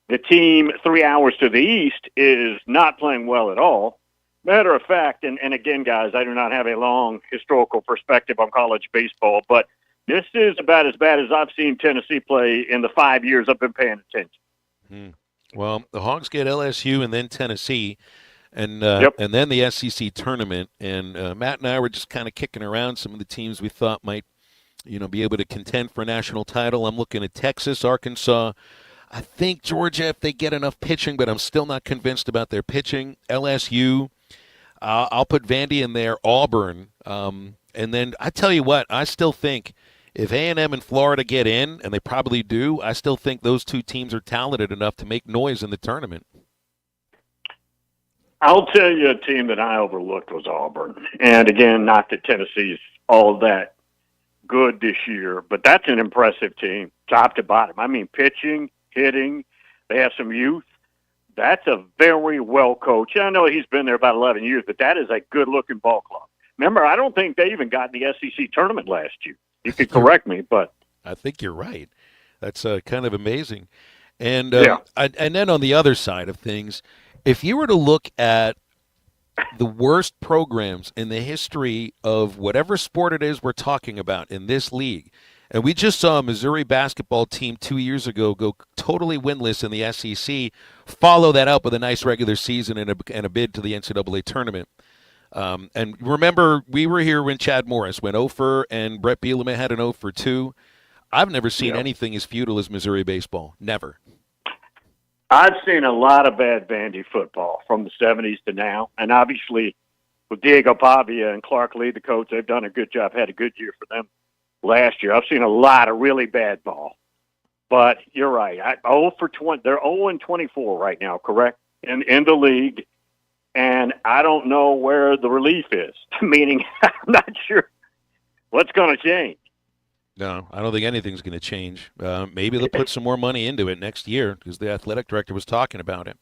the team 3 hours to the east is not playing well at all. Matter of fact, and again, guys, I do not have a long historical perspective on college baseball, but this is about as bad as I've seen Tennessee play in the 5 years I've been paying attention. Well, the Hogs get LSU and then Tennessee, and then the SEC tournament. And Matt and I were just kind of kicking around some of the teams we thought might, be able to contend for a national title. I'm looking at Texas, Arkansas. I think Georgia, if they get enough pitching, but I'm still not convinced about their pitching. LSU, I'll put Vandy in there. Auburn, and then I tell you what, I still think if A&M and Florida get in, and they probably do, I still think those two teams are talented enough to make noise in the tournament. I'll tell you a team that I overlooked was Auburn. And again, not that Tennessee's all that good this year, but that's an impressive team, top to bottom. I mean, pitching, hitting, they have some youth. That's a very well coached. I know he's been there about 11 years, but that is a good-looking ball club. Remember, I don't think they even got in the SEC tournament last year. You could correct me, but I think you're right. That's kind of amazing. And and then on the other side of things, if you were to look at the worst programs in the history of whatever sport it is we're talking about in this league, and we just saw a Missouri basketball team 2 years ago go totally winless in the SEC, follow that up with a nice regular season and a bid to the NCAA tournament. And remember, we were here when Chad Morris went 0 and Brett Bielema had an 0 for 2. I've never seen anything as futile as Missouri baseball. Never. I've seen a lot of bad Vandy football from the 70s to now. And obviously, with Diego Pavia and Clark Lee, the coach, they've done a good job, had a good year for them last year. I've seen a lot of really bad ball. But you're right. 0 for 20. They're 0 and 24 right now, correct? In the league. And I don't know where the relief is, meaning I'm not sure what's going to change. No, I don't think anything's going to change. Maybe they'll put some more money into it next year because the athletic director was talking about it.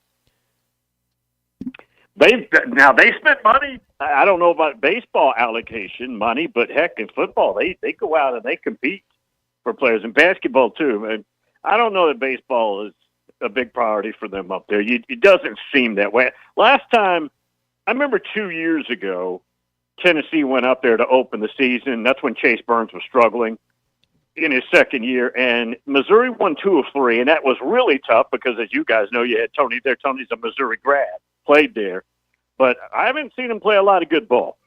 They spent money. I don't know about baseball allocation money, but heck, in football, they go out and they compete for players, and basketball too. And I don't know that baseball is a big priority for them up there. It doesn't seem that way. Last time, I remember 2 years ago, Tennessee went up there to open the season. That's when Chase Burns was struggling in his second year, and Missouri won 2 of 3, and that was really tough because, as you guys know, you had Tony there. Tony's a Missouri grad, played there, but I haven't seen him play a lot of good ball.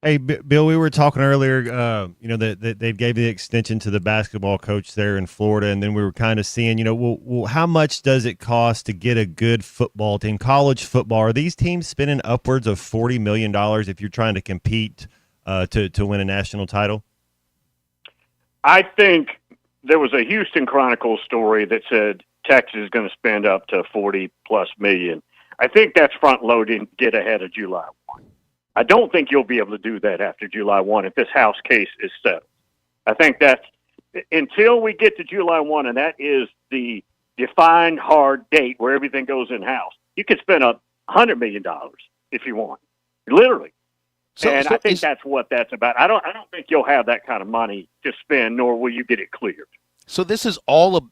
Hey, Bill, we were talking earlier, that they gave the extension to the basketball coach there in Florida, and then we were kind of seeing, well, how much does it cost to get a good football team, college football? Are these teams spending upwards of $40 million if you're trying to compete to win a national title? I think there was a Houston Chronicle story that said Texas is going to spend up to $40+ million. I think that's front-loading, get ahead of July 1. I don't think you'll be able to do that after July 1 if this House case is settled. I think that's until we get to July 1, and that is the defined hard date where everything goes in-house. You could spend $100 million if you want, literally. I think that's what that's about. I don't think you'll have that kind of money to spend, nor will you get it cleared. So this is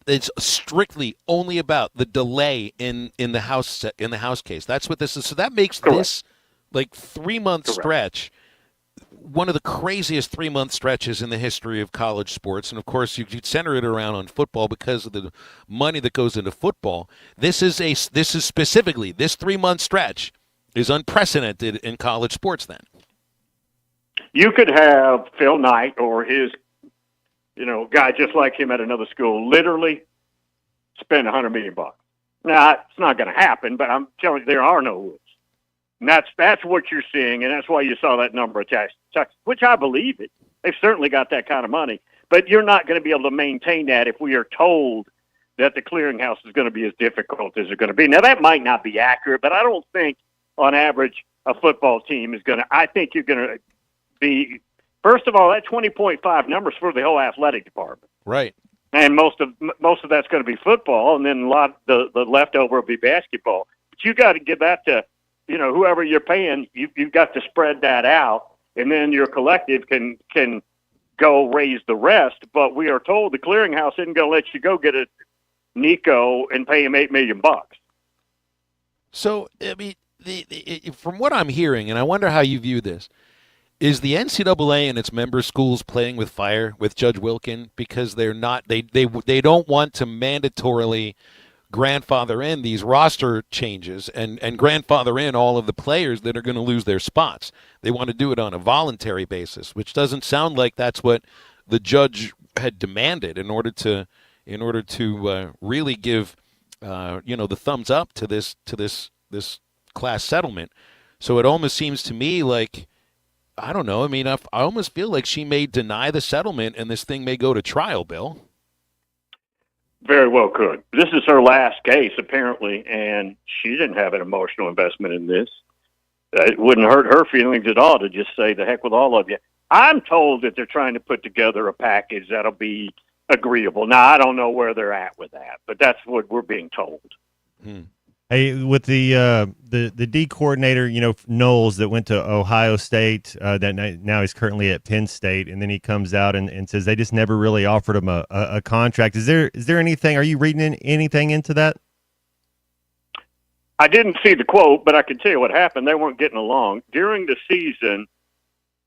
it's strictly only about the delay in the House case. That's what this is. So that makes this 3-month stretch one of the craziest 3-month stretches in the history of college sports. And of course, you center it around on football because of the money that goes into football. This is specifically this 3-month stretch is unprecedented in college sports. Then you could have Phil Knight or his, guy just like him at another school, literally spend $100 million. Now it's not going to happen, but I'm telling you, there are no rules. And that's what you're seeing, and that's why you saw that number attached, which I believe it. They've certainly got that kind of money. But you're not going to be able to maintain that if we are told that the clearinghouse is going to be as difficult as it's going to be. Now, that might not be accurate, but I don't think, on average, a football team is going to – I think you're going to be – first of all, that 20.5 number is for the whole athletic department. Right. And most of that's going to be football, and then the leftover will be basketball. But you got to give that to – whoever you're paying, you've got to spread that out. and then your collective can go raise the rest. But we are told the clearinghouse isn't going to let you go get a Nico and pay him $8 million. So, I mean, from what I'm hearing, and I wonder how you view this, is the NCAA and its member schools playing with fire with Judge Wilkin because they're not they don't want to mandatorily grandfather in these roster changes and grandfather in all of the players that are going to lose their spots. They want to do it on a voluntary basis, which doesn't sound like that's what the judge had demanded in order to really give the thumbs up to this class settlement. So it almost seems to me like, I don't know. I mean, I almost feel like she may deny the settlement and this thing may go to trial, Bill. Very well could. This is her last case, apparently, and she didn't have an emotional investment in this. It wouldn't hurt her feelings at all to just say, the heck with all of you. I'm told that they're trying to put together a package that'll be agreeable. Now, I don't know where they're at with that, but that's what we're being told. Hey, with the D coordinator, Knowles, that went to Ohio State, now he's currently at Penn State, and then he comes out and says they just never really offered him a contract. Is there anything? Are you reading anything into that? I didn't see the quote, but I can tell you what happened. They weren't getting along during the season.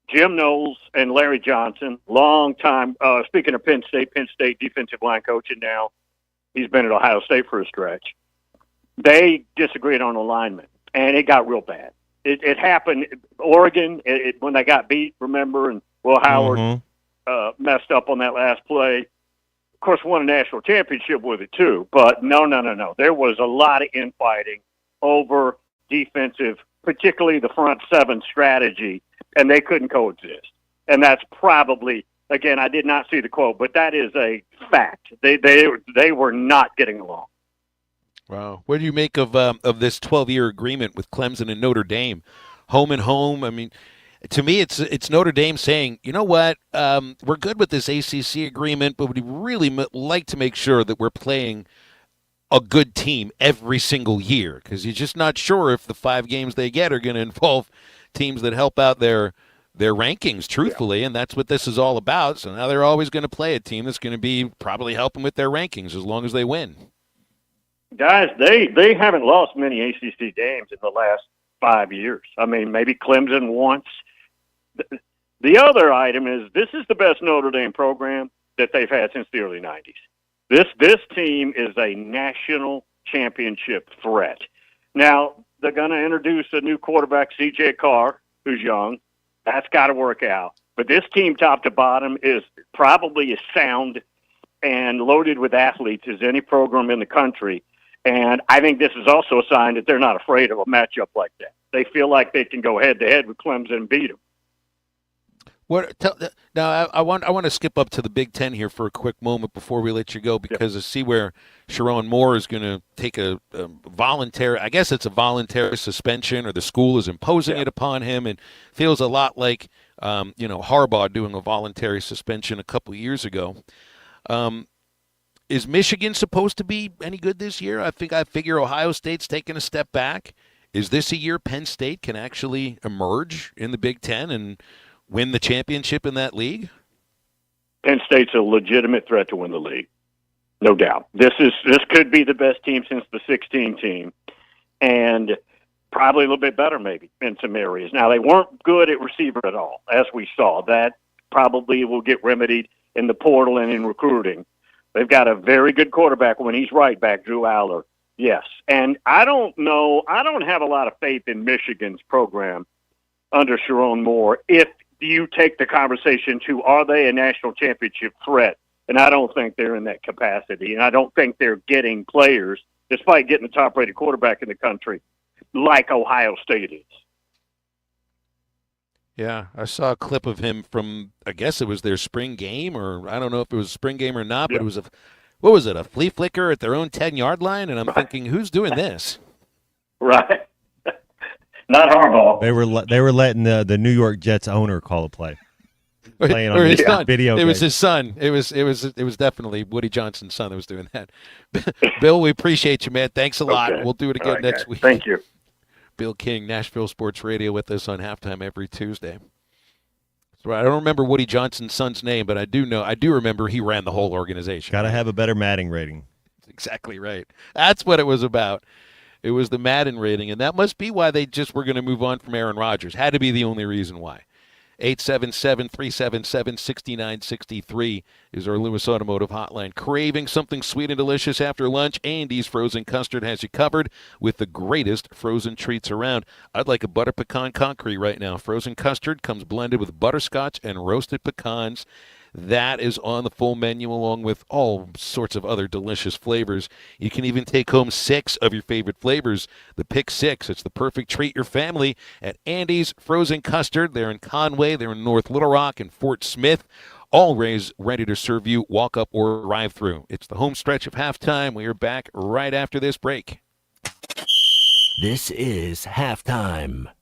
Jim Knowles and Larry Johnson, long time. Speaking of Penn State defensive line coach, and now he's been at Ohio State for a stretch. They disagreed on alignment, and it got real bad. It happened Oregon when they got beat, remember, and Will Howard messed up on that last play. Of course, won a national championship with it too, but no. There was a lot of infighting over defensive, particularly the front seven strategy, and they couldn't coexist. And that's probably, again, I did not see the quote, but that is a fact. They were not getting along. Wow. What do you make of this 12-year agreement with Clemson and Notre Dame? Home and home. I mean, to me, it's Notre Dame saying, you know what, we're good with this ACC agreement, but we'd really like to make sure that we're playing a good team every single year, because you're just not sure if the 5 games they get are going to involve teams that help out their rankings, truthfully, and that's what this is all about. So now they're always going to play a team that's going to be probably helping with their rankings as long as they win. Guys, they haven't lost many ACC games in the last 5 years. I mean, maybe Clemson once. The other item is this is the best Notre Dame program that they've had since the early 90s. This team is a national championship threat. Now, they're going to introduce a new quarterback, C.J. Carr, who's young. That's got to work out. But this team, top to bottom, is probably as sound and loaded with athletes as any program in the country. And I think this is also a sign that they're not afraid of a matchup like that. They feel like they can go head-to-head with Clemson and beat them. Now, I want to skip up to the Big Ten here for a quick moment before we let you go, because I see where Sharon Moore is going to take a voluntary, I guess it's a voluntary suspension, or the school is imposing it upon him, and feels a lot like Harbaugh doing a voluntary suspension a couple years ago. Is Michigan supposed to be any good this year? I figure Ohio State's taking a step back. Is this a year Penn State can actually emerge in the Big Ten and win the championship in that league? Penn State's a legitimate threat to win the league, no doubt. This could be the best team since the 16 team, and probably a little bit better maybe in some areas. Now, they weren't good at receiver at all, as we saw. That probably will get remedied in the portal and in recruiting. They've got a very good quarterback when he's right back, Drew Aller. Yes. And I don't have a lot of faith in Michigan's program under Sharon Moore if you take the conversation to, are they a national championship threat? And I don't think they're in that capacity. And I don't think they're getting players, despite getting the top-rated quarterback in the country, like Ohio State is. Yeah, I saw a clip of him from, I guess it was their spring game, or I don't know if it was a spring game or not, but it was a flea flicker at their own 10-yard line, and I'm thinking, who's doing this? Right. Not Harbaugh. They were letting the New York Jets owner call a play. Playing on his son. Video it game. Was his son. It was definitely Woody Johnson's son that was doing that. Bill, we appreciate you, man. Thanks a lot. Okay. We'll do it again next week. Thank you. Bill King, Nashville Sports Radio, with us on Halftime every Tuesday. So I don't remember Woody Johnson's son's name, but I do remember he ran the whole organization. Got to have a better Madden rating. That's exactly right. That's what it was about. It was the Madden rating, and that must be why they just were going to move on from Aaron Rodgers. Had to be the only reason why. 877-377-6963 is our Lewis Automotive hotline. Craving something sweet and delicious after lunch? Andy's Frozen Custard has you covered with the greatest frozen treats around. I'd like a butter pecan concrete right now. Frozen custard comes blended with butterscotch and roasted pecans. That is on the full menu along with all sorts of other delicious flavors. You can even take home 6 of your favorite flavors. The Pick 6. It's the perfect treat your family at Andy's Frozen Custard. They're in Conway. They're in North Little Rock and Fort Smith. Always ready to serve you walk up or drive through. It's the home stretch of halftime. We are back right after this break. This is Halftime.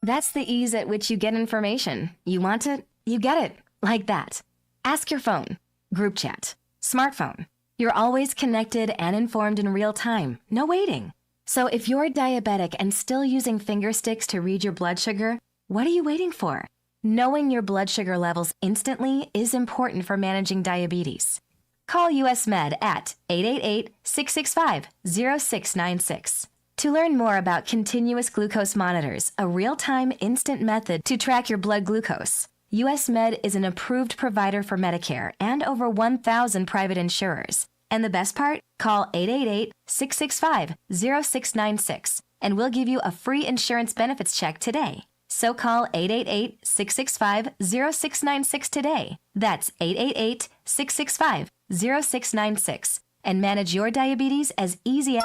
That's the ease at which you get information. You want it, you get it. Like that. Ask your phone, group chat, smartphone. You're always connected and informed in real time. No waiting. So if you're diabetic and still using finger sticks to read your blood sugar, what are you waiting for? Knowing your blood sugar levels instantly is important for managing diabetes. Call US Med at 888-665-0696. To learn more about continuous glucose monitors, a real-time instant method to track your blood glucose. US Med is an approved provider for Medicare and over 1,000 private insurers. And the best part? Call 888-665-0696 and we'll give you a free insurance benefits check today. So call 888-665-0696 today. That's 888-665-0696 and manage your diabetes as easy as...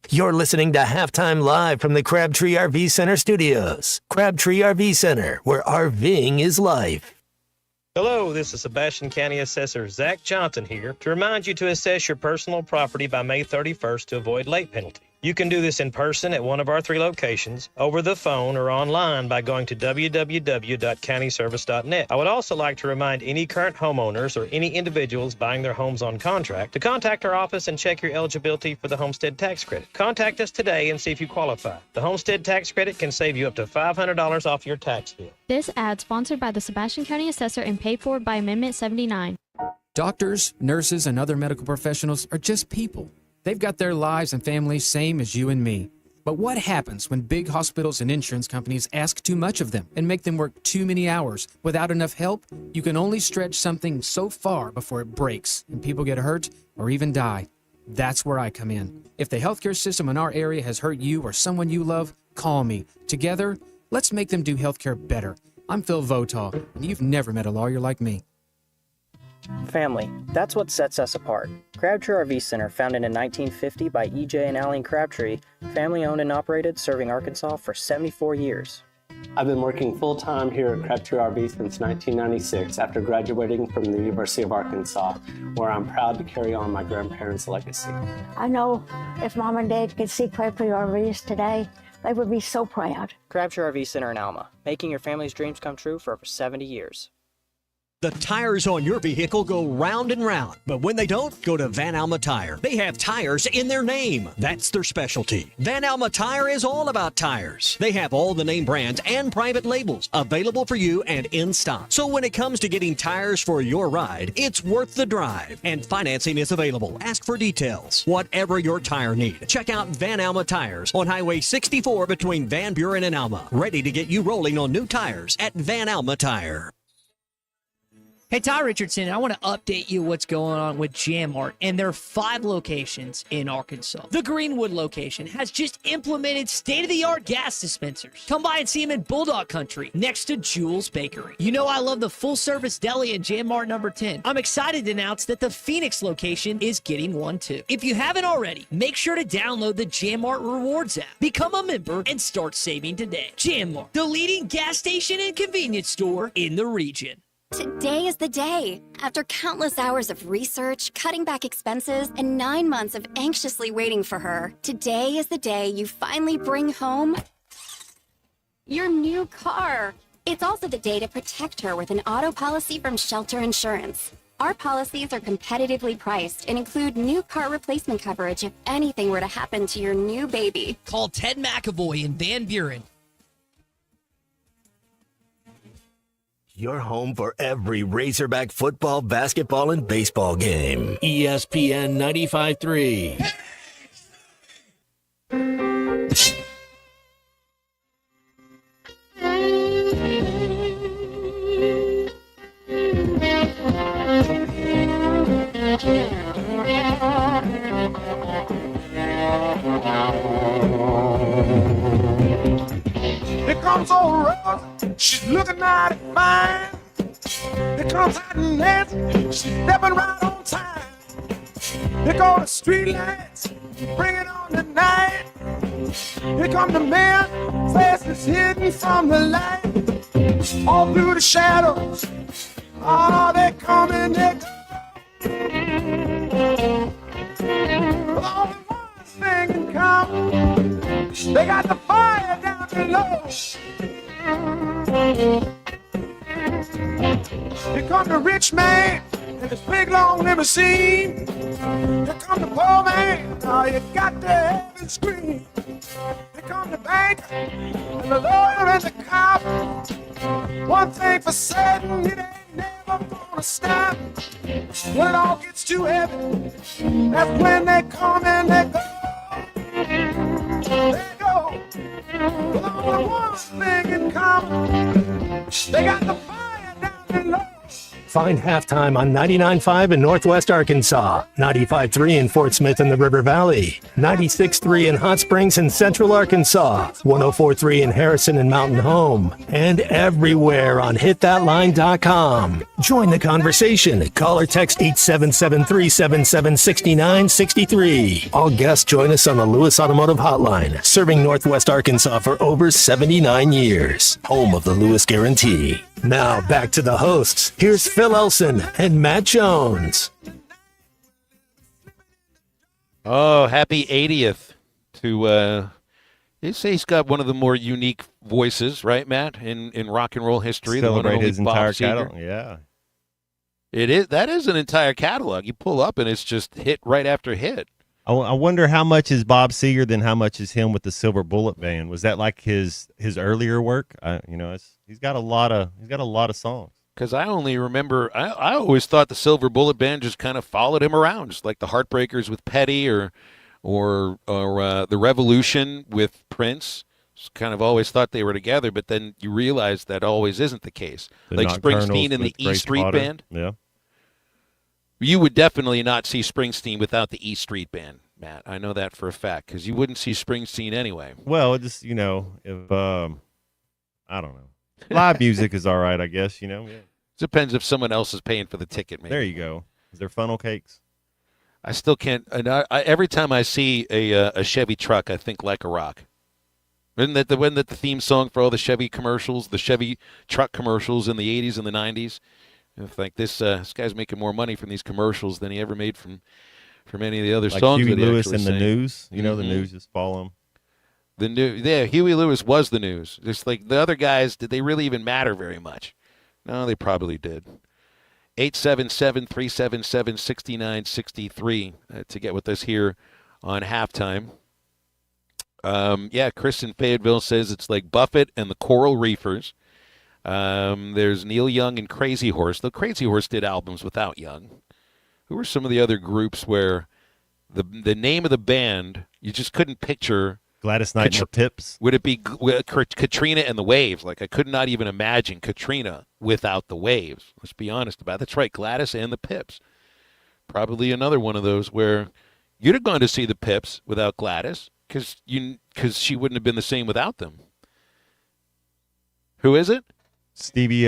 You're listening to Halftime Live from the Crabtree RV Center studios. Crabtree RV Center, where RVing is life. Hello, this is Sebastian County Assessor Zach Johnson here to remind you to assess your personal property by May 31st to avoid late penalty. You can do this in person at one of our 3 locations, over the phone, or online by going to www.countyservice.net. I would also like to remind any current homeowners or any individuals buying their homes on contract to contact our office and check your eligibility for the homestead tax credit. Contact us today and see if you qualify. The homestead tax credit can save you up to $500 off your tax bill. This ad sponsored by the Sebastian County Assessor and paid for by Amendment 79. Doctors, nurses, and other medical professionals are just people. They've got their lives and families same as you and me. But what happens when big hospitals and insurance companies ask too much of them and make them work too many hours without enough help? You can only stretch something so far before it breaks and people get hurt or even die. That's where I come in. If the healthcare system in our area has hurt you or someone you love, call me. Together, let's make them do healthcare better. I'm Phil Votaw, and you've never met a lawyer like me. Family, that's what sets us apart. Crabtree RV Center, founded in 1950 by E.J. and Aline Crabtree, family owned and operated, serving Arkansas for 74 years. I've been working full-time here at Crabtree RV since 1996 after graduating from the University of Arkansas, where I'm proud to carry on my grandparents' legacy. I know if Mom and Dad could see Crabtree RVs today, they would be so proud. Crabtree RV Center in Alma, making your family's dreams come true for over 70 years. The tires on your vehicle go round and round, but when they don't, go to Van Alma Tire. They have tires in their name. That's their specialty. Van Alma Tire is all about tires. They have all the name brands and private labels available for you and in stock. So when it comes to getting tires for your ride, it's worth the drive. And financing is available. Ask for details. Whatever your tire need, check out Van Alma Tires on Highway 64 between Van Buren and Alma. Ready to get you rolling on new tires at Van Alma Tire. Hey, Ty Richardson, I want to update you what's going on with Jam Mart, and there are 5 locations in Arkansas. The Greenwood location has just implemented state-of-the-art gas dispensers. Come by and see them in Bulldog Country, next to Jewel's Bakery. You know I love the full-service deli in Jam Mart number 10. I'm excited to announce that the Phoenix location is getting one too. If you haven't already, make sure to download the Jam Mart Rewards app, become a member, and start saving today. Jam Mart, the leading gas station and convenience store in the region. Today is the day. After countless hours of research, cutting back expenses, and 9 months of anxiously waiting for her, today is the day you finally bring home your new car. It's also the day to protect her with an auto policy from Shelter Insurance. Our policies are competitively priced and include new car replacement coverage if anything were to happen to your new baby. Call Ted McAvoy in Van Buren. your home for every Razorback football, basketball, and baseball game. ESPN 95.3. Here comes old Rose, she's looking mighty fine. Here comes Hot Nancy, she's stepping right on time. Here go the street lights, bring it on tonight. Here come the man, face is hidden from the light. All through the shadows, oh, they come and they go. But only one thing in common, they got the fire down below. Here come the rich man in his big long limousine. Here come the poor man, oh, you got to have his scream. Here come the banker and the lawyer and the cop. One thing for certain, it ain't never gonna stop. When it all gets too heavy, that's when they come and they go. They go. With only one thing in common, they got the fire down below. Find Halftime on 99.5 in Northwest Arkansas, 95.3 in Fort Smith and the River Valley, 96.3 in Hot Springs and Central Arkansas, 104.3 in Harrison and Mountain Home, and everywhere on hitthatline.com. Join the conversation. Call or text 877-377-6963. All guests join us on the Lewis Automotive Hotline, serving Northwest Arkansas for over 79 years. Home of the Lewis Guarantee. Now back to the hosts. Here's Phil Elson and Matt Jones. Oh, happy 80th to, they say he's got one of the more unique voices, right, Matt, in rock and roll history. Celebrate his entire catalog. catalog. Yeah. That is an entire catalog. You pull up and it's just hit right after hit. I wonder how much is Bob Seger than how much is him with the Silver Bullet Band. Was that like his earlier work? He's got a lot of songs. Because I only remember, I always thought the Silver Bullet Band just kind of followed him around, just like the Heartbreakers with Petty or the Revolution with Prince. Just kind of always thought they were together, but then you realize that always isn't the case. Like Springsteen and the E Street Band. Yeah. You would definitely not see Springsteen without the E Street Band, Matt. I know that for a fact, because you wouldn't see Springsteen anyway. Well, just, if, I don't know. Live music is all right, I guess, Yeah. Depends if someone else is paying for the ticket, maybe. There you go. Is there funnel cakes? I still can't. And every time I see a Chevy truck, I think Like a Rock. Wasn't that the theme song for all the Chevy commercials, the Chevy truck commercials in the 80s and the 90s? It's like this guy's making more money from these commercials than he ever made from any of the other songs. Huey that he Lewis actually and the sang. News. The news just follow him. Huey Lewis was the news. Just like the other guys, did they really even matter very much? No, they probably did. 877-377-6963 to get with us here on halftime. Chris in Fayetteville says it's like Buffett and the Coral Reefers. There's Neil Young and Crazy Horse. Though Crazy Horse did albums without Young. Who were some of the other groups where the name of the band you just couldn't picture? Gladys Knight and the Pips. Would it be Katrina and the Waves? Like I could not even imagine Katrina without the Waves. Let's be honest about it. That's right, Gladys and the Pips. Probably another one of those where you'd have gone to see the Pips without Gladys because she wouldn't have been the same without them. Who is it? Stevie.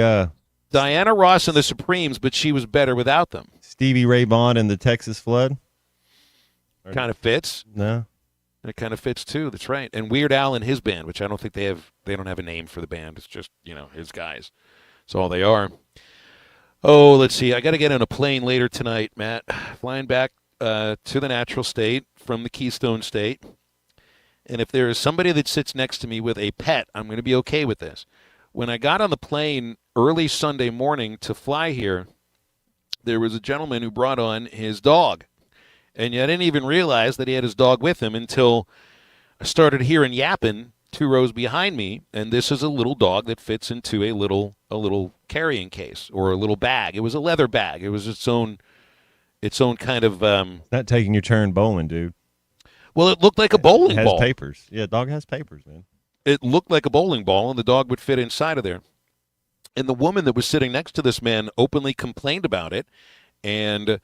Diana Ross and the Supremes, but she was better without them. Stevie Ray Vaughan and the Texas Flood. Kind of fits. No. It kind of fits too. That's right. And Weird Al and his band, which I don't think they don't have a name for the band. It's just, his guys. That's all they are. Oh, let's see. I got to get on a plane later tonight, Matt. Flying back to the natural state from the Keystone State. And if there is somebody that sits next to me with a pet, I'm going to be okay with this. When I got on the plane early Sunday morning to fly here, there was a gentleman who brought on his dog. And I didn't even realize that he had his dog with him until I started hearing yapping 2 rows behind me, and this is a little dog that fits into a little carrying case or a little bag. It was a leather bag. It was its own kind of. Not taking your turn bowling, dude. Well, it looked like a bowling it has ball. Papers. Yeah, dog has papers, man. It looked like a bowling ball, and the dog would fit inside of there. And the woman that was sitting next to this man openly complained about it, and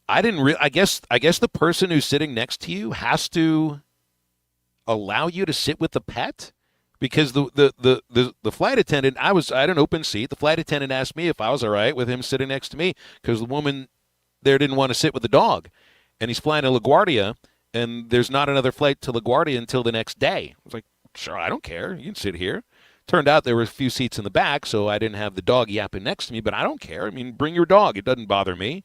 I didn't. I guess the person who's sitting next to you has to allow you to sit with the pet, because the flight attendant, I had an open seat. The flight attendant asked me if I was all right with him sitting next to me, because the woman there didn't want to sit with the dog, and he's flying to LaGuardia, and there's not another flight to LaGuardia until the next day. I was like, sure, I don't care. You can sit here. Turned out there were a few seats in the back, so I didn't have the dog yapping next to me, but I don't care. I mean, bring your dog. It doesn't bother me.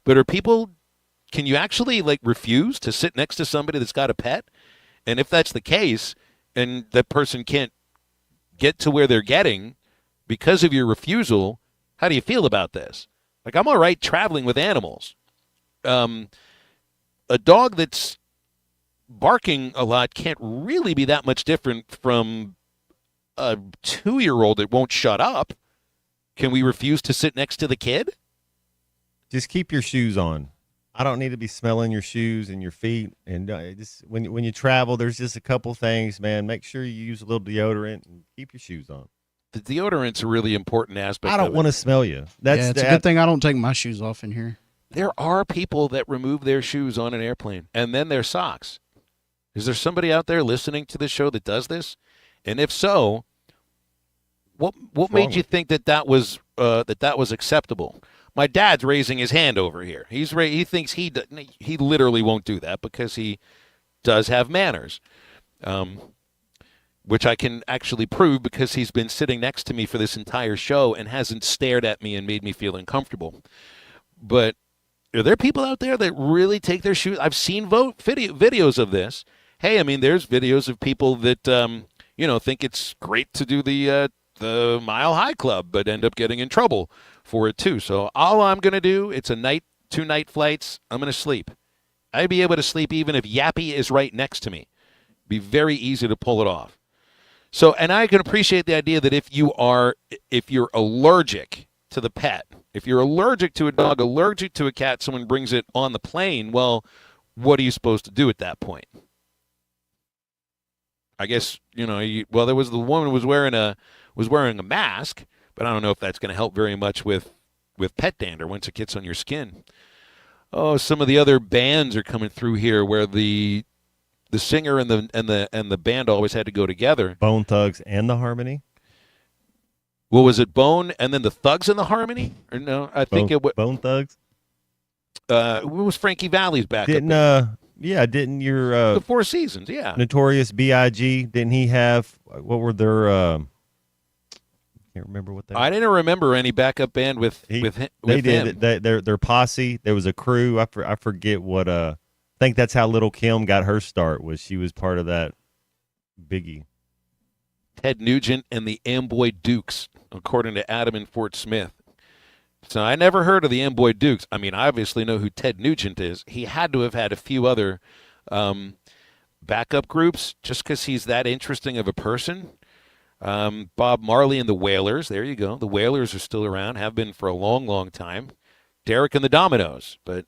But can you actually refuse to sit next to somebody that's got a pet? And if that's the case, and that person can't get to where they're getting because of your refusal, how do you feel about this? I'm all right traveling with animals. A dog that's barking a lot can't really be that much different from a 2-year-old that won't shut up. Can we refuse to sit next to the kid? Just keep your shoes on. I don't need to be smelling your shoes and your feet. And just when you travel, there's just a couple things, man. Make sure you use a little deodorant and keep your shoes on. The deodorant's a really important aspect. I don't want to smell you. It's a good thing I don't take my shoes off in here. There are people that remove their shoes on an airplane and then their socks. Is there somebody out there listening to this show that does this? And if so, what made you think that was acceptable? My dad's raising his hand over here. He thinks he literally won't do that because he does have manners, which I can actually prove because he's been sitting next to me for this entire show and hasn't stared at me and made me feel uncomfortable. But are there people out there that really take their shoes? I've seen videos of this. Hey, I mean, there's videos of people that think it's great to do the Mile High Club, but end up getting in trouble for it too. So all I'm going to do, it's 2-night flights, I'm going to sleep. I'd be able to sleep even if Yappy is right next to me. Be very easy to pull it off. So, and I can appreciate the idea that if you're allergic to the pet, if you're allergic to a dog, allergic to a cat, someone brings it on the plane, well, what are you supposed to do at that point? I guess, there was the woman was wearing a mask, but I don't know if that's going to help very much with pet dander once it gets on your skin. Oh, some of the other bands are coming through here where the singer and the band always had to go together. Bone Thugs and the Harmony. Well, was it Bone and then the Thugs and the Harmony? Or no, I think it was Bone Thugs. It was Frankie Valli's backup. Didn't your the Four Seasons? Yeah, Notorious B.I.G. Didn't he have what were their? Can't remember what they. I didn't remember any backup band with him. They did. Their posse. There was a crew. I forget what. I think that's how Little Kim got her start. Was she was part of that Biggie. Ted Nugent and the Amboy Dukes, according to Adam in Fort Smith. So I never heard of the Amboy Dukes. I mean, I obviously know who Ted Nugent is. He had to have had a few other backup groups just because he's that interesting of a person. Bob Marley and the Wailers. There you go. The Wailers are still around, have been for a long, long time. Derek and the Dominoes. But,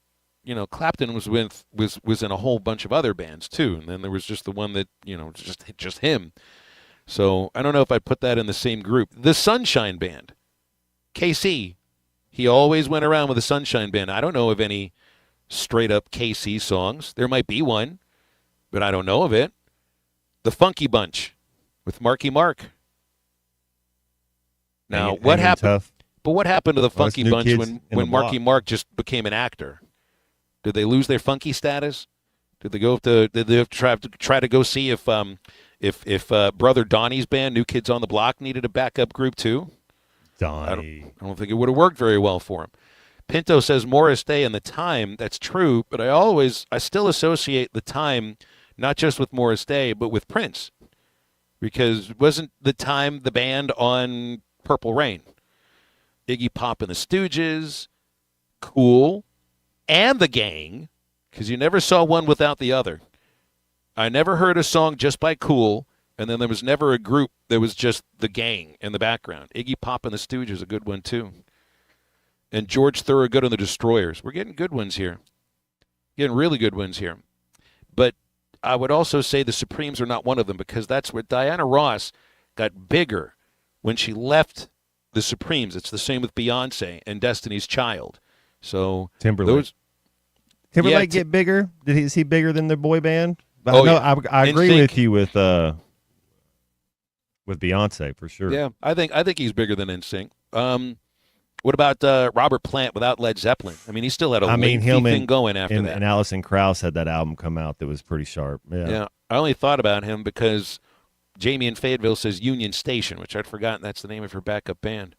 Clapton was in a whole bunch of other bands, too. And then there was just the one that, just him. So I don't know if I'd put that in the same group. The Sunshine Band. KC. He always went around with the Sunshine Band. I don't know of any straight-up KC songs. There might be one, but I don't know of it. The Funky Bunch with Marky Mark. Now, what happened? Tough. But what happened to the Funky New Bunch Kids when Marky Mark just became an actor? Did they lose their funky status? Did they try to go see if Brother Donnie's band, New Kids on the Block, needed a backup group too? Donnie. I don't think it would have worked very well for him. Pinto says Morris Day and the Time. That's true, but I still associate the Time not just with Morris Day, but with Prince. Because wasn't the Time the band on Purple Rain? Iggy Pop and the Stooges, Cool, and the Gang, because you never saw one without the other. I never heard a song just by Cool And then there was never a group. There was just the gang in the background. Iggy Pop and the Stooges, a good one, too. And George Thorogood and the Destroyers. We're getting good ones here. Getting really good ones here. But I would also say the Supremes are not one of them, because that's where Diana Ross got bigger when she left the Supremes. It's the same with Beyonce and Destiny's Child. So Timberlake get bigger? Is he bigger than the boy band? I I agree with you with Beyonce for sure. Yeah, I think he's bigger than NSYNC. What about Robert Plant without Led Zeppelin? I mean, he still had a thing going after that. And Alison Krauss had that album come out that was pretty sharp. Yeah. I only thought about him because Jamie in Fayetteville says Union Station, which I'd forgotten that's the name of her backup band.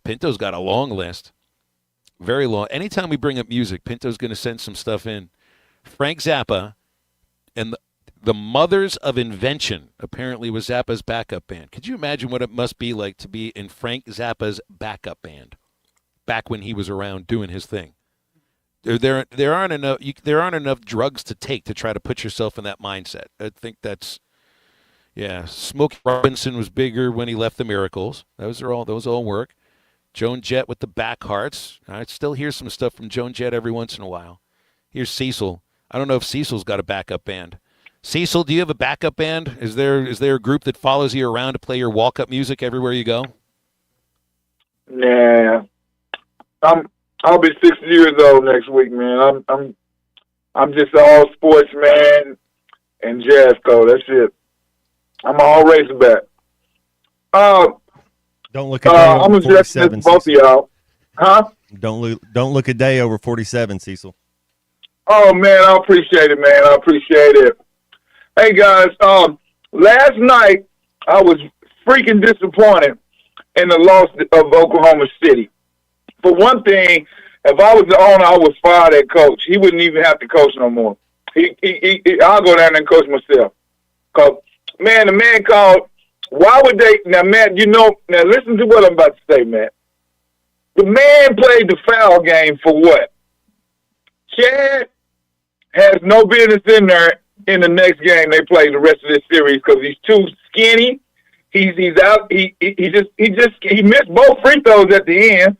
Pinto's got a long list. Very long. Anytime we bring up music, Pinto's going to send some stuff in. Frank Zappa and the Mothers of Invention apparently was Zappa's backup band. Could you imagine what it must be like to be in Frank Zappa's backup band back when he was around doing his thing? There aren't enough drugs to take to try to put yourself in that mindset. I think that's Smokey Robinson was bigger when he left the Miracles. Those all work. Joan Jett with the Back Hearts. I still hear some stuff from Joan Jett every once in a while. Here's Cecil. I don't know if Cecil's got a backup band. Cecil, do you have a backup band? Is there a group that follows you around to play your walk-up music everywhere you go? Nah, I'll be 60 years old next week, man. I'm just all sports man and jazz code. That's it. I'm all Razorback. Don't look a day over 47, both of y'all. Huh? Don't look a day over 47, Cecil. Oh man, I appreciate it, man. I appreciate it. Hey guys, last night I was freaking disappointed in the loss of Oklahoma City. For one thing, if I was the owner, I would fire that coach. He wouldn't even have to coach no more. I'll go down there and coach myself. Cause man, the man called. Why would they? Now, Matt, now listen to what I'm about to say, Matt. The man played the foul game for what? Chad has no business in there in the next game they play the rest of this series because he's too skinny. He's out. He missed both free throws at the end,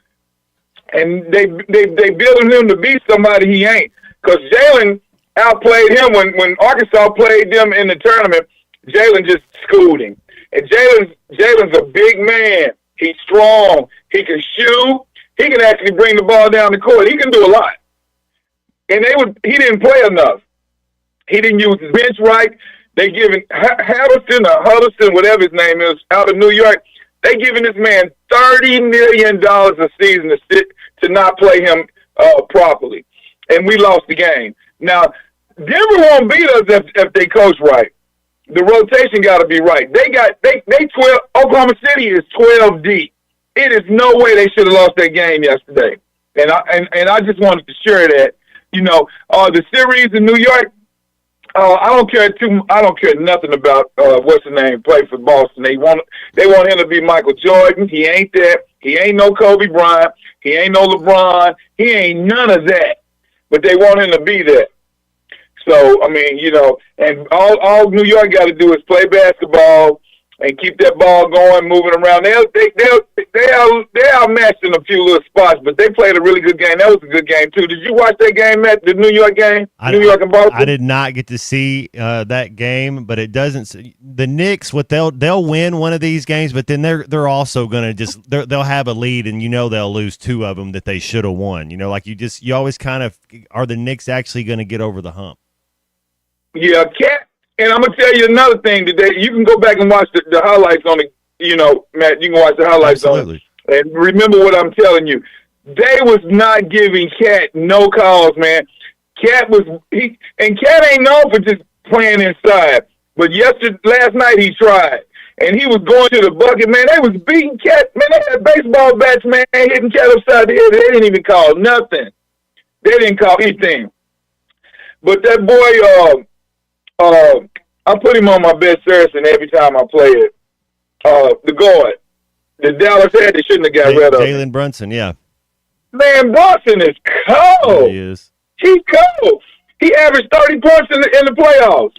and they building him to be somebody he ain't. Because Jalen outplayed him when Arkansas played them in the tournament. Jalen just schooled him. And Jalen's a big man. He's strong. He can shoot. He can actually bring the ball down the court. He can do a lot. And he didn't play enough. He didn't use his bench right. They giving Huddleston, whatever his name is, out of New York. They giving this man $30 million a season to not play him properly. And we lost the game. Now, Denver won't beat us if they coach right. The rotation got to be right. They 12. Oklahoma City is 12 deep. It is no way they should have lost that game yesterday. And I just wanted to share that. The series in New York. I don't care nothing about what's the name. Play for Boston. They want him to be Michael Jordan. He ain't that. He ain't no Kobe Bryant. He ain't no LeBron. He ain't none of that. But they want him to be that. So, and all New York got to do is play basketball and keep that ball going, moving around. They outmatched in a few little spots, but they played a really good game. That was a good game, too. Did you watch that game, Matt, the New York game? New York and Boston? I did not get to see that game, but it doesn't – the Knicks, they'll win one of these games, but then they're also going to they'll have a lead, and they'll lose two of them that they should have won. You always kind of – are the Knicks actually going to get over the hump? Yeah, and I'm going to tell you another thing today. You can go back and watch the highlights on it. Matt, you can watch the highlights Absolutely. on it. And remember what I'm telling you. They was not giving Cat no calls, man. Cat ain't known for just playing inside. But last night he tried. And he was going to the bucket, man. They was beating Cat. Man, they had baseball bats, man, hitting Cat upside the head. They didn't even call nothing. They didn't call anything. But that boy, I put him on my best Saracen every time I play it. The guard, the Dallas had, they shouldn't have got rid of. Jalen Brunson, yeah. Man, Brunson is cold. Yeah, he is. He's cold. He averaged 30 points in the playoffs.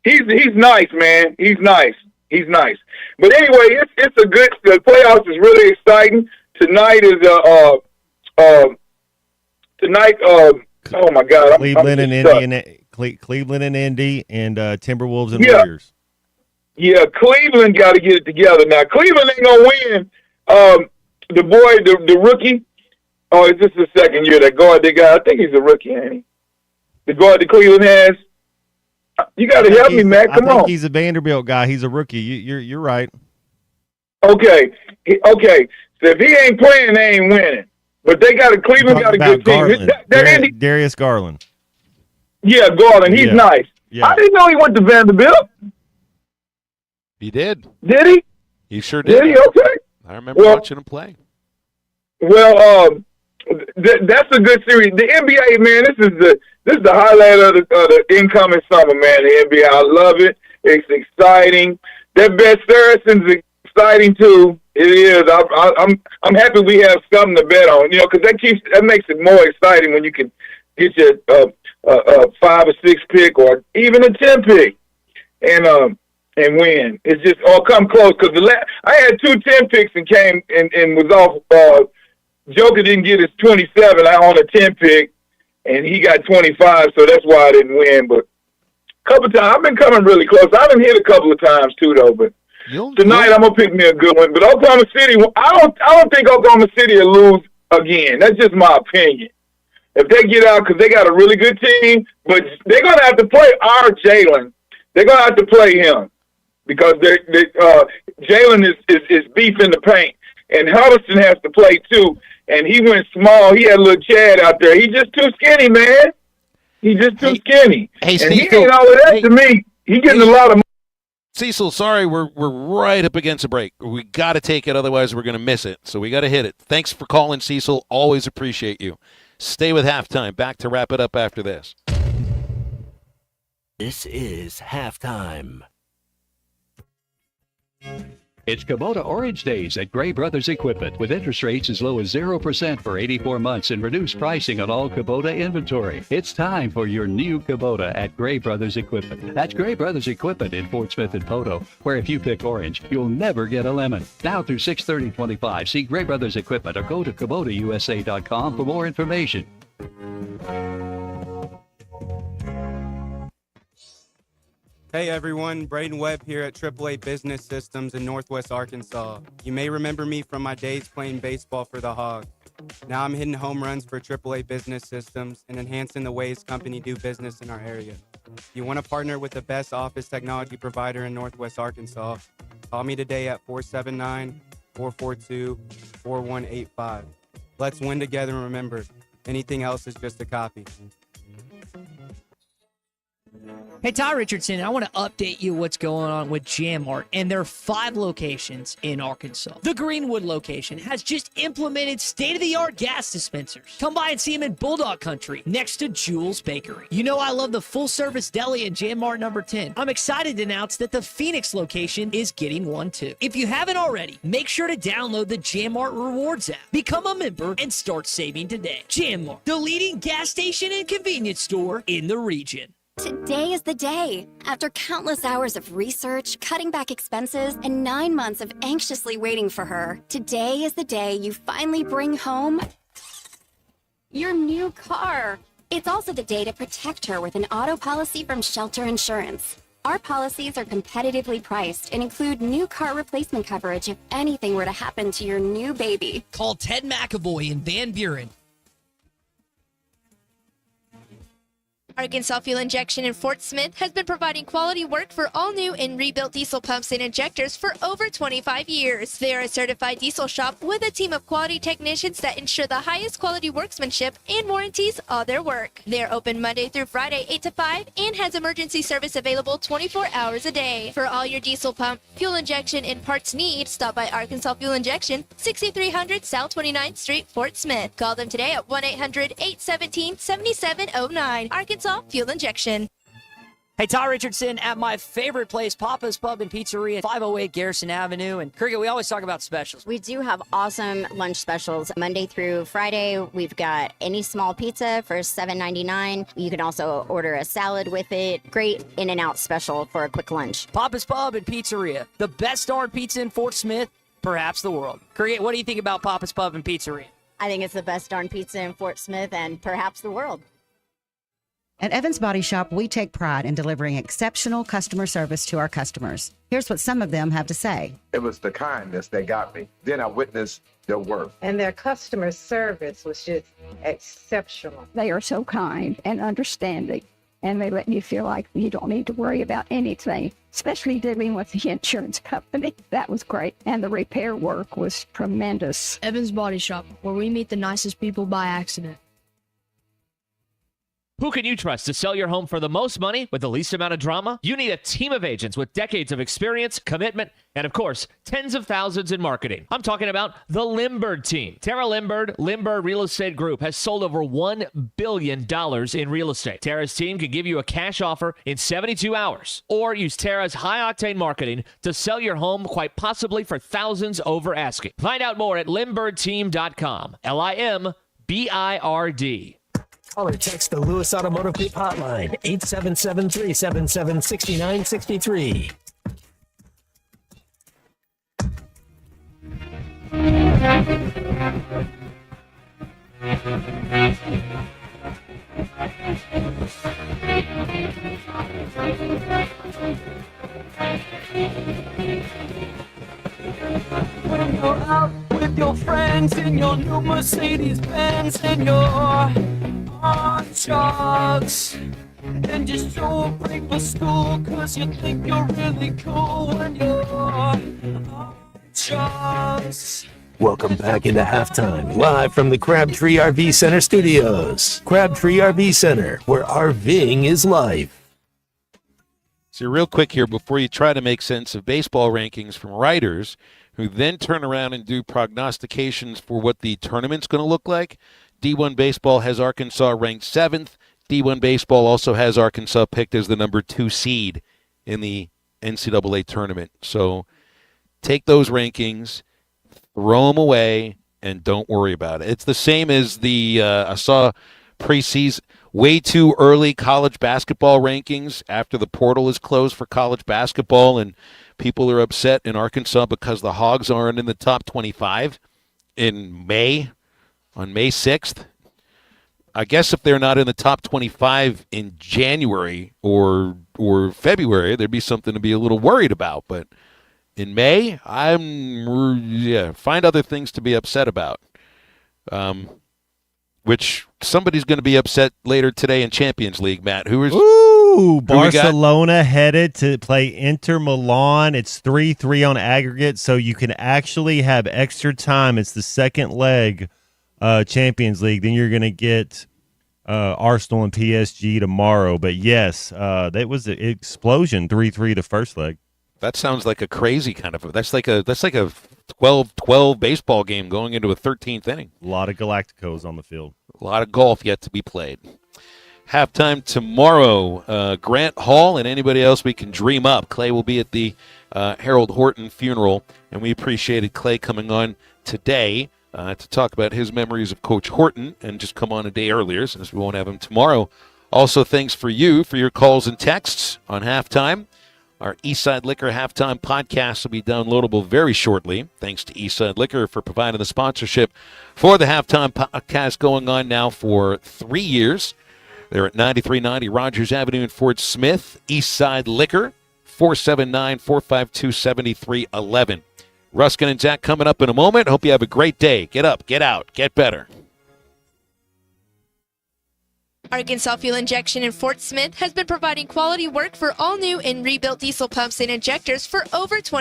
He's nice, man. He's nice. He's nice. But anyway, it's a good. The playoffs is really exciting. Tonight is tonight. Oh my God, Cleveland and Indy and Timberwolves and Warriors. Yeah, Cleveland got to get it together now. Cleveland ain't gonna win. The boy, the rookie. Oh, is this the second year that guard they got? I think he's a rookie, ain't he? The guard that Cleveland has. You got to help me, man. Come on. I think he's a Vanderbilt guy. He's a rookie. You're right. Okay. So if he ain't playing, they ain't winning. But they got Cleveland got a good team. Darius Garland. Yeah, Garland. He's nice. Yeah. I didn't know he went to Vanderbilt. He did. Did he? He sure did. Did he? Okay. I remember watching him play. Well, that's a good series. The NBA, man, this is the highlight of the incoming summer, man. The NBA, I love it. It's exciting. That Bet Saracen's exciting too. It is. I'm happy we have something to bet on. You know, because that makes it more exciting when you can get your 5 or 6 pick or even a 10 pick and win. It's just all come close because I had 2 10 picks and came and was off. Joker didn't get his 27 on a 10 pick, and he got 25, so that's why I didn't win. But a couple times, I've been coming really close. I done hit a couple of times too, though. But tonight I'm gonna pick me a good one. But Oklahoma City, I don't think Oklahoma City will lose again. That's just my opinion. If they get out, because they got a really good team, but they're gonna have to play our Jalen. They're gonna have to play him because Jalen is beef in the paint, and Huddleston has to play too. And he went small. He had a little Chad out there. He's just too skinny, man. He's just too skinny. Hey, and he ain't all of that to me. He getting a lot of. Cecil, sorry, we're right up against a break. We got to take it, otherwise we're going to miss it. So we got to hit it. Thanks for calling, Cecil. Always appreciate you. Stay with Halftime. Back to wrap it up after this. This is Halftime. It's Kubota Orange Days at Gray Brothers Equipment with interest rates as low as 0% for 84 months and reduced pricing on all Kubota inventory. It's time for your new Kubota at Gray Brothers Equipment. That's Gray Brothers Equipment in Fort Smith and Poto, where if you pick orange, you'll never get a lemon. Now through 6/30/25, see Gray Brothers Equipment or go to KubotaUSA.com for more information. Hey everyone, Braden Webb here at AAA Business Systems in Northwest Arkansas. You may remember me from my days playing baseball for the Hogs. Now I'm hitting home runs for AAA Business Systems and enhancing the ways company do business in our area. If you want to partner with the best office technology provider in Northwest Arkansas, call me today at 479-442-4185. Let's win together and remember, anything else is just a copy. Hey, Ty Richardson, I want to update you what's going on with Jammart and their 5 locations in Arkansas. The Greenwood location has just implemented state-of-the-art gas dispensers. Come by and see them in Bulldog Country next to Jules Bakery. You know I love the full-service deli in Jammart number 10. I'm excited to announce that the Phoenix location is getting one too. If you haven't already, make sure to download the Jammart Rewards app. Become a member and start saving today. Jammart, the leading gas station and convenience store in the region. Today is the day. After countless hours of research, cutting back expenses, and 9 months of anxiously waiting for her, today is the day you finally bring home your new car. It's also the day to protect her with an auto policy from Shelter Insurance. Our policies are competitively priced and include new car replacement coverage if anything were to happen to your new baby. Call Ted McAvoy in Van Buren. Arkansas Fuel Injection in Fort Smith has been providing quality work for all new and rebuilt diesel pumps and injectors for over 25 years. They are a certified diesel shop with a team of quality technicians that ensure the highest quality workmanship and warranties all their work. They're open Monday through Friday 8 to 5 and has emergency service available 24 hours a day. For all your diesel pump, fuel injection, and parts needs, stop by Arkansas Fuel Injection, 6300 South 29th Street, Fort Smith. Call them today at 1-800-817-7709. Arkansas Fuel Injection. Hey, Ty Richardson at my favorite place, Papa's Pub and Pizzeria, 508 Garrison Avenue. And Cricket, we always talk about specials. We do have awesome lunch specials. Monday through Friday, we've got any small pizza for $7.99. You can also order a salad with it. Great In-N-Out special for a quick lunch. Papa's Pub and Pizzeria, the best darn pizza in Fort Smith, perhaps the world. Cricket, what do you think about Papa's Pub and Pizzeria? I think it's the best darn pizza in Fort Smith and perhaps the world. At Evans Body Shop, we take pride in delivering exceptional customer service to our customers. Here's what some of them have to say. It was the kindness that got me. Then I witnessed their work. And their customer service was just exceptional. They are so kind and understanding, and they let you feel like you don't need to worry about anything, especially dealing with the insurance company. That was great. And the repair work was tremendous. Evans Body Shop, where we meet the nicest people by accident. Who can you trust to sell your home for the most money with the least amount of drama? You need a team of agents with decades of experience, commitment, and of course, tens of thousands in marketing. I'm talking about the Limbird team. Tara Limbird, Limbird Real Estate Group, has sold over $1 billion in real estate. Tara's team can give you a cash offer in 72 hours, or use Tara's high-octane marketing to sell your home quite possibly for thousands over asking. Find out more at limbirdteam.com. LIMBIRD. Call or text the Lewis Automotive Group hotline, 877-377-6963. When you're out with your friends in your new Mercedes-Benz and you're on drugs and just show up late for school cause you think you're really cool when you're on drugs. Welcome back into halftime, live from the Crabtree RV Center studios. Crabtree RV Center, where RVing is life. So real quick here, before you try to make sense of baseball rankings from writers who then turn around and do prognostications for what the tournament's going to look like, D1 Baseball has Arkansas ranked 7th. D1 Baseball also has Arkansas picked as the number 2 seed in the NCAA tournament. So take those rankings, throw them away, and don't worry about it. It's the same as the I saw preseason way too early college basketball rankings after the portal is closed for college basketball, and people are upset in Arkansas because the Hogs aren't in the top 25 in May. On May 6th, I guess if they're not in the top 25 in January or February, there'd be something to be a little worried about. But in May, find other things to be upset about. Which somebody's going to be upset later today in Champions League, Matt. Barcelona headed to play Inter Milan. It's 3-3 on aggregate, so you can actually have extra time. It's the second leg. Champions League, then you're going to get Arsenal and PSG tomorrow. But yes, that was an explosion, 3-3 the first leg. That sounds like a crazy kind of that's like a 12-12 baseball game going into a 13th inning. A lot of Galacticos on the field. A lot of golf yet to be played. Halftime tomorrow, Grant Hall and anybody else we can dream up. Clay will be at the Harold Horton funeral, and we appreciated Clay coming on today to talk about his memories of Coach Horton and just come on a day earlier since we won't have him tomorrow. Also, thanks for you for your calls and texts on halftime. Our Eastside Liquor Halftime podcast will be downloadable very shortly. Thanks to Eastside Liquor for providing the sponsorship for the Halftime podcast going on now for 3 years. They're at 9390 Rogers Avenue in Fort Smith. Eastside Liquor, 479-452-7311. Ruskin and Zach coming up in a moment. Hope you have a great day. Get up, get out, get better. Arkansas Fuel Injection in Fort Smith has been providing quality work for all new and rebuilt diesel pumps and injectors for over 20